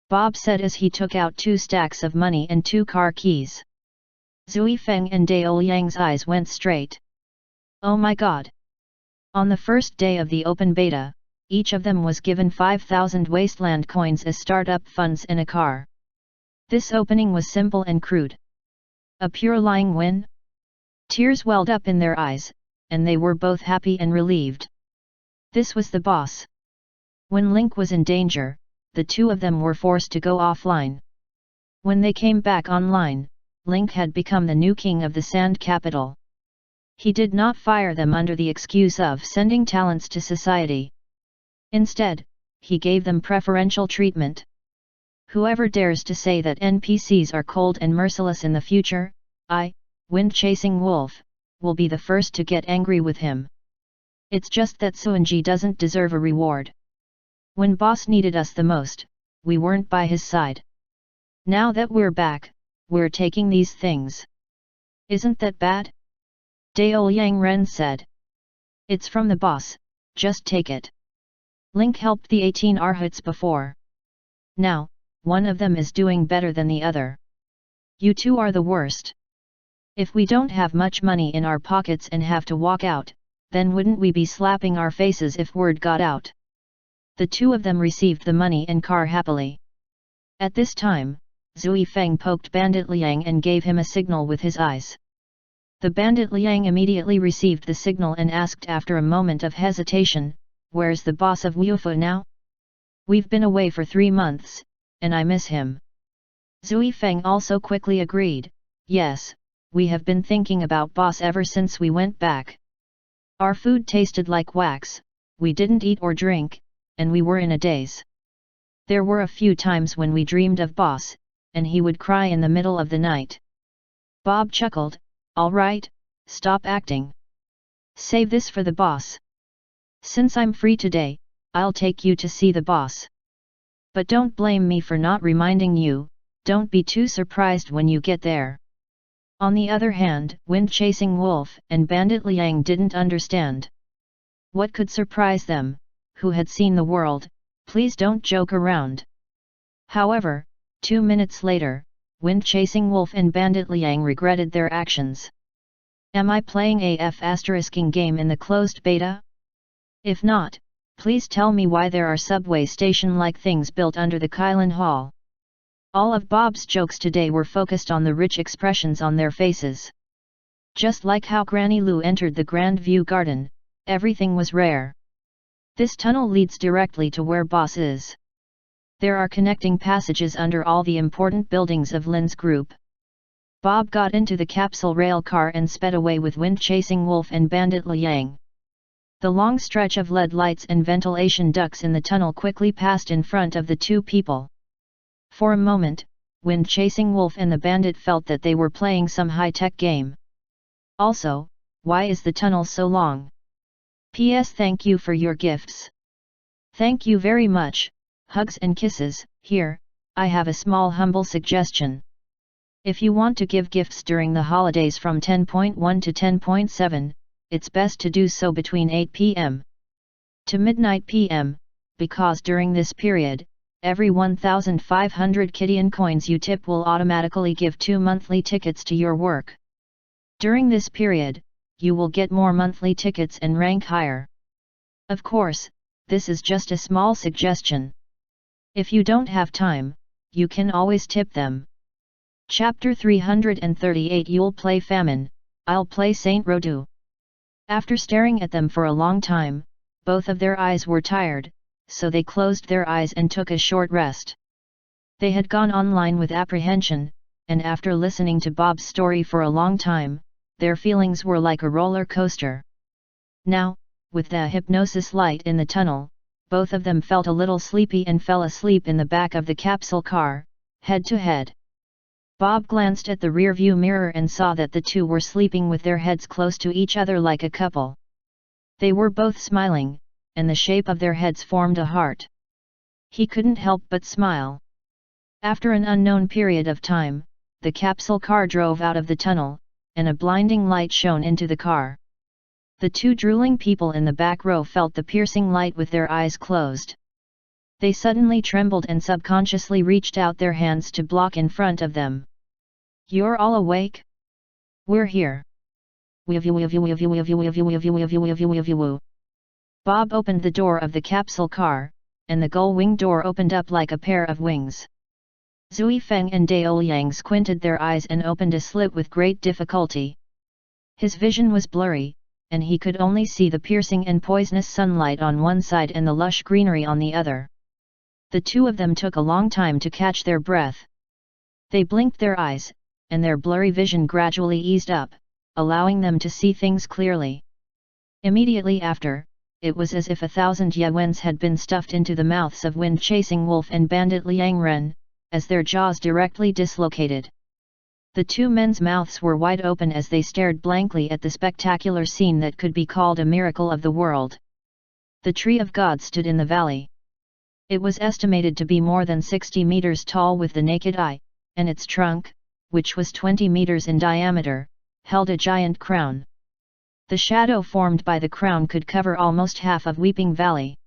Bob said as he took out 2 stacks of money and 2 car keys. Zui Feng and Dao Yang's eyes went straight. Oh my god! On the first day of the open beta, each of them was given 5,000 wasteland coins as startup funds and a car. This opening was simple and crude. A pure lying win? Tears welled up in their eyes, and they were both happy and relieved. This was the boss. When Link was in danger, the two of them were forced to go offline. When they came back online, Link had become the new king of the Sand Capital. He did not fire them under the excuse of sending talents to society. Instead, he gave them preferential treatment. Whoever dares to say that NPCs are cold and merciless in the future, Wind-Chasing Wolf, will be the first to get angry with him. It's just that Suanji doesn't deserve a reward. When boss needed us the most, we weren't by his side. Now that we're back, we're taking these things. Isn't that bad? Dao Yang Ren said. It's from the boss, just take it. Link helped the 18 Arhats before. Now, one of them is doing better than the other. You two are the worst. If we don't have much money in our pockets and have to walk out, then wouldn't we be slapping our faces if word got out? The two of them received the money and car happily. At this time, Zui Feng poked Bandit Liang and gave him a signal with his eyes. The Bandit Liang immediately received the signal and asked after a moment of hesitation, "Where's the boss of Wufu now? We've been away for 3 months, and I miss him." Zui Feng also quickly agreed, "Yes, we have been thinking about boss ever since we went back. Our food tasted like wax, we didn't eat or drink, and we were in a daze. There were a few times when we dreamed of boss, and he would cry in the middle of the night." Bob chuckled, "All right, stop acting. Save this for the boss. Since I'm free today, I'll take you to see the boss. But don't blame me for not reminding you, don't be too surprised when you get there." On the other hand, Wind-Chasing Wolf and Bandit Liang didn't understand. What could surprise them, who had seen the world? Please don't joke around. However, 2 minutes later, Wind-Chasing Wolf and Bandit Liang regretted their actions. Am I playing a F***ing game in the closed beta? If not, please tell me why there are subway station-like things built under the Kylin Hall. All of Bob's jokes today were focused on the rich expressions on their faces. Just like how Granny Lu entered the Grand View Garden, everything was rare. This tunnel leads directly to where boss is. There are connecting passages under all the important buildings of Lin's group. Bob got into the capsule rail car and sped away with Wind-Chasing Wolf and Bandit Liang. The long stretch of LED lights and ventilation ducts in the tunnel quickly passed in front of the two people. For a moment, Wind-Chasing Wolf and the bandit felt that they were playing some high-tech game. Also, why is the tunnel so long? P.S. Thank you for your gifts. Thank you very much, hugs and kisses. Here, I have a small humble suggestion. If you want to give gifts during the holidays from 10.1 to 10.7, it's best to do so between 8 p.m. to midnight p.m., because during this period, every 1,500 Kidian coins you tip will automatically give 2 monthly tickets to your work. During this period, you will get more monthly tickets and rank higher. Of course, this is just a small suggestion. If you don't have time, you can always tip them. Chapter 338 You'll play Famine, I'll play Saint Rodu. After staring at them for a long time, both of their eyes were tired, so they closed their eyes and took a short rest. They had gone online with apprehension, and after listening to Bob's story for a long time, their feelings were like a roller coaster. Now, with the hypnosis light in the tunnel, both of them felt a little sleepy and fell asleep in the back of the capsule car, head to head. Bob glanced at the rearview mirror and saw that the two were sleeping with their heads close to each other like a couple. They were both smiling, and the shape of their heads formed a heart. He couldn't help but smile. After an unknown period of time, the capsule car drove out of the tunnel, and a blinding light shone into the car. The two drooling people in the back row felt the piercing light with their eyes closed. They suddenly trembled and subconsciously reached out their hands to block in front of them. "You're all awake? We're here." Bob opened the door of the capsule car, and the gull-wing door opened up like a pair of wings. Zui Feng and Dao Liang squinted their eyes and opened a slit with great difficulty. His vision was blurry, and he could only see the piercing and poisonous sunlight on one side and the lush greenery on the other. The two of them took a long time to catch their breath. They blinked their eyes, and their blurry vision gradually eased up, allowing them to see things clearly. Immediately after, it was as if 1,000 yuans had been stuffed into the mouths of wind-chasing wolf and bandit Liang Ren, as their jaws directly dislocated. The two men's mouths were wide open as they stared blankly at the spectacular scene that could be called a miracle of the world. The tree of God stood in the valley. It was estimated to be more than 60 meters tall with the naked eye, and its trunk, which was 20 meters in diameter, held a giant crown. The shadow formed by the crown could cover almost half of Weeping Valley.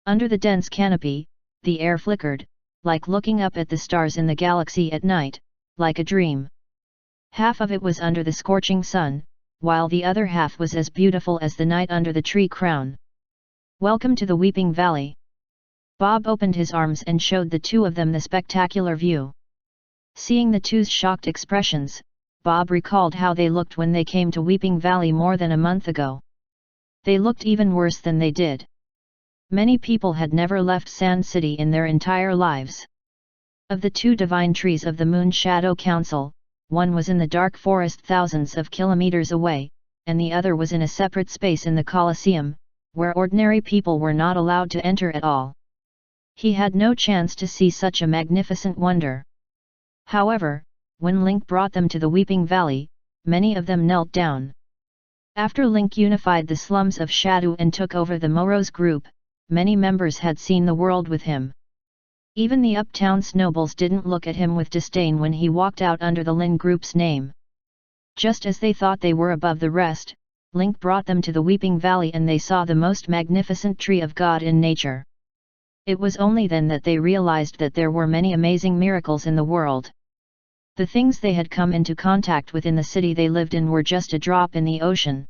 Under the dense canopy, the air flickered, like looking up at the stars in the galaxy at night, like a dream. Half of it was under the scorching sun, while the other half was as beautiful as the night under the tree crown. "Welcome to the Weeping Valley." Bob opened his arms and showed the two of them the spectacular view. Seeing the two's shocked expressions, Bob recalled how they looked when they came to Weeping Valley more than a month ago. They looked even worse than they did. Many people had never left Sand City in their entire lives. Of the two divine trees of the Moon Shadow Council, one was in the dark forest thousands of kilometers away, and the other was in a separate space in the Colosseum, where ordinary people were not allowed to enter at all. He had no chance to see such a magnificent wonder. However, when Link brought them to the Weeping Valley, many of them knelt down. After Link unified the slums of Shadu and took over the Moros group, many members had seen the world with him. Even the uptown nobles didn't look at him with disdain when he walked out under the Lin group's name. Just as they thought they were above the rest, Link brought them to the Weeping Valley and they saw the most magnificent tree of God in nature. It was only then that they realized that there were many amazing miracles in the world. The things they had come into contact with in the city they lived in were just a drop in the ocean.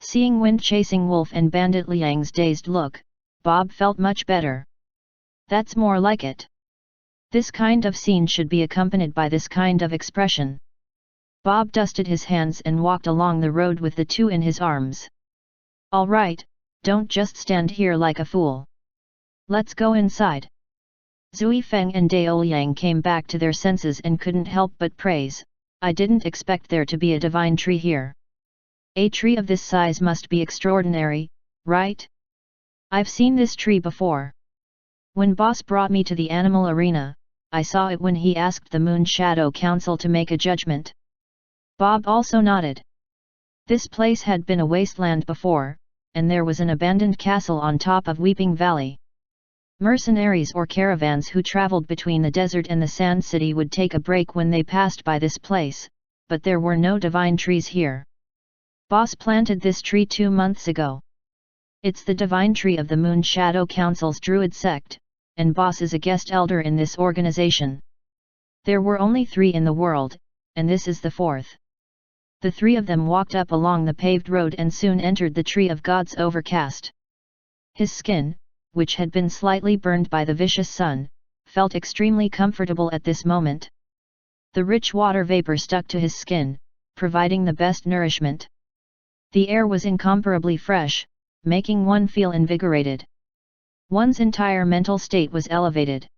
Seeing wind-chasing wolf and bandit Liang's dazed look, Bob felt much better. That's more like it. This kind of scene should be accompanied by this kind of expression. Bob dusted his hands and walked along the road with the two in his arms. "All right, don't just stand here like a fool. Let's go inside." Zui Feng and Dao Liang came back to their senses and couldn't help but praise, "I didn't expect there to be a divine tree here. A tree of this size must be extraordinary, right? I've seen this tree before. When Boss brought me to the animal arena, I saw it when he asked the Moon Shadow Council to make a judgment." Bob also nodded. This place had been a wasteland before, and there was an abandoned castle on top of Weeping Valley. Mercenaries or caravans who traveled between the desert and the Sand City would take a break when they passed by this place, but there were no divine trees here. Boss planted this tree 2 months ago. It's the divine tree of the Moon Shadow Council's Druid sect, and Boss is a guest elder in this organization. There were only 3 in the world, and this is the 4th. The 3 of them walked up along the paved road and soon entered the tree of God's overcast. His skin, which had been slightly burned by the vicious sun, felt extremely comfortable at this moment. The rich water vapor stuck to his skin, providing the best nourishment. The air was incomparably fresh, making one feel invigorated. One's entire mental state was elevated.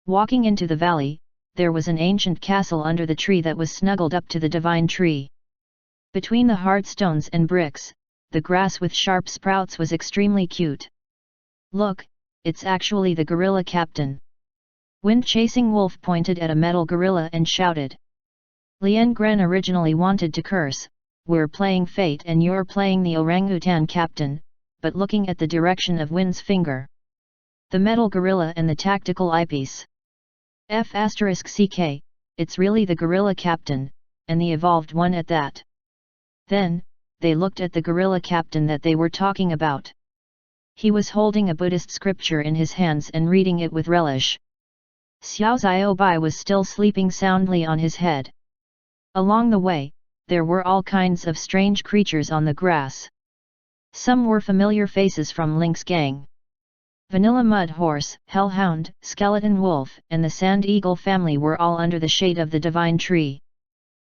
Walking into the valley, there was an ancient castle under the tree that was snuggled up to the divine tree. Between the hard stones and bricks, the grass with sharp sprouts was extremely cute. "Look, it's actually the gorilla captain." Wind-chasing wolf pointed at a metal gorilla and shouted. Lian Gren originally wanted to curse, "We're playing fate and you're playing the orangutan captain," but looking at the direction of Wind's finger. The metal gorilla and the tactical eyepiece. F***ck, it's really the gorilla captain, and the evolved one at that. Then, they looked at the gorilla captain that they were talking about. He was holding a Buddhist scripture in his hands and reading it with relish. Xiao Ziobai was still sleeping soundly on his head. Along the way, there were all kinds of strange creatures on the grass. Some were familiar faces from Link's gang. Vanilla Mud Horse, Hellhound, Skeleton Wolf, and the Sand Eagle family were all under the shade of the Divine Tree.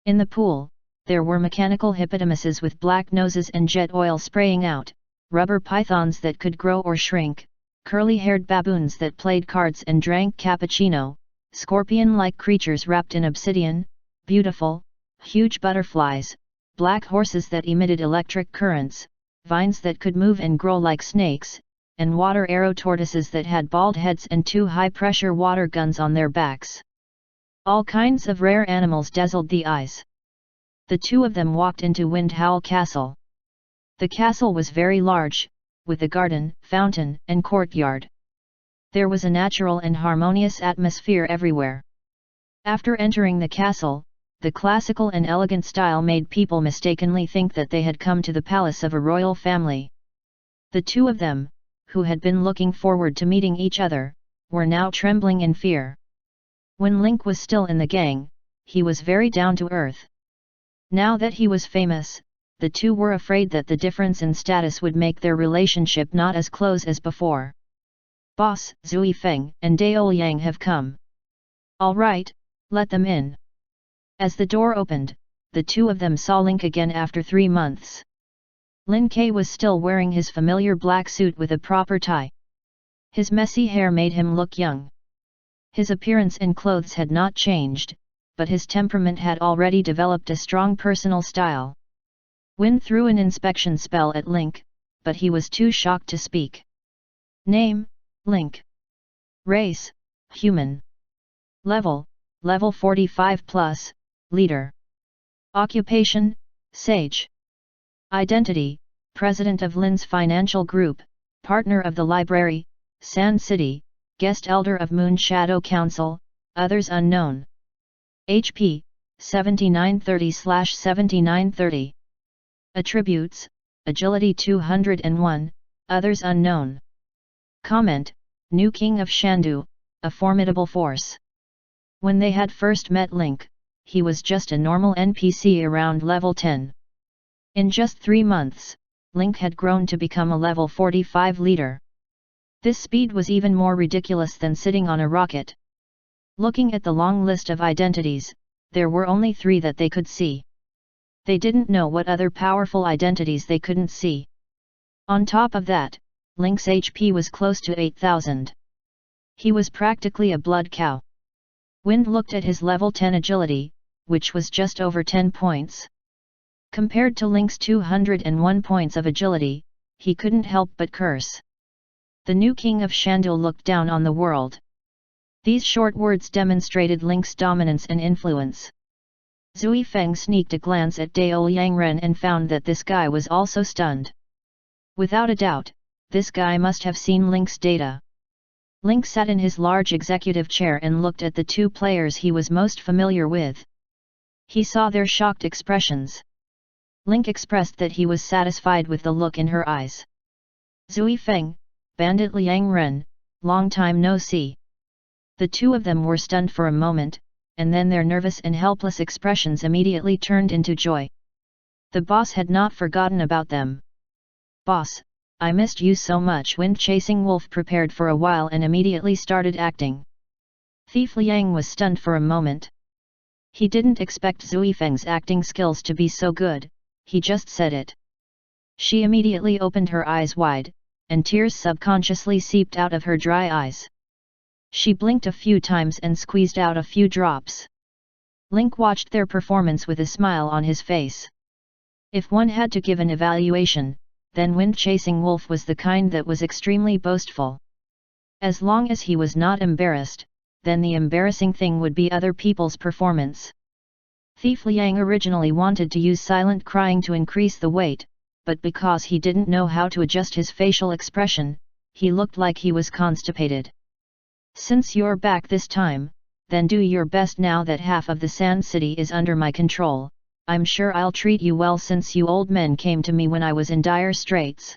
In the pool, there were mechanical hippopotamuses with black noses and jet oil spraying out, rubber pythons that could grow or shrink, curly-haired baboons that played cards and drank cappuccino, scorpion-like creatures wrapped in obsidian, beautiful, huge butterflies, black horses that emitted electric currents, vines that could move and grow like snakes, and water arrow tortoises that had bald heads and 2 high-pressure water guns on their backs. All kinds of rare animals dazzled the eyes. The two of them walked into Wind Howl Castle. The castle was very large, with a garden, fountain, and courtyard. There was a natural and harmonious atmosphere everywhere. After entering the castle, the classical and elegant style made people mistakenly think that they had come to the palace of a royal family. The two of them, who had been looking forward to meeting each other, were now trembling in fear. When Link was still in the gang, he was very down to earth. Now that he was famous, the two were afraid that the difference in status would make their relationship not as close as before. "Boss, Zui Feng and Dao Yang have come. All right, let them in." As the door opened, the two of them saw Link again after 3 months. Lin Ke was still wearing his familiar black suit with a proper tie. His messy hair made him look young. His appearance and clothes had not changed, but his temperament had already developed a strong personal style. Wind threw an inspection spell at Link, but he was too shocked to speak. Name, Link. Race, human. Level 45+, leader. Occupation, sage. Identity, President of Lin's Financial Group, Partner of the Library, Sand City, Guest Elder of Moon Shadow Council, others unknown. HP, 7930/7930. Attributes, Agility 201, others unknown. Comment, New King of Shandu, a formidable force. When they had first met Link, he was just a normal NPC around level 10. In just 3 months, Link had grown to become a level 45 leader. This speed was even more ridiculous than sitting on a rocket. Looking at the long list of identities, there were only 3 that they could see. They didn't know what other powerful identities they couldn't see. On top of that, Link's HP was close to 8,000. He was practically a blood cow. Wind looked at his level 10 agility, which was just over 10 points. Compared to Link's 201 points of agility, he couldn't help but curse. The new king of Shandil looked down on the world. These short words demonstrated Link's dominance and influence. Zui Feng sneaked a glance at Dao Yangren and found that this guy was also stunned. Without a doubt, this guy must have seen Link's data. Link sat in his large executive chair and looked at the 2 players he was most familiar with. He saw their shocked expressions. Link expressed that he was satisfied with the look in her eyes. Zui Feng, Bandit Liang Ren, long time no see. The 2 of them were stunned for a moment, and then their nervous and helpless expressions immediately turned into joy. The boss had not forgotten about them. "Boss, I missed you so much." Wind Chasing Wolf prepared for a while and immediately started acting. Thief Liang was stunned for a moment. He didn't expect Zui Feng's acting skills to be so good, he just said it. She immediately opened her eyes wide, and tears subconsciously seeped out of her dry eyes. She blinked a few times and squeezed out a few drops. Link watched their performance with a smile on his face. If one had to give an evaluation, then Wind Chasing Wolf was the kind that was extremely boastful. As long as he was not embarrassed, then the embarrassing thing would be other people's performance. Thief Liang originally wanted to use silent crying to increase the weight, but because he didn't know how to adjust his facial expression, he looked like he was constipated. "Since you're back this time, then do your best. Now that half of the Sand City is under my control, I'm sure I'll treat you well since you old men came to me when I was in dire straits."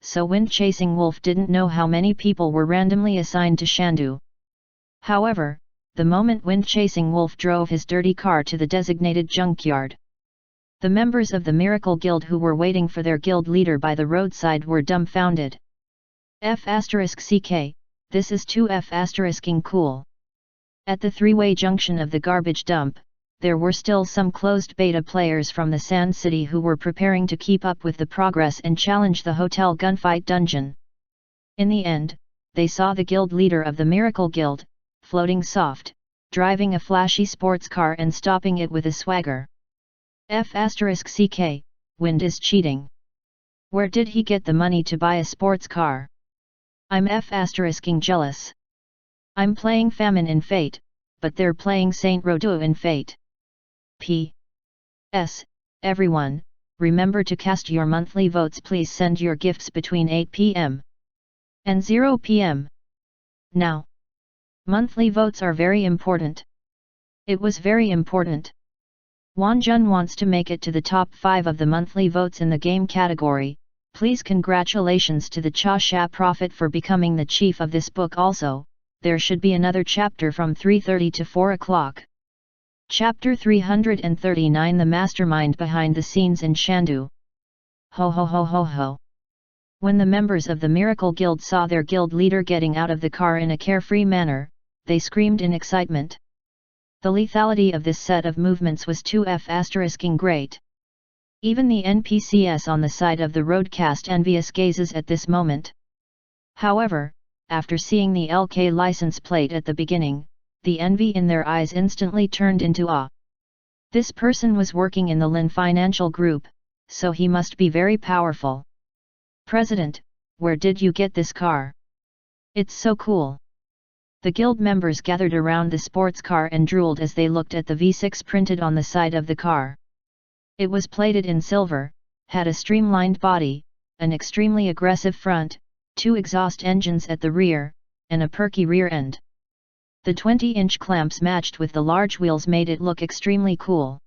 so wind-chasing wolf didn't know how many people were randomly assigned to Shandu. However, the moment wind-chasing wolf drove his dirty car to the designated junkyard, the members of the Miracle Guild who were waiting for their guild leader by the roadside were dumbfounded. F***ck, this is too F***ing cool. At the three-way junction of the garbage dump, there were still some closed beta players from the Sand City who were preparing to keep up with the progress and challenge the hotel gunfight dungeon. In the end, they saw the guild leader of the Miracle Guild, floating soft, driving a flashy sports car and stopping it with a swagger. F***ck, Wind is cheating. Where did he get the money to buy a sports car? I'm F***ing jealous. I'm playing Famine in Fate, but they're playing Saint Rodou in Fate. P.S. Everyone, remember to cast your monthly votes. Please send your gifts between 8 p.m. and 0 p.m. Now. Monthly votes are very important. It was very important. Wanjun wants to make it to the top 5 of the monthly votes in the game category. Please congratulations to the Cha Sha Prophet for becoming the chief of this book. Also, there should be another chapter from 3:30 to 4 o'clock. Chapter 339, The Mastermind Behind the Scenes in Shandu. Ho ho ho ho ho. When the members of the Miracle Guild saw their guild leader getting out of the car in a carefree manner, they screamed in excitement. The lethality of this set of movements was too F***ing great. Even the NPCs on the side of the road cast envious gazes at this moment. However, after seeing the LK license plate at the beginning, the envy in their eyes instantly turned into awe. This person was working in the Lin Financial Group, so he must be very powerful. President, where did you get this car? It's so cool. The guild members gathered around the sports car and drooled as they looked at the V6 printed on the side of the car. It was plated in silver, had a streamlined body, an extremely aggressive front, 2 exhaust engines at the rear, and a perky rear end. The 20-inch clamps matched with the large wheels made it look extremely cool.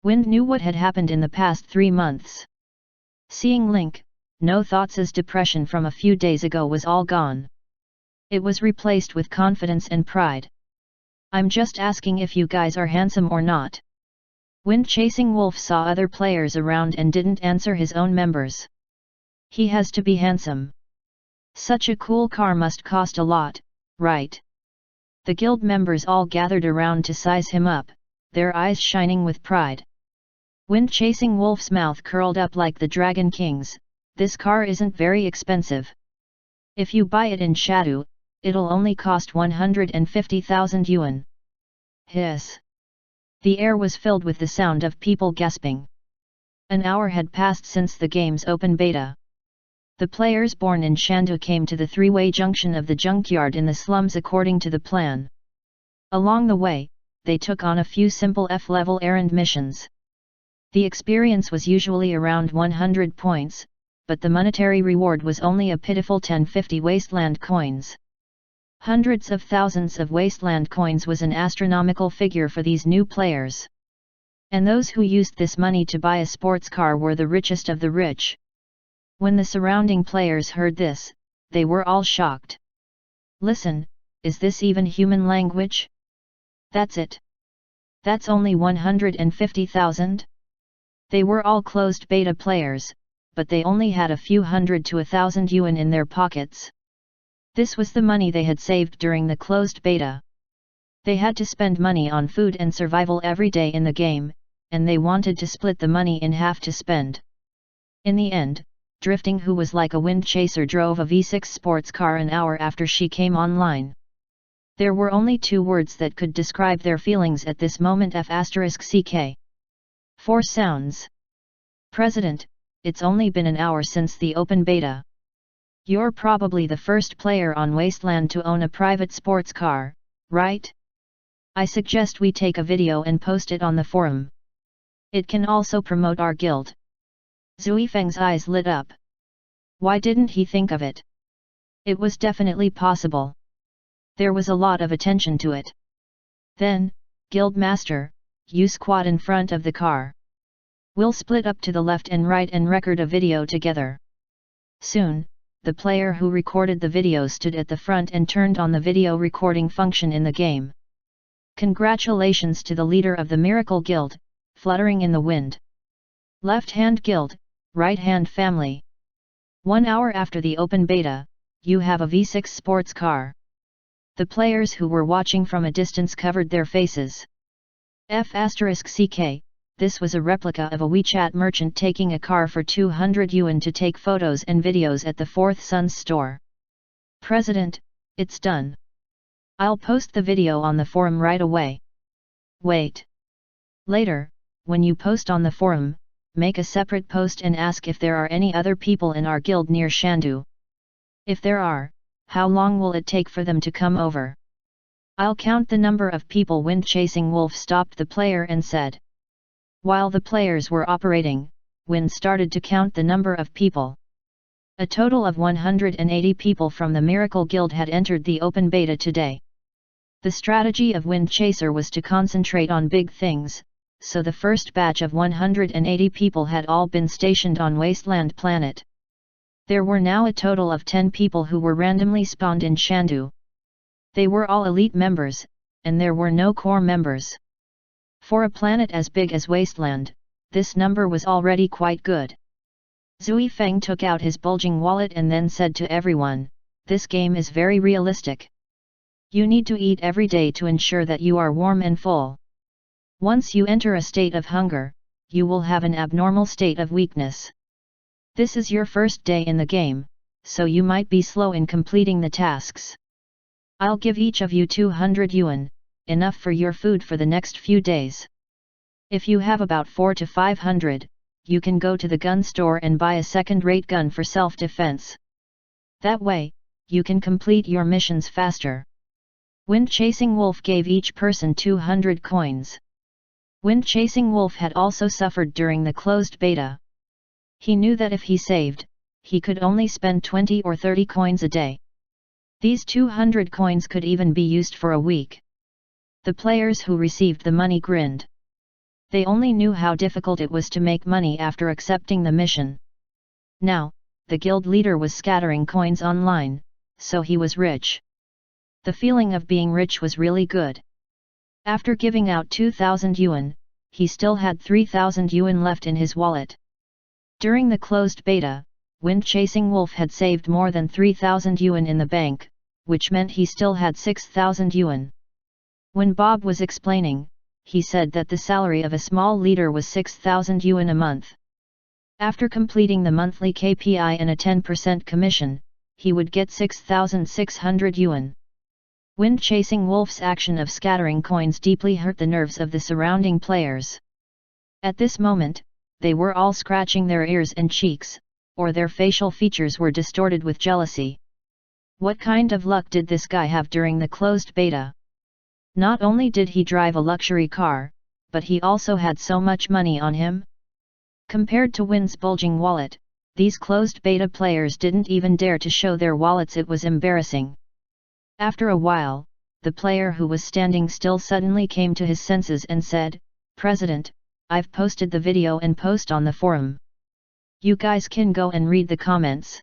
Wind knew what had happened in the past 3 months. Seeing Link, No Thoughts' depression from a few days ago was all gone. It was replaced with confidence and pride. I'm just asking if you guys are handsome or not. Wind-chasing wolf saw other players around and didn't answer his own members. He has to be handsome. Such a cool car must cost a lot, right? The guild members all gathered around to size him up, their eyes shining with pride. Wind-chasing wolf's mouth curled up like the Dragon King's. This car isn't very expensive. If you buy it in Shandu, it'll only cost 150,000 yuan. Hiss. The air was filled with the sound of people gasping. An hour had passed since the game's open beta. The players born in Shandu came to the three-way junction of the junkyard in the slums according to the plan. Along the way, they took on a few simple F-level errand missions. The experience was usually around 100 points, but the monetary reward was only a pitiful 1050 wasteland coins. Hundreds of thousands of wasteland coins was an astronomical figure for these new players. And those who used this money to buy a sports car were the richest of the rich. When the surrounding players heard this, they were all shocked. Listen, is this even human language? That's it. That's only 150,000? They were all closed beta players, but they only had a few hundred to 1,000 yuan in their pockets. This was the money they had saved during the closed beta. They had to spend money on food and survival every day in the game, and they wanted to split the money in half to spend. In the end, Drifting, who was like a wind chaser, drove a V6 sports car an hour after she came online. There were only 2 words that could describe their feelings at this moment: F***ck. 4 sounds. President, it's only been an hour since the open beta. You're probably the first player on Wasteland to own a private sports car, right? I suggest we take a video and post it on the forum. It can also promote our guild. Zui Feng's eyes lit up. Why didn't he think of it? It was definitely possible. There was a lot of attention to it. Then, Guild Master, you squat in front of the car. We'll split up to the left and right and record a video together. Soon, the player who recorded the video stood at the front and turned on the video recording function in the game. Congratulations to the leader of the Miracle Guild, fluttering in the wind. Left-hand guild, right-hand family. 1 hour after the open beta, you have a V6 sports car. The players who were watching from a distance covered their faces. F***CK, this was a replica of a WeChat merchant taking a car for 200 yuan to take photos and videos at the Fourth Son's store. President, it's done. I'll post the video on the forum right away. Wait. Later, when you post on the forum, make a separate post and ask if there are any other people in our guild near Shandu. If there are, how long will it take for them to come over? I'll count the number of people. Wind-chasing wolf stopped the player and said. While the players were operating, Wind started to count the number of people. A total of 180 people from the Miracle Guild had entered the open beta today. The strategy of Wind Chaser was to concentrate on big things, so the first batch of 180 people had all been stationed on Wasteland Planet. There were now a total of 10 people who were randomly spawned in Shandu. They were all elite members, and there were no core members. For a planet as big as Wasteland, this number was already quite good. Zui Feng took out his bulging wallet and then said to everyone, "This game is very realistic. You need to eat every day to ensure that you are warm and full. Once you enter a state of hunger, you will have an abnormal state of weakness. This is your first day in the game, so you might be slow in completing the tasks. I'll give each of you 200 yuan, enough for your food for the next few days. If you have about 400 to 500, you can go to the gun store and buy a second-rate gun for self-defense. That way, you can complete your missions faster." Wind-chasing wolf gave each person 200 coins. Wind-chasing wolf had also suffered during the closed beta. He knew that if he saved, he could only spend 20 or 30 coins a day. These 200 coins could even be used for a week. The players who received the money grinned. They only knew how difficult it was to make money after accepting the mission. Now, the guild leader was scattering coins online, so he was rich. The feeling of being rich was really good. After giving out 2,000 yuan, he still had 3,000 yuan left in his wallet. During the closed beta, Wind-chasing wolf had saved more than 3,000 yuan in the bank, which meant he still had 6,000 yuan. When Bob was explaining, he said that the salary of a small leader was 6,000 yuan a month. After completing the monthly KPI and a 10% commission, he would get 6,600 yuan. Wind-chasing wolf's action of scattering coins deeply hurt the nerves of the surrounding players. At this moment, they were all scratching their ears and cheeks, or their facial features were distorted with jealousy. What kind of luck did this guy have during the closed beta? Not only did he drive a luxury car, but he also had so much money on him. Compared to Wind's bulging wallet, these closed beta players didn't even dare to show their wallets. It was embarrassing. After a while, the player who was standing still suddenly came to his senses and said, "President, I've posted the video and post on the forum. You guys can go and read the comments."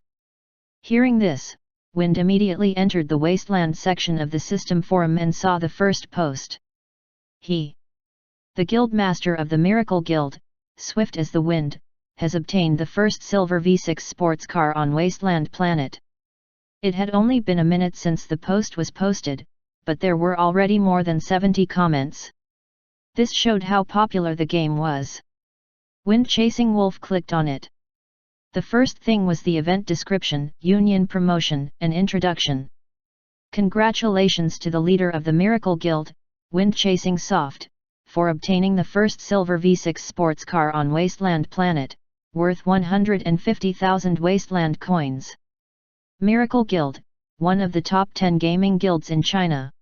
Hearing this, Wind immediately entered the Wasteland section of the system forum and saw the first post. He, the guild master of the Miracle Guild, swift as the wind, has obtained the first silver V6 sports car on Wasteland Planet. It had only been a minute since the post was posted, but there were already more than 70 comments. This showed how popular the game was. Wind-chasing wolf clicked on it. The first thing was the event description, union promotion, and introduction. Congratulations to the leader of the Miracle Guild, Wind-chasing Soft, for obtaining the first silver V6 sports car on Wasteland Planet, worth 150,000 Wasteland coins. Miracle Guild, one of the top 10 gaming guilds in China.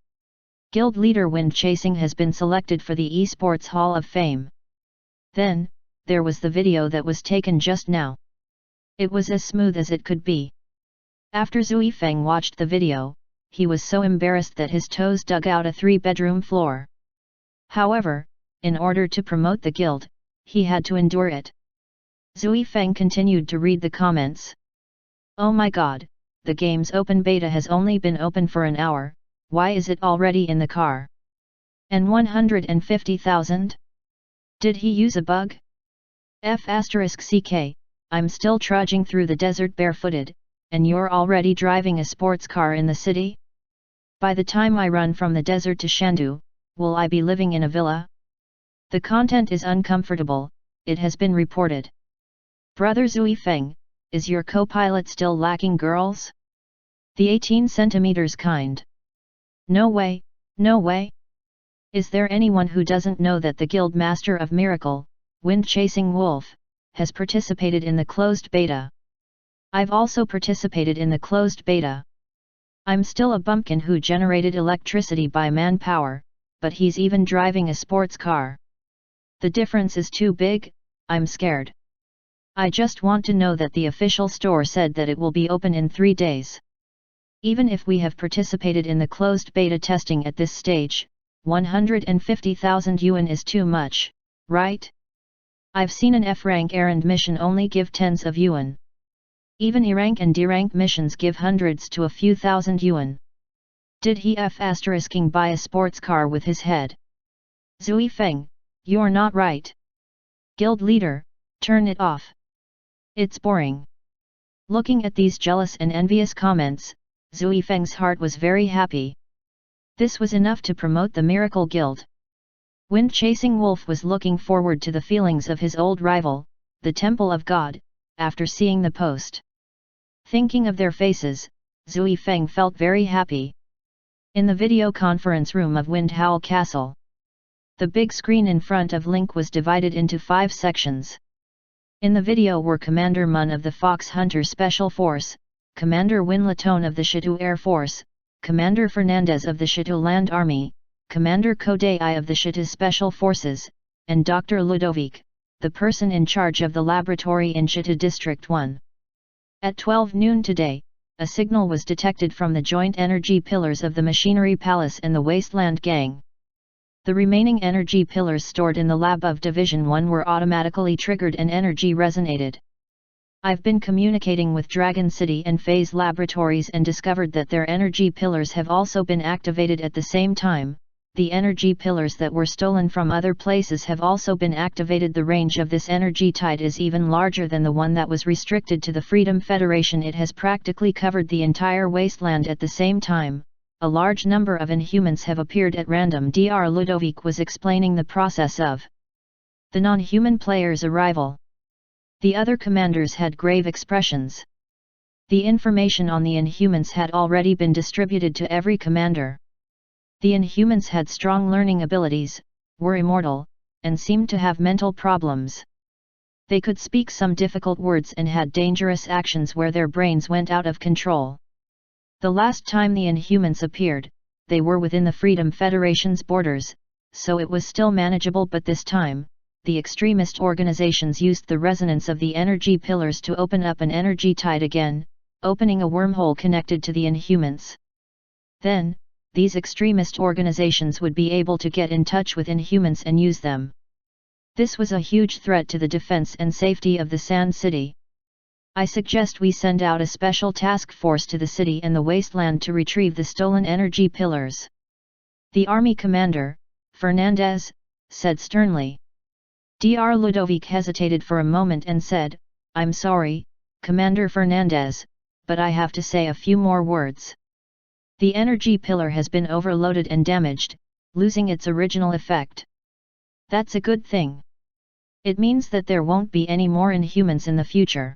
Guild leader Wind-chasing has been selected for the Esports Hall of Fame. Then, there was the video that was taken just now. It was as smooth as it could be. After Zui Feng watched the video, he was so embarrassed that his toes dug out a 3-bedroom floor. However, in order to promote the guild, he had to endure it. Zui Feng continued to read the comments. Oh my god, the game's open beta has only been open for an hour, why is it already in the car? And 150,000? Did he use a bug? F***ck, I'm still trudging through the desert barefooted, and you're already driving a sports car in the city? By the time I run from the desert to Shandu, will I be living in a villa? The content is uncomfortable, it has been reported. Brother Zui Feng, is your co-pilot still lacking girls? The 18 centimeters kind. No way, no way. Is there anyone who doesn't know that the Guild Master of Miracle, Wind Chasing Wolf, has participated in the closed beta? I've also participated in the closed beta. I'm still a bumpkin who generated electricity by manpower, but he's even driving a sports car. The difference is too big, I'm scared. I just want to know that the official store said that it will be open in 3 days. Even if we have participated in the closed beta testing at this stage, 150,000 yuan is too much, right? I've seen an F-rank errand mission only give tens of yuan. Even E-rank and D-rank missions give hundreds to a few thousand yuan. Did he F***ing buy a sports car with his head? Zui Feng, you're not right. Guild leader, turn it off. It's boring. Looking at these jealous and envious comments, Zui Feng's heart was very happy. This was enough to promote the Miracle Guild. Wind Chasing Wolf was looking forward to the feelings of his old rival, the Temple of God, after seeing the post. Thinking of their faces, Zui Feng felt very happy. In the video conference room of Wind Howl Castle, the big screen in front of Link was divided into 5 sections. In the video were Commander Mun of the Fox Hunter Special Force, Commander Win Latone of the Shitu Air Force, Commander Fernandez of the Shitu Land Army, Commander Kodai of the Shitu Special Forces, and Dr. Ludovic, the person in charge of the laboratory in Shitu District 1. At 12 noon today, a signal was detected from the joint energy pillars of the Machinery Palace and the Wasteland Gang. The remaining energy pillars stored in the lab of Division 1 were automatically triggered and energy resonated. I've been communicating with Dragon City and Phase Laboratories and discovered that their energy pillars have also been activated at the same time. The energy pillars that were stolen from other places have also been activated. The range of this energy tide is even larger than the one that was restricted to the Freedom Federation. It has practically covered the entire wasteland at the same time. A large number of Inhumans have appeared at random. Dr. Ludovic was explaining the process of the non-human players' arrival. The other commanders had grave expressions. The information on the Inhumans had already been distributed to every commander. The Inhumans had strong learning abilities, were immortal, and seemed to have mental problems. They could speak some difficult words and had dangerous actions where their brains went out of control. The last time the Inhumans appeared, they were within the Freedom Federation's borders, so it was still manageable, but this time, the extremist organizations used the resonance of the energy pillars to open up an energy tide again, opening a wormhole connected to the Inhumans. Then, these extremist organizations would be able to get in touch with Inhumans and use them. This was a huge threat to the defense and safety of the Sand City. I suggest we send out a special task force to the city and the wasteland to retrieve the stolen energy pillars. The army commander, Fernandez, said sternly. Dr. Ludovic hesitated for a moment and said, "I'm sorry, Commander Fernandez, but I have to say a few more words. The energy pillar has been overloaded and damaged, losing its original effect. That's a good thing. It means that there won't be any more Inhumans in the future.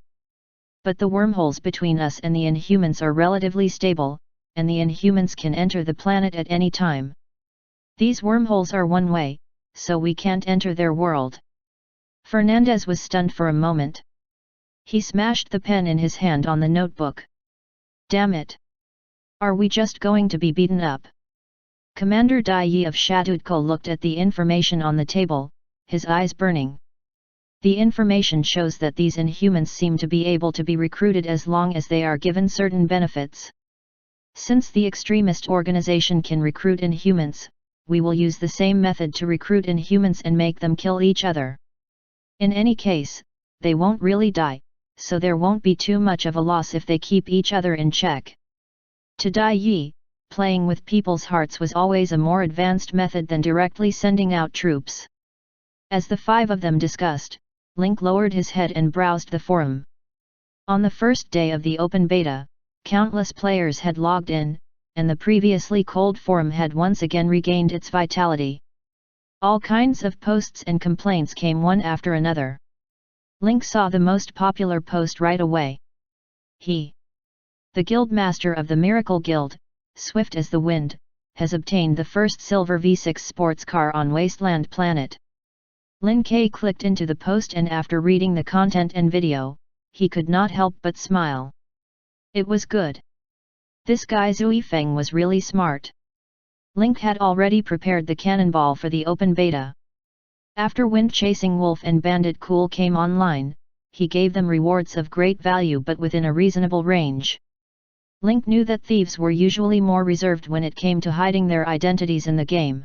But the wormholes between us and the Inhumans are relatively stable, and the Inhumans can enter the planet at any time. These wormholes are one way, so we can't enter their world." Fernandez was stunned for a moment. He smashed the pen in his hand on the notebook. "Damn it! Are we just going to be beaten up?" Commander Dai Yi of Shatutko looked at the information on the table, his eyes burning. The information shows that these Inhumans seem to be able to be recruited as long as they are given certain benefits. Since the extremist organization can recruit Inhumans, we will use the same method to recruit Inhumans and make them kill each other. In any case, they won't really die, so there won't be too much of a loss if they keep each other in check. To Dai Yi, playing with people's hearts was always a more advanced method than directly sending out troops. As the five of them discussed, Link lowered his head and browsed the forum. On the first day of the open beta, countless players had logged in, and the previously cold forum had once again regained its vitality. All kinds of posts and complaints came one after another. Link saw the most popular post right away. He, the guild master of the Miracle Guild, swift as the wind, has obtained the first silver V6 sports car on Wasteland Planet. Lin K clicked into the post, and after reading the content and video, he could not help but smile. It was good. This guy Zui Feng was really smart. Link had already prepared the cannonball for the open beta. After Wind Chasing Wolf and Bandit Cool came online, he gave them rewards of great value but within a reasonable range. Link knew that thieves were usually more reserved when it came to hiding their identities in the game.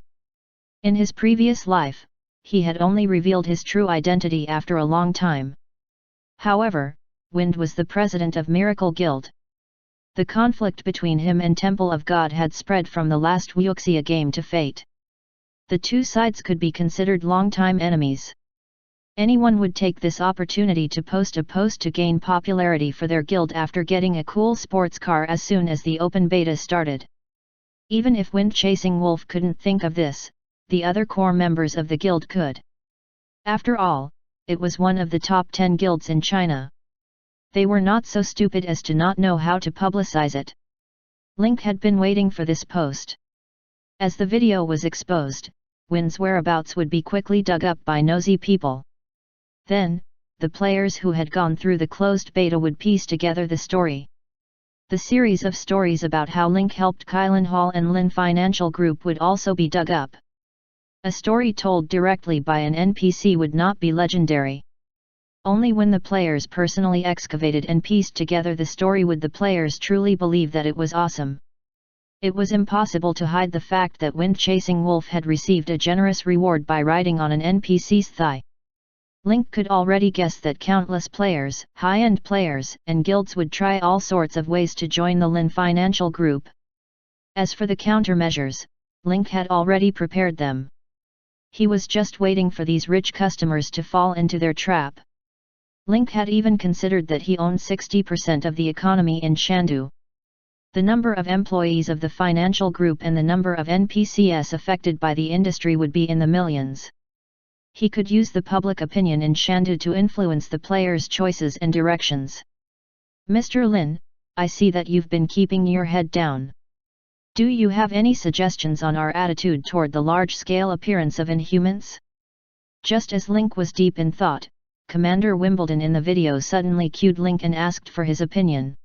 In his previous life, he had only revealed his true identity after a long time. However, Wind was the president of Miracle Guild. The conflict between him and Temple of God had spread from the last Wuxia game to Fate. The two sides could be considered long-time enemies. Anyone would take this opportunity to post a post to gain popularity for their guild after getting a cool sports car as soon as the open beta started. Even if Wind Chasing Wolf couldn't think of this, the other core members of the guild could. After all, it was one of the top 10 guilds in China. They were not so stupid as to not know how to publicize it. Link had been waiting for this post. As the video was exposed, Wind's whereabouts would be quickly dug up by nosy people. Then, the players who had gone through the closed beta would piece together the story. The series of stories about how Link helped Kylan Hall and Lin Financial Group would also be dug up. A story told directly by an NPC would not be legendary. Only when the players personally excavated and pieced together the story would the players truly believe that it was awesome. It was impossible to hide the fact that Wind Chasing Wolf had received a generous reward by riding on an NPC's thigh. Link could already guess that countless players, high-end players, and guilds would try all sorts of ways to join the Lin Financial Group. As for the countermeasures, Link had already prepared them. He was just waiting for these rich customers to fall into their trap. Link had even considered that he owned 60% of the economy in Shandu. The number of employees of the financial group and the number of NPCs affected by the industry would be in the millions. He could use the public opinion in Shandu to influence the players' choices and directions. Mr. Lin, I see that you've been keeping your head down. Do you have any suggestions on our attitude toward the large-scale appearance of Inhumans? Just as Link was deep in thought, Commander Wimbledon in the video suddenly cued Link and asked for his opinion.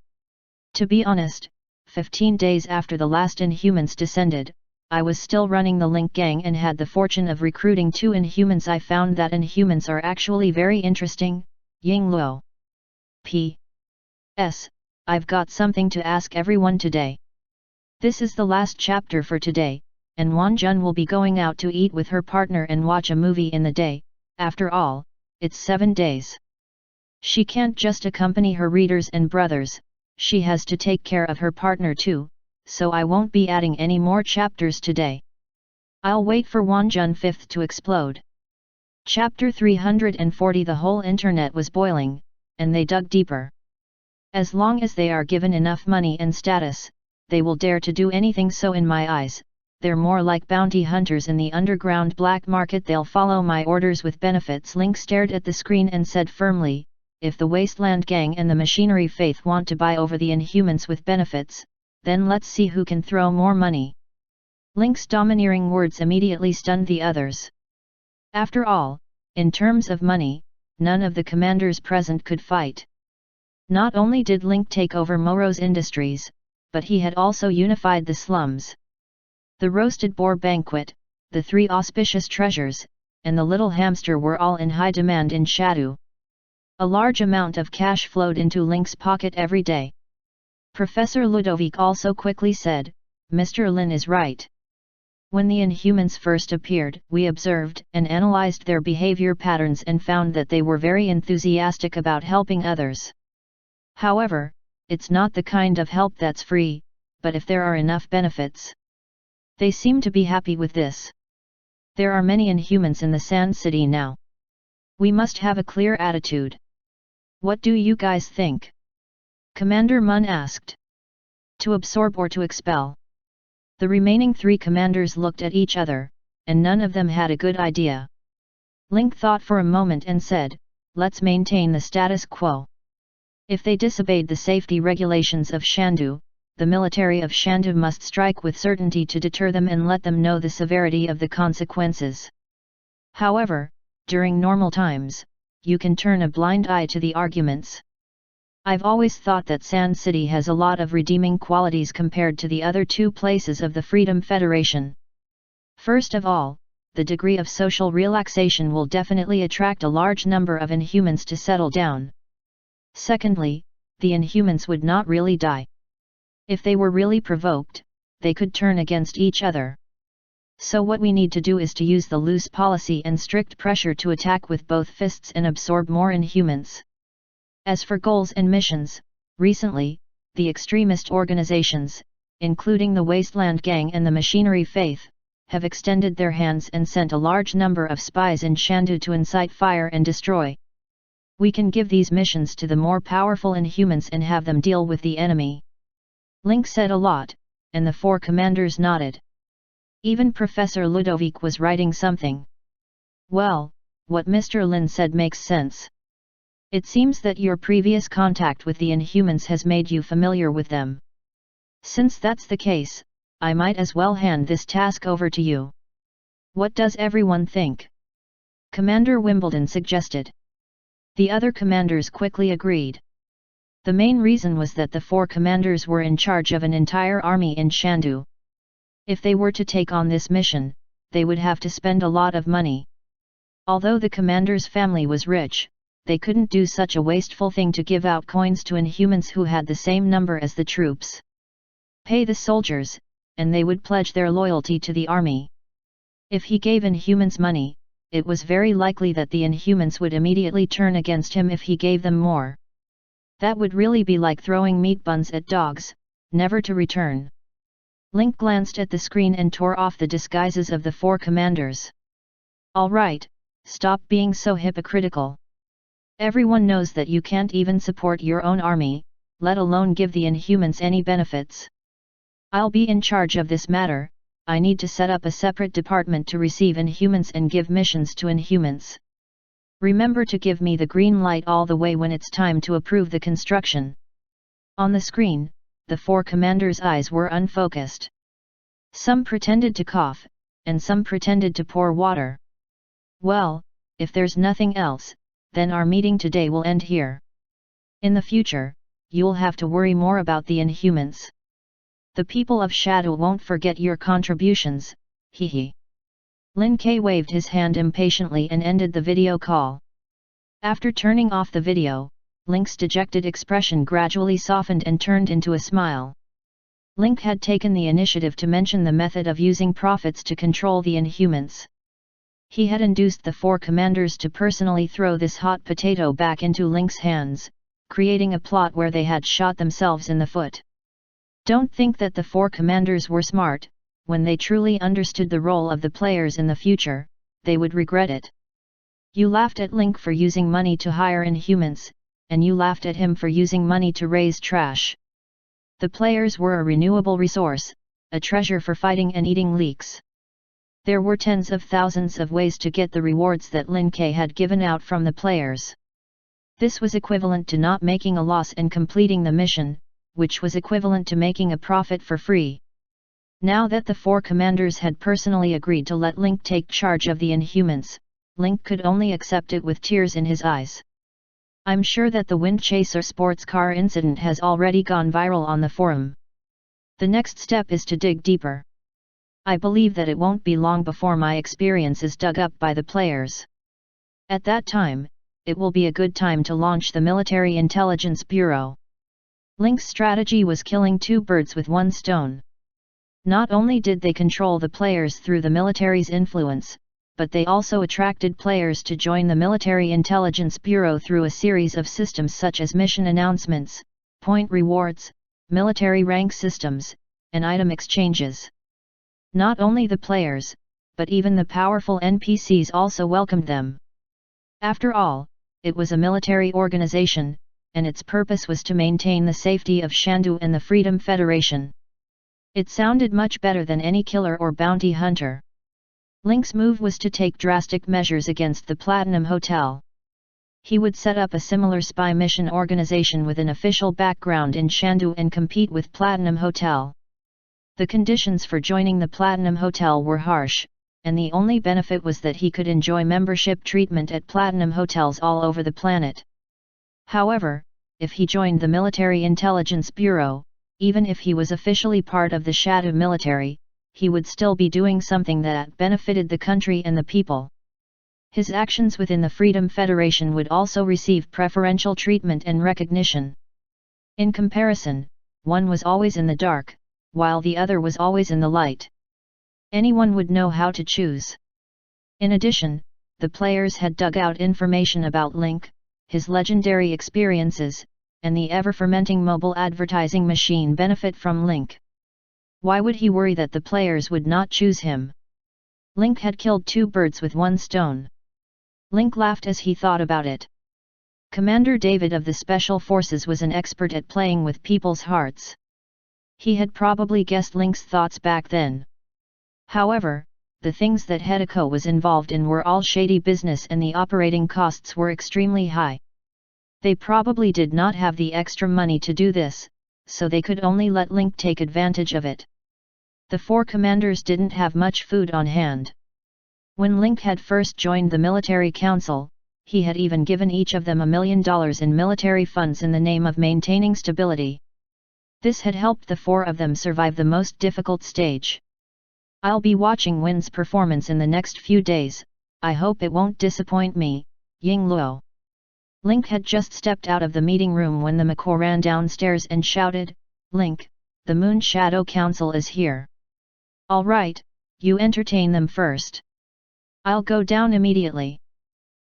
To be honest, 15 days after the last Inhumans descended, I was still running the Link gang and had the fortune of recruiting 2 Inhumans. I found that Inhumans are actually very interesting, Ying Luo. P.S. I've got something to ask everyone today. This is the last chapter for today, and Wanjun will be going out to eat with her partner and watch a movie in the day. After all, it's 7 days. She can't just accompany her readers and brothers, she has to take care of her partner too, so I won't be adding any more chapters today. I'll wait for Wanjun 5th to explode. Chapter 340. The whole internet was boiling, and they dug deeper. As long as they are given enough money and status, they will dare to do anything. So in my eyes, they're more like bounty hunters in the underground black market. They'll follow my orders with benefits. Link stared at the screen and said firmly, if the Wasteland Gang and the Machinery Faith want to buy over the Inhumans with benefits, then let's see who can throw more money. Link's domineering words immediately stunned the others. After all, in terms of money, none of the commanders present could fight. Not only did Link take over Moro's Industries, but he had also unified the slums. The roasted boar banquet, the 3 auspicious treasures, and the little hamster were all in high demand in Shadu. A large amount of cash flowed into Link's pocket every day. Professor Ludovic also quickly said, Mr. Lin is right. When the Inhumans first appeared, we observed and analyzed their behavior patterns and found that they were very enthusiastic about helping others. However, it's not the kind of help that's free, but if there are enough benefits. They seem to be happy with this. There are many Inhumans in the Sand City now. We must have a clear attitude. What do you guys think? Commander Mun asked. To absorb or to expel? The remaining 3 commanders looked at each other, and none of them had a good idea. Link thought for a moment and said, let's maintain the status quo. If they disobeyed the safety regulations of Shandu, the military of Shandu must strike with certainty to deter them and let them know the severity of the consequences. However, during normal times, you can turn a blind eye to the arguments. I've always thought that Sand City has a lot of redeeming qualities compared to the other 2 places of the Freedom Federation. First of all, the degree of social relaxation will definitely attract a large number of Inhumans to settle down. Secondly, the Inhumans would not really die. If they were really provoked, they could turn against each other. So what we need to do is to use the loose policy and strict pressure to attack with both fists and absorb more Inhumans. As for goals and missions, recently, the extremist organizations, including the Wasteland Gang and the Machinery Faith, have extended their hands and sent a large number of spies in Shandu to incite fire and destroy. We can give these missions to the more powerful Inhumans and have them deal with the enemy. Link said a lot, and the 4 commanders nodded. Even Professor Ludovic was writing something. Well, what Mr. Lin said makes sense. It seems that your previous contact with the Inhumans has made you familiar with them. Since that's the case, I might as well hand this task over to you. What does everyone think? Commander Wimbledon suggested. The other commanders quickly agreed. The main reason was that the 4 commanders were in charge of an entire army in Shandu. If they were to take on this mission, they would have to spend a lot of money. Although the commander's family was rich, they couldn't do such a wasteful thing to give out coins to Inhumans who had the same number as the troops. Pay the soldiers, and they would pledge their loyalty to the army. If he gave Inhumans money, it was very likely that the Inhumans would immediately turn against him if he gave them more. That would really be like throwing meat buns at dogs, never to return. Link glanced at the screen and tore off the disguises of the 4 commanders. All right, stop being so hypocritical. Everyone knows that you can't even support your own army, let alone give the Inhumans any benefits. I'll be in charge of this matter. I need to set up a separate department to receive Inhumans and give missions to Inhumans. Remember to give me the green light all the way when it's time to approve the construction. On the screen, the 4 commanders' eyes were unfocused. Some pretended to cough, and some pretended to pour water. Well, if there's nothing else, then our meeting today will end here. In the future, you'll have to worry more about the Inhumans. The people of Shadow won't forget your contributions, hee. Lin Ke waved his hand impatiently and ended the video call. After turning off the video, Link's dejected expression gradually softened and turned into a smile. Link had taken the initiative to mention the method of using profits to control the Inhumans. He had induced the 4 commanders to personally throw this hot potato back into Link's hands, creating a plot where they had shot themselves in the foot. Don't think that the 4 commanders were smart. When they truly understood the role of the players in the future, they would regret it. You laughed at Link for using money to hire Inhumans, and you laughed at him for using money to raise trash. The players were a renewable resource, a treasure for fighting and eating leaks. There were tens of thousands of ways to get the rewards that Lin Ke had given out from the players. This was equivalent to not making a loss and completing the mission, which was equivalent to making a profit for free. Now that the 4 commanders had personally agreed to let Link take charge of the Inhumans, Link could only accept it with tears in his eyes. I'm sure that the Wind Chaser sports car incident has already gone viral on the forum. The next step is to dig deeper. I believe that it won't be long before my experience is dug up by the players. At that time, it will be a good time to launch the Military Intelligence Bureau. Link's strategy was killing 2 birds with 1 stone. Not only did they control the players through the military's influence, but they also attracted players to join the Military Intelligence Bureau through a series of systems such as mission announcements, point rewards, military rank systems, and item exchanges. Not only the players, but even the powerful NPCs also welcomed them. After all, it was a military organization, and its purpose was to maintain the safety of Shandu and the Freedom Federation. It sounded much better than any killer or bounty hunter. Link's move was to take drastic measures against the Platinum Hotel. He would set up a similar spy mission organization with an official background in Shandu and compete with Platinum Hotel. The conditions for joining the Platinum Hotel were harsh, and the only benefit was that he could enjoy membership treatment at Platinum hotels all over the planet. However, if he joined the Military Intelligence Bureau, even if he was officially part of the Shadow military, he would still be doing something that benefited the country and the people. His actions within the Freedom Federation would also receive preferential treatment and recognition. In comparison, one was always in the dark, while the other was always in the light. Anyone would know how to choose. In addition, the players had dug out information about Link, his legendary experiences, and the ever-fermenting mobile advertising machine benefit from Link. Why would he worry that the players would not choose him? Link had killed two birds with one stone. Link laughed as he thought about it. Commander David of the Special Forces was an expert at playing with people's hearts. He had probably guessed Link's thoughts back then. However, the things that Hideko was involved in were all shady business and the operating costs were extremely high. They probably did not have the extra money to do this, so they could only let Link take advantage of it. The four commanders didn't have much food on hand. When Link had first joined the military council, he had even given each of them $1 million in military funds in the name of maintaining stability. This had helped the four of them survive the most difficult stage. I'll be watching Win's performance in the next few days, I hope it won't disappoint me, Ying Luo. Link had just stepped out of the meeting room when the Macaw ran downstairs and shouted, "Link, the Moon Shadow Council is here. All right, you entertain them first. I'll go down immediately."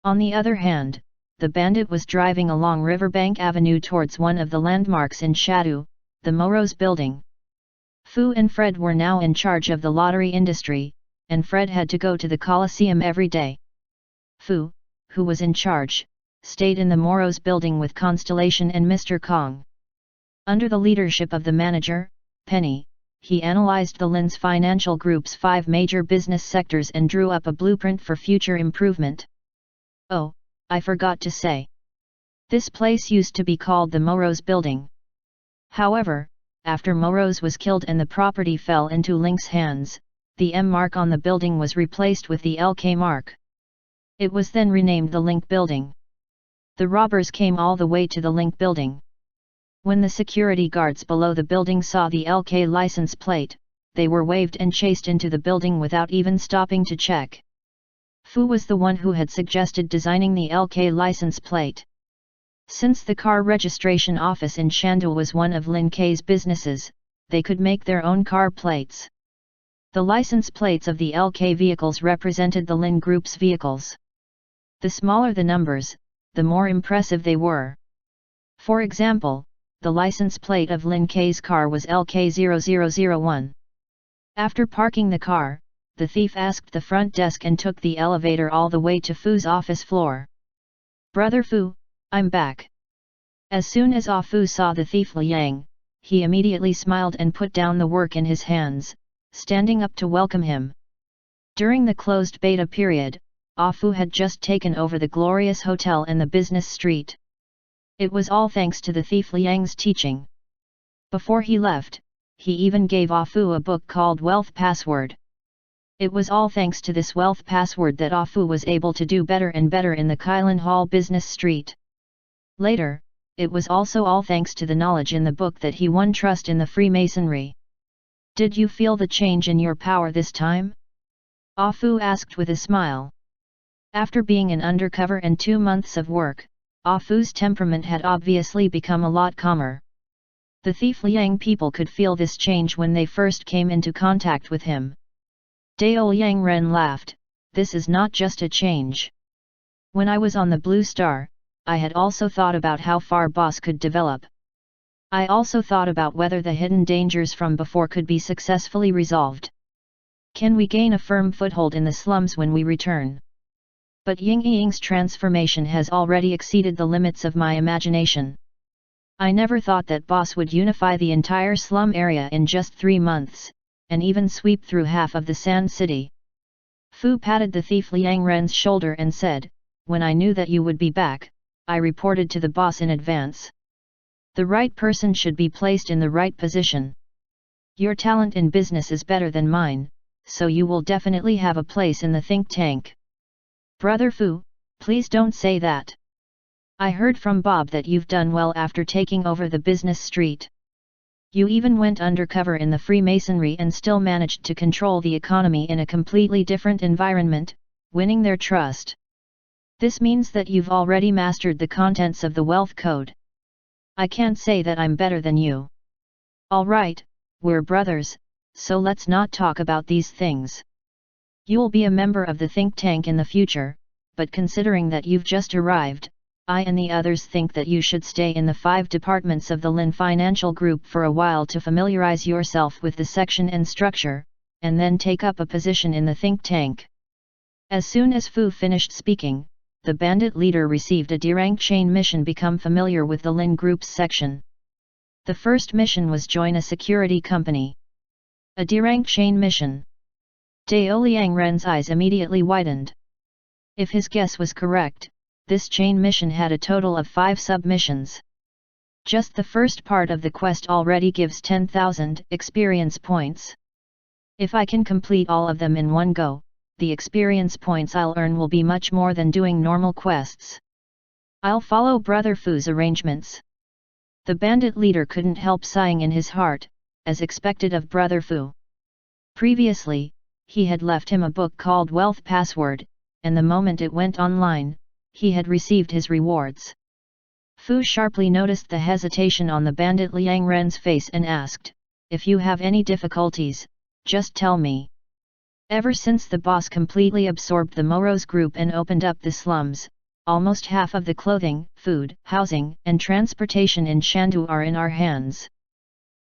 On the other hand, the bandit was driving along Riverbank Avenue towards one of the landmarks in Shadow, the Morose building. Fu and Fred were now in charge of the lottery industry, and Fred had to go to the Coliseum every day. Fu, who was in charge, stayed in the Morose building with Constellation and Mr. Kong. Under the leadership of the manager, Penny, he analyzed the Lin's Financial Group's 5 major business sectors and drew up a blueprint for future improvement. Oh, I forgot to say. This place used to be called the Morose building. However, after Morose was killed and the property fell into Link's hands, the M mark on the building was replaced with the LK mark. It was then renamed the Link building. The robbers came all the way to the Link building. When the security guards below the building saw the LK license plate, they were waved and chased into the building without even stopping to check. Fu was the one who had suggested designing the LK license plate. Since the car registration office in Shandul was one of Lin K's businesses, they could make their own car plates. The license plates of the LK vehicles represented the Lin Group's vehicles. The smaller the numbers, the more impressive they were. For example, the license plate of Lin K's car was LK0001. After parking the car, the thief asked the front desk and took the elevator all the way to Fu's office floor. "Brother Fu, I'm back." As soon as Fu saw the thief Liang, he immediately smiled and put down the work in his hands, standing up to welcome him. During the closed beta period, Fu had just taken over the glorious hotel and the business street. It was all thanks to the thief Liang's teaching. Before he left, he even gave Fu a book called Wealth Password. It was all thanks to this wealth password that Fu was able to do better and better in the Kylin Hall business street. Later, it was also all thanks to the knowledge in the book that he won trust in the Freemasonry. "Did you feel the change in your power this time?" Fu asked with a smile. After being an undercover and 2 months of work, Fu's temperament had obviously become a lot calmer. The thief Liang people could feel this change when they first came into contact with him. Dao Liang Ren laughed, "This is not just a change. When I was on the Blue Star, I had also thought about how far boss could develop. I also thought about whether the hidden dangers from before could be successfully resolved. Can we gain a firm foothold in the slums when we return? But Ying Ying's transformation has already exceeded the limits of my imagination. I never thought that boss would unify the entire slum area in just 3 months, and even sweep through half of the Sand City." Fu patted the thief Liang Ren's shoulder and said, "When I knew that you would be back, I reported to the boss in advance. The right person should be placed in the right position. Your talent in business is better than mine, so you will definitely have a place in the think tank." "Brother Fu, please don't say that. I heard from Bob that you've done well after taking over the business street. You even went undercover in the Freemasonry and still managed to control the economy in a completely different environment, winning their trust. This means that you've already mastered the contents of the wealth code. I can't say that I'm better than you. Alright, we're brothers, so let's not talk about these things. You'll be a member of the think tank in the future, but considering that you've just arrived, I and the others think that you should stay in the 5 departments of the Lin Financial Group for a while to familiarize yourself with the section and structure, and then take up a position in the think tank." As soon as Fu finished speaking, the bandit leader received a D-rank chain mission: become familiar with the Lin Group's section. The first mission was join a security company. A D-rank chain mission. Dao Liang Ren's eyes immediately widened. If his guess was correct, this chain mission had a total of 5 sub-missions. Just the first part of the quest already gives 10,000 experience points. If I can complete all of them in one go, the experience points I'll earn will be much more than doing normal quests. I'll follow Brother Fu's arrangements. The bandit leader couldn't help sighing in his heart, as expected of Brother Fu. Previously, he had left him a book called Wealth Password, and the moment it went online, he had received his rewards. Fu sharply noticed the hesitation on the bandit Liang Ren's face and asked, "If you have any difficulties, just tell me." Ever since the boss completely absorbed the Moros group and opened up the slums, almost half of the clothing, food, housing, and transportation in Shandu are in our hands.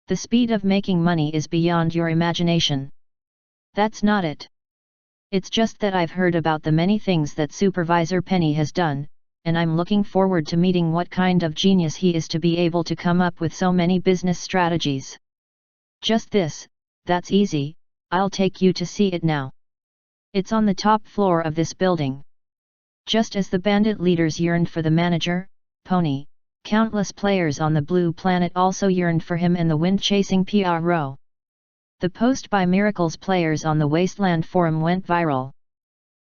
The speed of making money is beyond your imagination. That's not it. It's just that I've heard about the many things that Supervisor Penny has done, and I'm looking forward to meeting what kind of genius he is to be able to come up with so many business strategies. Just this, that's easy, I'll take you to see it now. It's on the top floor of this building. Just as the bandit leaders yearned for the manager, Pony, countless players on the Blue Planet also yearned for him and the wind-chasing PRO. The post by Miracles players on the Wasteland forum went viral.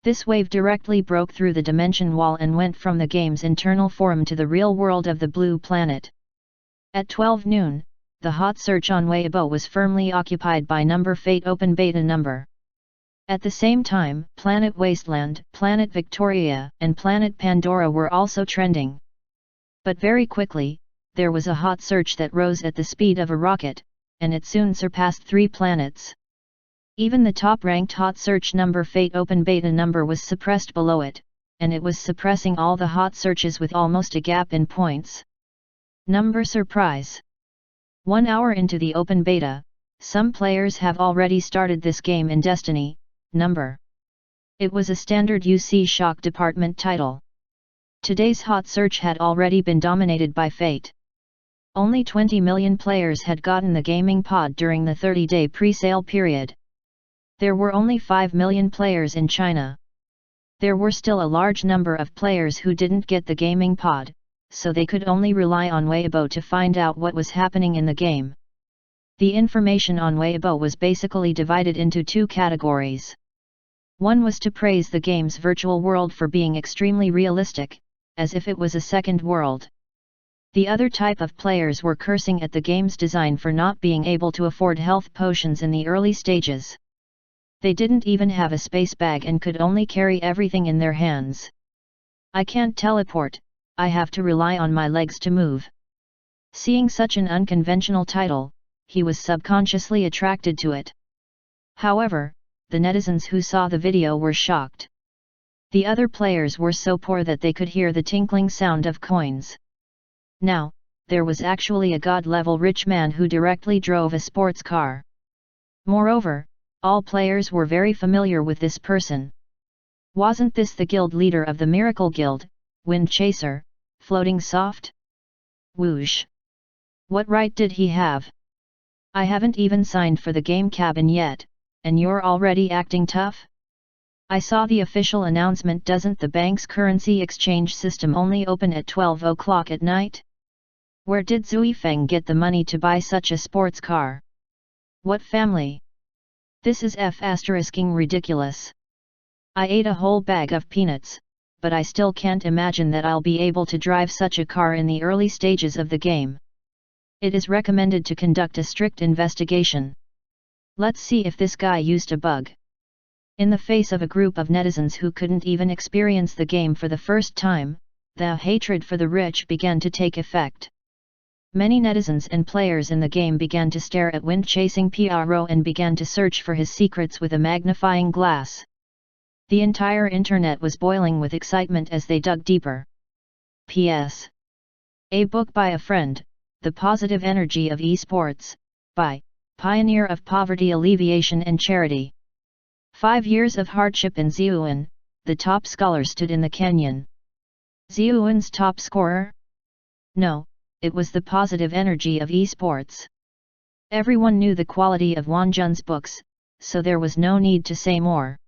This wave directly broke through the dimension wall and went from the game's internal forum to the real world of the Blue Planet. At 12 noon, the hot search on Weibo was firmly occupied by Number Fate Open Beta Number. At the same time, Planet Wasteland, Planet Victoria, and Planet Pandora were also trending. But very quickly, there was a hot search that rose at the speed of a rocket, and it soon surpassed 3 planets. Even the top-ranked hot search Number Fate Open Beta Number was suppressed below it, and it was suppressing all the hot searches with almost a gap in points. Number Surprise. 1 hour into the open beta, some players have already started this game in Destiny, Number. It was a standard UC Shock Department title. Today's hot search had already been dominated by Fate. Only 20 million players had gotten the gaming pod during the 30-day pre-sale period. There were only 5 million players in China. There were still a large number of players who didn't get the gaming pod, so they could only rely on Weibo to find out what was happening in the game. The information on Weibo was basically divided into 2 categories. One was to praise the game's virtual world for being extremely realistic, as if it was a second world. The other type of players were cursing at the game's design for not being able to afford health potions in the early stages. They didn't even have a space bag and could only carry everything in their hands. "I can't teleport, I have to rely on my legs to move. Seeing such an unconventional title, he was subconsciously attracted to it. However, the netizens who saw the video were shocked. The other players were so poor that they could hear the tinkling sound of coins. Now, there was actually a god-level rich man who directly drove a sports car. Moreover, all players were very familiar with this person. Wasn't this the guild leader of the Miracle Guild, Wind Chaser, floating soft? Whoosh! What right did he have? I haven't even signed for the game cabin yet, and you're already acting tough? I saw the official announcement. Doesn't the bank's currency exchange system only open at 12 o'clock at night? Where did Zui Feng get the money to buy such a sports car? What family? This is f***ing ridiculous. I ate a whole bag of peanuts, but I still can't imagine that I'll be able to drive such a car in the early stages of the game. It is recommended to conduct a strict investigation. Let's see if this guy used a bug. In the face of a group of netizens who couldn't even experience the game for the first time, the hatred for the rich began to take effect. Many netizens and players in the game began to stare at wind-chasing Pro and began to search for his secrets with a magnifying glass. The entire internet was boiling with excitement as they dug deeper. P.S. A book by a friend, The Positive Energy of Esports, by Pioneer of Poverty Alleviation and Charity. 5 years of hardship in Zhuan, the top scholar stood in the canyon. Zhuan's top scorer? No, it was the positive energy of esports. Everyone knew the quality of Wanjun's books, so there was no need to say more.